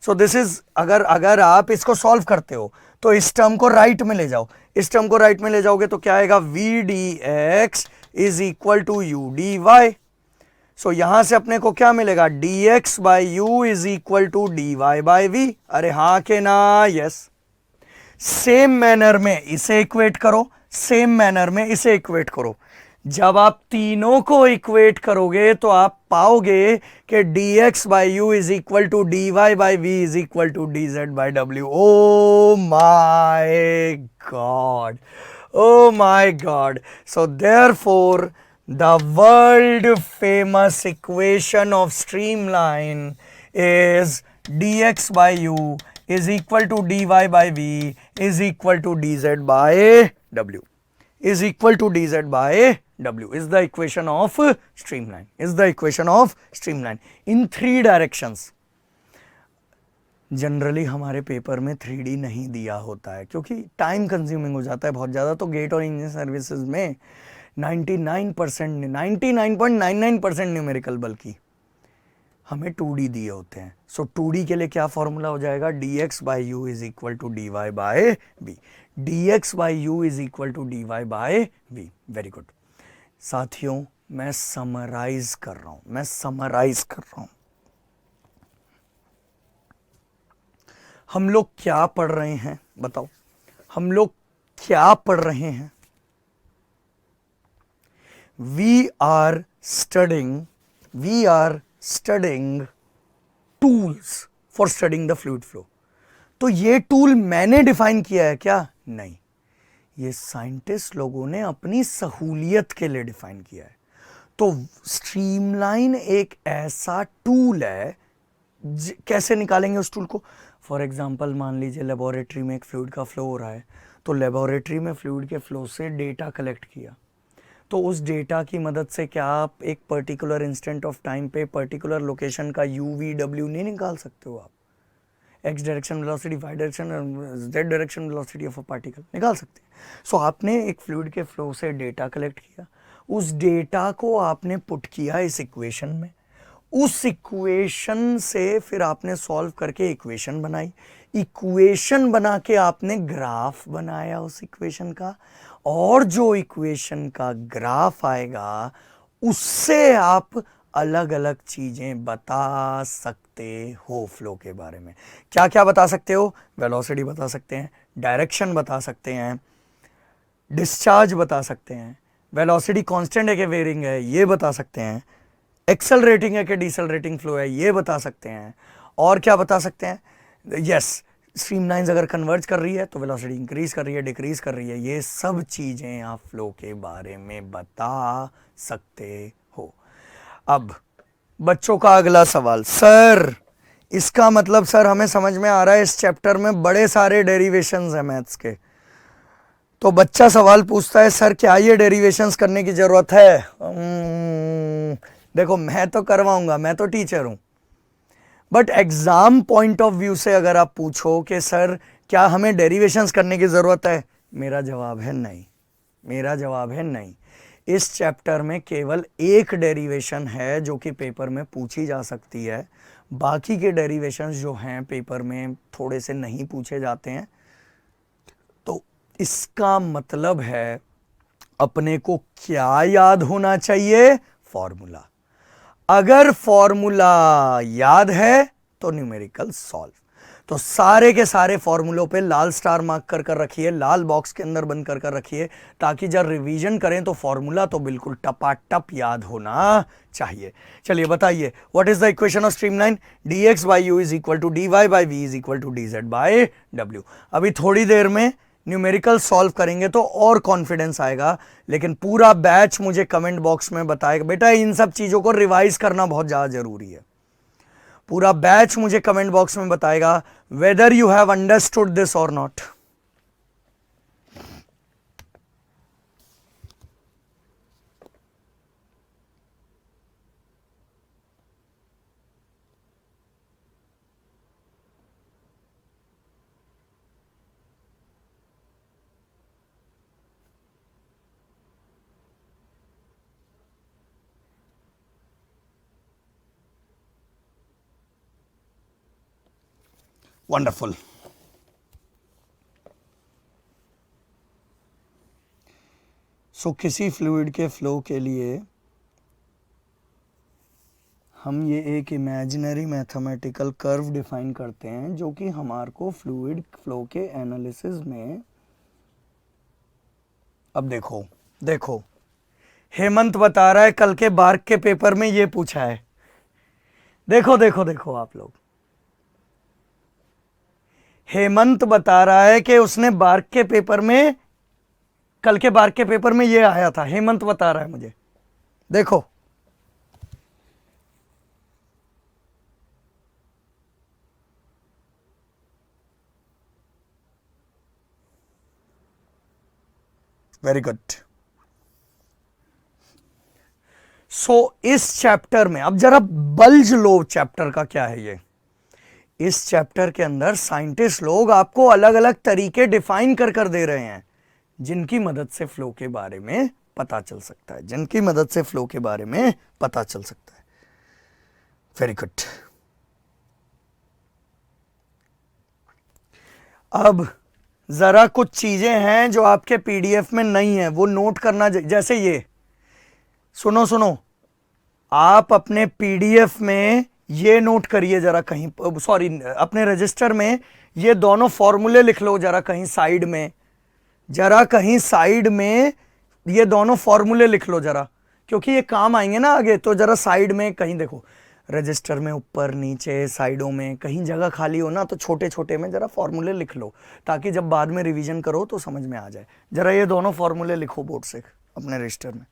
So this is, अगर आप इसको सॉल्व करते हो तो इस टर्म को राइट में ले जाओ, इस टर्म को राइट में ले जाओगे तो क्या आएगा, V D X is equal to U D Y. So यहां से अपने को क्या मिलेगा, dx by you is equal to dy by v। अरे हाँ के ना, यस। सेम मैनर में इसे इक्वेट करो, सेम मैनर में इसे इक्वेट करो। जब आप तीनों को इक्वेट करोगे तो आप पाओगे कि dx by you is equal to dy by v is equal to dz by w। Oh my God, Oh my God. So therefore, the world famous equation of streamline is dx by u is equal to dy by v is equal to dz by w is equal to dz by w is the equation of streamline, is the equation of streamline in 3 directions. Generally हमारे paper में 3D नहीं दिया होता है क्योंकि time consuming हो जाता है बहुत ज़्यादा, तो गेट और इंजीनियरिंग सर्विसेज में 99.99% न्यूमेरिकल बल्कि हमें 2D दिए होते हैं. सो 2D के लिए क्या फॉर्मूला हो जाएगा, dx by you is equal to dy by v, dx by you is equal to dy by v. Very good साथियों, मैं समराइज कर रहा हूं, हम लोग क्या पढ़ रहे हैं बताओ, हम लोग क्या पढ़ रहे हैं. We are studying tools for studying the fluid flow. तो ये टूल मैंने डिफाइन किया है क्या, नहीं, ये साइंटिस्ट लोगों ने अपनी सहूलियत के लिए डिफाइन किया है. तो स्ट्रीमलाइन एक ऐसा टूल है, कैसे निकालेंगे उस टूल को. फॉर एग्जाम्पल मान लीजिए लेबोरेटरी में एक फ्लूइड का फ्लो हो रहा है, तो लेबोरेटरी में फ्लूइड के फ्लो से डेटा कलेक्ट किया, तो उस डेटा की मदद से क्या आप एक पर्टिकुलर इंस्टेंट ऑफ टाइम पे पर्टिकुलर लोकेशन का यू वी डब्ल्यू नहीं निकाल सकते हो. आप x direction velocity, y direction, z direction velocity of a particle निकाल सकते हैं. सो आपने एक फ्लूइड के फ्लो से डेटा कलेक्ट किया, उस डेटा को आपने पुट किया इस इक्वेशन में, उस इक्वेशन से फिर आपने सॉल्व करके इक्वेशन बनाई, इक्वेशन बना के आपने ग्राफ बनाया उस इक्वेशन का, और जो इक्वेशन का ग्राफ आएगा उससे आप अलग अलग चीजें बता सकते हो फ्लो के बारे में. क्या क्या बता सकते हो, वेलोसिटी बता सकते हैं, डायरेक्शन बता सकते हैं, डिस्चार्ज बता सकते हैं, वेलोसिटी कांस्टेंट है कि वेरिंग है ये बता सकते हैं, एक्सेलरेटिंग है कि डिसेलरेटिंग फ्लो है ये बता सकते हैं, और क्या बता सकते हैं, यस स्ट्रीमलाइंस अगर कन्वर्ज कर रही है तो वेलोसिटी इंक्रीज कर रही है, डिक्रीज कर रही है, ये सब चीजें आप फ्लो के बारे में बता सकते हो. अब बच्चों का अगला सवाल, सर इसका मतलब सर हमें समझ में आ रहा है इस चैप्टर में बड़े सारे डेरिवेशंस हैं मैथ्स के. तो बच्चा सवाल पूछता है सर क्या ये डेरिवेशंस करने की जरूरत है. देखो मैं तो करवाऊंगा, मैं तो टीचर हूं, but exam point of view से अगर आप पूछो कि सर क्या हमें डेरिवेशंस करने की जरूरत है, मेरा जवाब है नहीं, मेरा जवाब है नहीं. इस चैप्टर में केवल एक डेरिवेशन है जो कि पेपर में पूछी जा सकती है, बाकी के डेरिवेशंस जो हैं पेपर में थोड़े से नहीं पूछे जाते हैं. तो इसका मतलब है अपने को क्या याद होना चाहिए, फॉर्मूला. अगर फॉर्मूला याद है तो न्यूमेरिकल सॉल्व. तो सारे के सारे फॉर्मूलों पे लाल स्टार मार्क कर कर रखिए, लाल बॉक्स के अंदर बंद कर कर रखिए, ताकि जब रिवीजन करें तो फॉर्मूला तो बिल्कुल टपाटप याद होना चाहिए. चलिए बताइए, what is the equation of streamline, dx by you is equal to dy by v is equal to dz by w. अभी थोड़ी देर में न्यूमेरिकल सॉल्व करेंगे तो और कॉन्फिडेंस आएगा, लेकिन पूरा बैच मुझे कमेंट बॉक्स में बताएगा. बेटा इन सब चीजों को रिवाइज करना बहुत ज्यादा जरूरी है. पूरा बैच मुझे कमेंट बॉक्स में बताएगा whether you have understood this और नॉट. वंडरफुल. सो किसी फ्लूइड के फ्लो के लिए हम ये एक इमेजिनरी मैथमेटिकल कर्व डिफाइन करते हैं जो कि हमारे को फ्लूइड फ्लो के एनालिसिस में. अब देखो देखो हेमंत बता रहा है कल के बार्क के पेपर में ये पूछा है. देखो देखो देखो आप लोग, हेमंत बता रहा है कि उसने बार्क के पेपर में कल के बार के पेपर में ये आया था, हेमंत बता रहा है मुझे। देखो वेरी गुड। सो इस चैप्टर में अब जरा बल्ज लो चैप्टर का क्या है ये। इस चैप्टर के अंदर साइंटिस्ट लोग आपको अलग अलग तरीके डिफाइन कर कर दे रहे हैं जिनकी मदद से फ्लो के बारे में पता चल सकता है, जिनकी मदद से फ्लो के बारे में पता चल सकता है। Very good. अब जरा कुछ चीजें हैं जो आपके पीडीएफ में नहीं है, वो नोट करना। जैसे ये सुनो सुनो, आप अपने पीडीएफ में ये नोट करिए जरा कहीं, सॉरी अपने रजिस्टर में ये दोनों फॉर्मूले लिख लो जरा कहीं साइड में, जरा कहीं साइड में ये दोनों फॉर्मूले लिख लो जरा, क्योंकि ये काम आएंगे ना आगे। तो जरा साइड में कहीं देखो, रजिस्टर में ऊपर नीचे साइडों में कहीं जगह खाली हो ना, तो छोटे छोटे में जरा फॉर्मूले लिख लो, ताकि जब बाद में रिवीजन करो तो समझ में आ जाए। जरा ये दोनों फॉर्मूले लिखो बोर्ड से अपने रजिस्टर में।